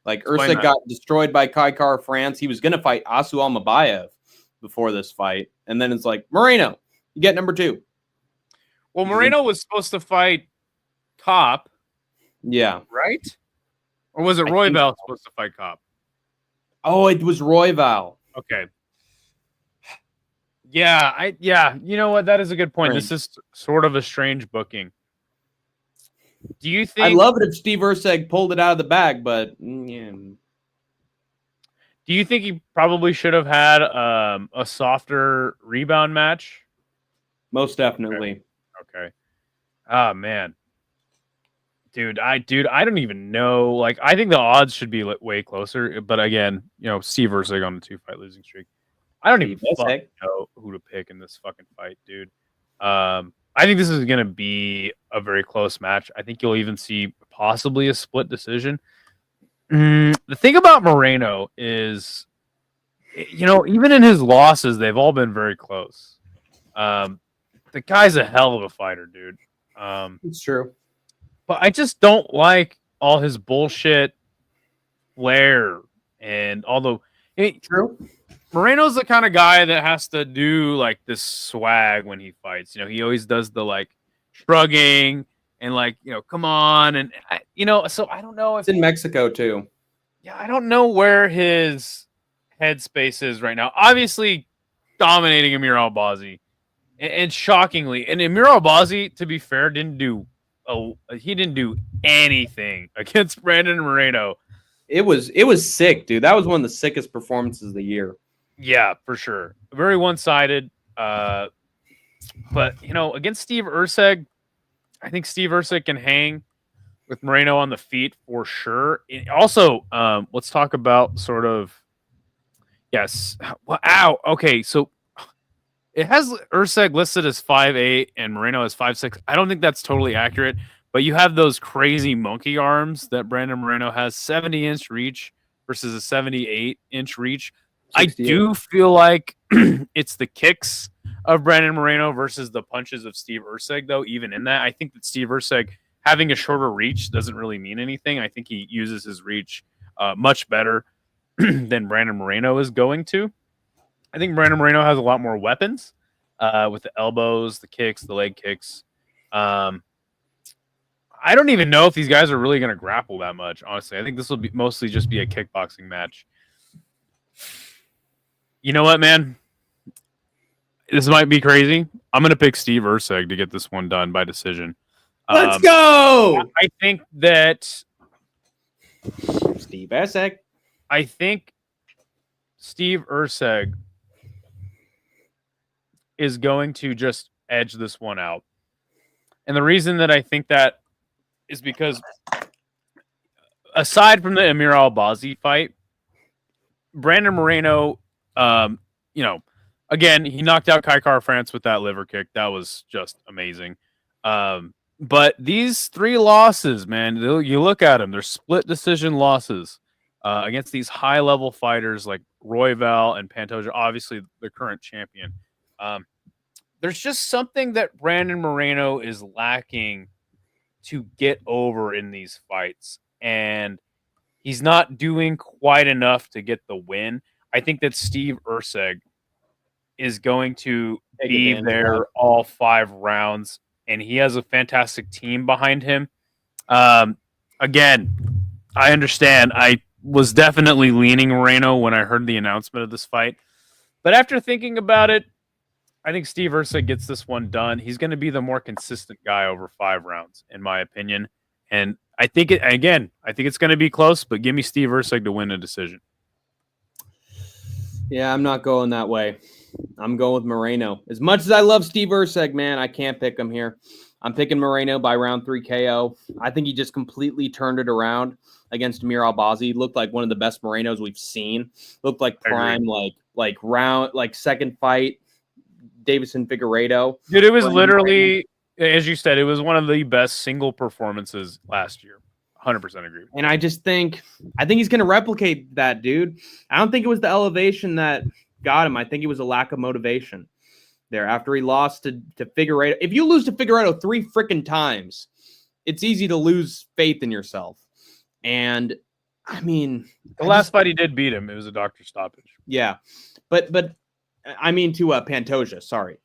Like Erceg got destroyed by Kai Kara France. He was going to fight Asu Almabayev before this fight, and then it's like Moreno, you get number 2. Well, Moreno was supposed to fight Kopp. Yeah. Right? Or was it Royval supposed to fight Kopp? Oh, it was Royval. Okay. Yeah, you know what? That is a good point. Strange. This is sort of a strange booking. Do you think? I'd love it if Steve Erceg pulled it out of the bag, but yeah. Do you think he probably should have had a softer rebound match? Most definitely. Okay. Oh man, dude, I don't even know. Like, I think the odds should be way closer. But again, Steve Erceg on the 2-fight losing streak. I don't even know who to pick in this fucking fight, dude. I think this is going to be a very close match. I think you'll even see possibly a split decision. The thing about Moreno is, even in his losses, they've all been very close. The guy's a hell of a fighter, dude. It's true. But I just don't like all his bullshit flair and True. Moreno's the kind of guy that has to do like this swag when he fights. He always does the like shrugging and like, come on. And so I don't know if It's in Mexico too. Yeah, I don't know where his headspace is right now. Obviously, dominating Amir Albazi, and shockingly, and Amir Albazi, to be fair, didn't do anything against Brandon Moreno. It was sick, dude. That was one of the sickest performances of the year. Yeah, for sure. Very one-sided. But against Steve Erceg, I think Steve Erceg can hang with Moreno on the feet for sure. Also, let's talk about sort of. Yes. Well, ow. Okay, so it has Erceg listed as 5'8" and Moreno as 5'6". I don't think that's totally accurate, but you have those crazy monkey arms that Brandon Moreno has, 70-inch reach versus a 78-inch reach. 68. I do feel like it's the kicks of Brandon Moreno versus the punches of Steve Erceg, though. Even in that, I think that Steve Erceg having a shorter reach doesn't really mean anything. I think he uses his reach much better than Brandon Moreno is going to. I think Brandon Moreno has a lot more weapons with the elbows, the kicks, the leg kicks. I don't even know if these guys are really going to grapple that much, honestly. I think this will be mostly just be a kickboxing match. You know what, man? This might be crazy. I'm going to pick Steve Erceg to get this one done by decision. Let's go! I think that Steve Erceg. I think Steve Erceg is going to just edge this one out. And the reason that I think that is because aside from the Amir Albazi fight, Brandon Moreno, again, he knocked out Kai Kara-France with that liver kick. That was just amazing. But these 3 losses, man, you look at them, they're split decision losses against these high-level fighters like Royval and Pantoja, obviously the current champion. There's just something that Brandon Moreno is lacking to get over in these fights, and he's not doing quite enough to get the win. I think that Steve Erceg is going to be there all 5 rounds, and he has a fantastic team behind him. Again, I understand. I was definitely leaning Moreno when I heard the announcement of this fight, but after thinking about it, I think Steve Erceg gets this one done. He's going to be the more consistent guy over 5 rounds, in my opinion. And I think it's going to be close, but give me Steve Erceg to win a decision. Yeah, I'm not going that way. I'm going with Moreno. As much as I love Steve Erceg, man, I can't pick him here. I'm picking Moreno by round 3 KO. I think he just completely turned it around against Amir Albazi. Looked like one of the best Morenos we've seen. Looked like prime, like second fight. Davison Figueiredo. Dude, it was literally, as you said, it was one of the best single performances last year. 100% agree. And I think he's going to replicate that, dude. I don't think it was the elevation that got him. I think it was a lack of motivation there after he lost to Figueiredo. If you lose to Figueiredo 3 freaking times, it's easy to lose faith in yourself. And I mean, the last fight he did beat him. It was a doctor stoppage. Yeah, but I mean to Pantoja. Sorry,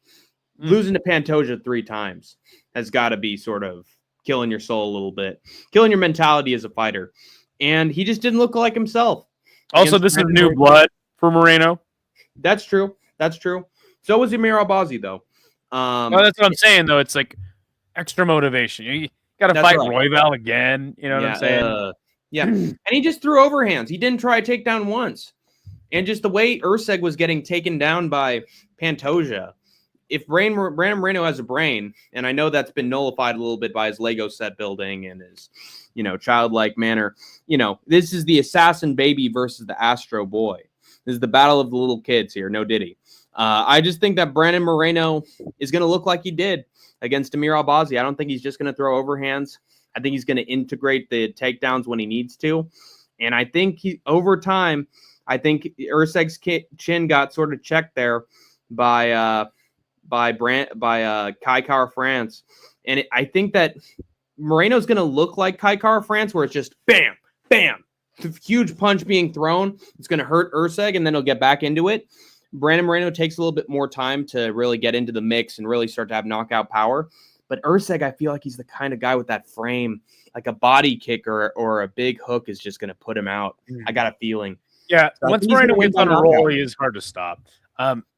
losing to Pantoja 3 times has got to be sort of killing your soul a little bit, killing your mentality as a fighter. And he just didn't look like himself. Also, this is new blood for Moreno. That's true. So was Amir Albazi, though. No, that's what I'm saying, though. It's like extra motivation. You got to fight Royval again. You know what I'm saying? Yeah. And he just threw overhands. He didn't try a takedown once. And just the way Erceg was getting taken down by Pantoja, if Brandon Moreno has a brain, and I know that's been nullified a little bit by his Lego set building and his, childlike manner, this is the assassin baby versus the Astro boy. This is the battle of the little kids here. No Diddy. I just think that Brandon Moreno is going to look like he did against Amir Albazi. I don't think he's just going to throw overhands. I think he's going to integrate the takedowns when he needs to. And I think over time, I think Erceg's chin got sort of checked there by Kai Kara-France. And I think that Moreno's going to look like Kai Kara-France, where it's just bam, bam, huge punch being thrown. It's going to hurt Erceg, and then he'll get back into it. Brandon Moreno takes a little bit more time to really get into the mix and really start to have knockout power. But Erceg, I feel like he's the kind of guy with that frame, like a body kick or a big hook is just going to put him out. I got a feeling. Yeah, So once Moreno gets on a roll, he is hard to stop.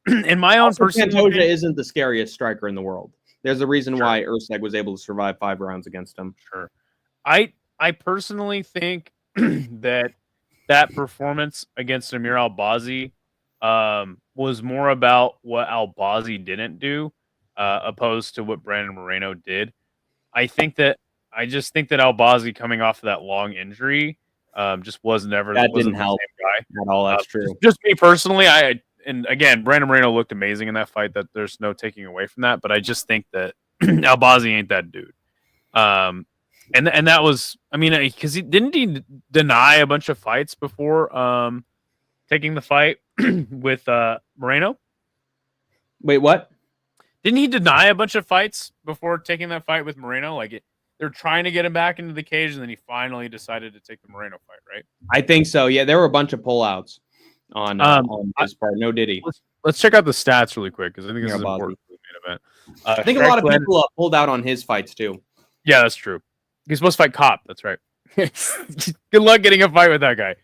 In my own personal opinion, Pantoja isn't the scariest striker in the world. There's a reason why Erceg was able to survive 5 rounds against him. Sure. I personally think that performance against Amir Albazi was more about what Albazi didn't do, opposed to what Brandon Moreno did. I just think that Albazi coming off of that long injury just wasn't didn't help the same guy at all. That's true. Just me personally, and again, Brandon Moreno looked amazing in that fight. That there's no taking away from that, but I just think that Albazi ain't that dude. And that was, I mean, because he deny a bunch of fights before taking the fight with Moreno. Wait, what? Didn't he deny a bunch of fights before taking that fight with Moreno? Like they're trying to get him back into the cage, and then he finally decided to take the Moreno fight, right? I think so. Yeah, there were a bunch of pullouts on this part. No Diddy. Let's check out the stats really quick because I think this is important for the main event. I think a lot of people pulled out on his fights too. Yeah, that's true. He's supposed to fight Cop. That's right. Good luck getting a fight with that guy.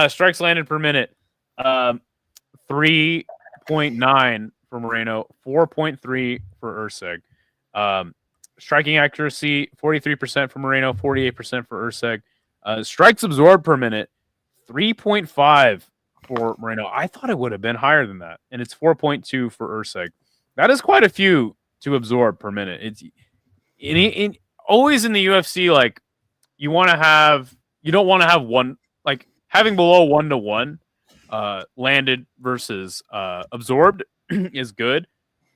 Strikes landed per minute, 3.9 for Moreno, 4.3 for Erceg. Striking accuracy, 43% for Moreno, 48% for Erceg. Strikes absorbed per minute, 3.5 for Moreno. I thought it would have been higher than that, and it's 4.2 for Erceg. That is quite a few to absorb per minute. It's always in the UFC, like you don't want to have one, like having below 1-to-1 landed versus absorbed is good,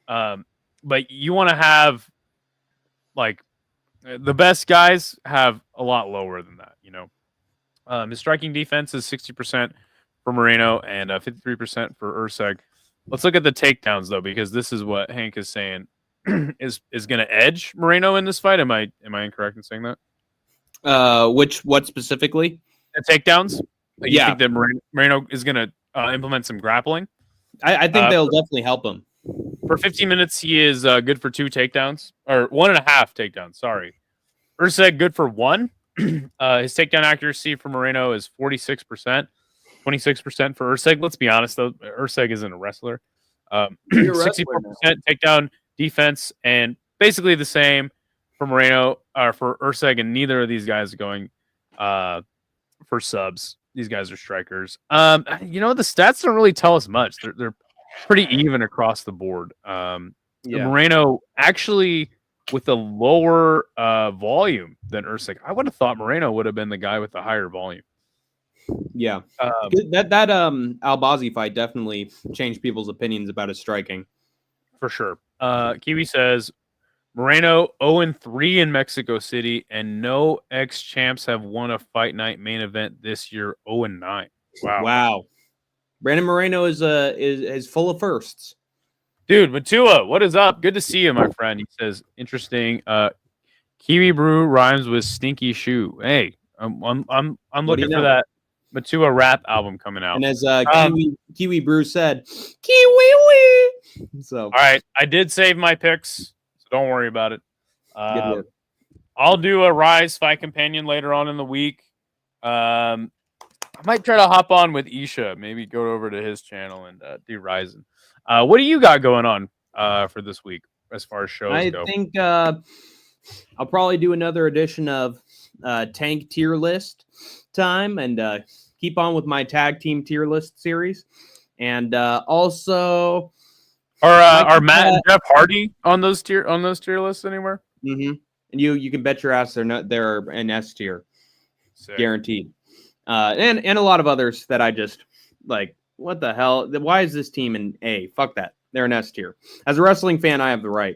but you want to have like the best guys have a lot lower than that. His striking defense is 60% for Moreno and 53% for Erceg. Let's look at the takedowns though, because this is what Hank is saying is going to edge Moreno in this fight. Am I incorrect in saying that? What specifically? The takedowns. You think that Moreno is going to implement some grappling? I think they'll definitely help him. For 15 minutes, he is good for 2 takedowns, or 1.5 takedowns. Sorry, Erceg good for 1. His takedown accuracy for Moreno is 46%, 26% for Erceg. Let's be honest though, Erceg isn't a wrestler. 64% takedown defense, and basically the same for Moreno or for Erceg, and neither of these guys are going for subs. These guys are strikers. The stats don't really tell us much. They're pretty even across the board. Moreno actually with a lower volume than Erceg. I would have thought Moreno would have been the guy with the higher volume. Yeah, that Albazi fight definitely changed people's opinions about his striking. For sure. Kiwi says Moreno 0-3 in Mexico City, and no ex-champs have won a fight night main event this year. 0-9. Wow. Brandon Moreno is full of firsts. Dude, Matua, what is up? Good to see you, my friend. He says, interesting. Kiwi Brew rhymes with stinky shoe. Hey, I'm looking for that Matua rap album coming out. And as Kiwi Brew said, Kiwi. So all right, I did save my picks, so don't worry about it. Good work. I'll do a Rise Fight Companion later on in the week. I might try to hop on with Isha, maybe go over to his channel and do Ryzen. What do you got going on for this week as far as shows go? I think I'll probably do another edition of Tank Tier List time and keep on with my tag team tier list series. And also are Matt and Jeff Hardy on those tier lists anywhere? Mm-hmm. And you can bet your ass they're an S tier. Sick. Guaranteed. And a lot of others that I just like, what the hell? Why is this team in A? Fuck that. They're an S tier. As a wrestling fan, I have the right.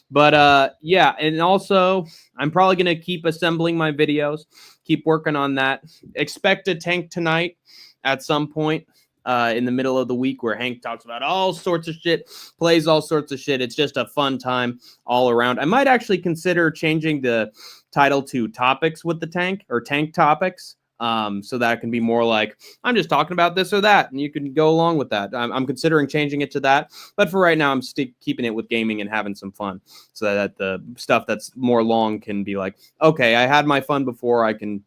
But yeah, and also I'm probably gonna keep assembling my videos, keep working on that. Expect a Tank tonight at some point in the middle of the week where Hank talks about all sorts of shit, plays all sorts of shit. It's just a fun time all around. I might actually consider changing the title to Topics with the Tank or Tank Topics. So that can be more like, I'm just talking about this or that, and you can go along with that. I'm considering changing it to that, but for right now, I'm keeping it with gaming and having some fun, so that the stuff that's more long can be like, okay, I had my fun before, I can,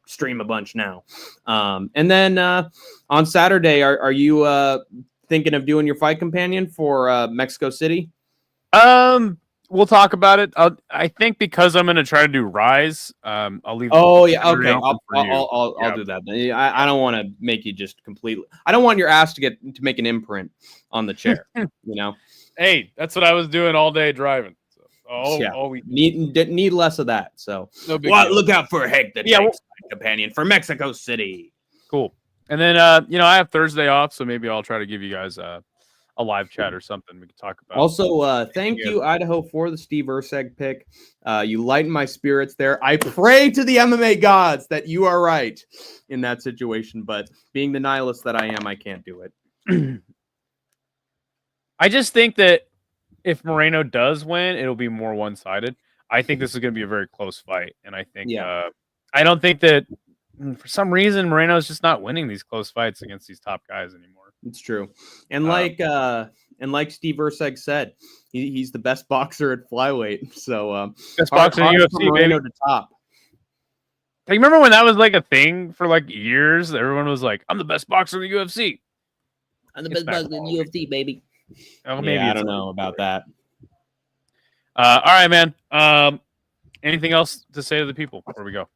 stream a bunch now. And then on Saturday, are you thinking of doing your fight companion for Mexico City? We'll talk about it. I think because I'm going to try to do Rise, I'll leave. Oh yeah, okay. I'll Yeah. do that. I don't want to make you just completely. I don't want your ass to make an imprint on the chair. Hey, that's what I was doing all day driving. So all we need less of that. So no big deal. Look out for Hank the Tank companion for Mexico City. Cool. And then I have Thursday off, so maybe I'll try to give you guys a live chat or something we can talk about. Also, thank you, Idaho, for the Steve Erceg pick. You lighten my spirits there. I pray to the MMA gods that you are right in that situation, but being the nihilist that I am, I can't do it. I just think that if Moreno does win, it'll be more one-sided. I think this is going to be a very close fight, and I think I don't think that for some reason Moreno's just not winning these close fights against these top guys anymore. It's true, and like Steve Erceg said, he's the best boxer at flyweight. So best boxer in UFC, Moreno baby. To top. Hey, remember when that was like a thing for like years? Everyone was like, "I'm the best boxer in the UFC." I'm the best boxer in the UFC, baby. Oh, maybe I don't know about that. All right, man. Anything else to say to the people before we go?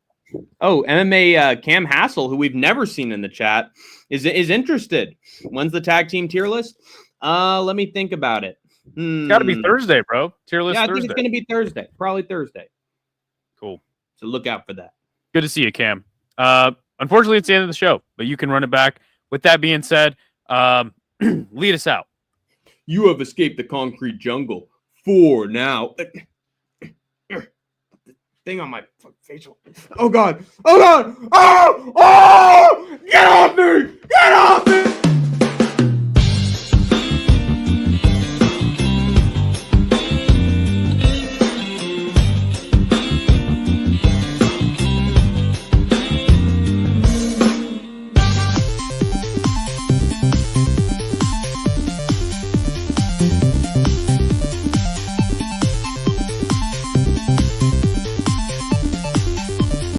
Oh, MMA Cam Hassel, who we've never seen in the chat, is interested. When's the tag team tier list? Let me think about it. It's got to be Thursday, bro. Tier list I Thursday. think it's going to be Thursday. Probably Thursday. Cool. So look out for that. Good to see you, Cam. Unfortunately, it's the end of the show, but you can run it back. With that being said, lead us out. You have escaped the concrete jungle for now. Thing on my facial. Oh God! Oh God! Oh!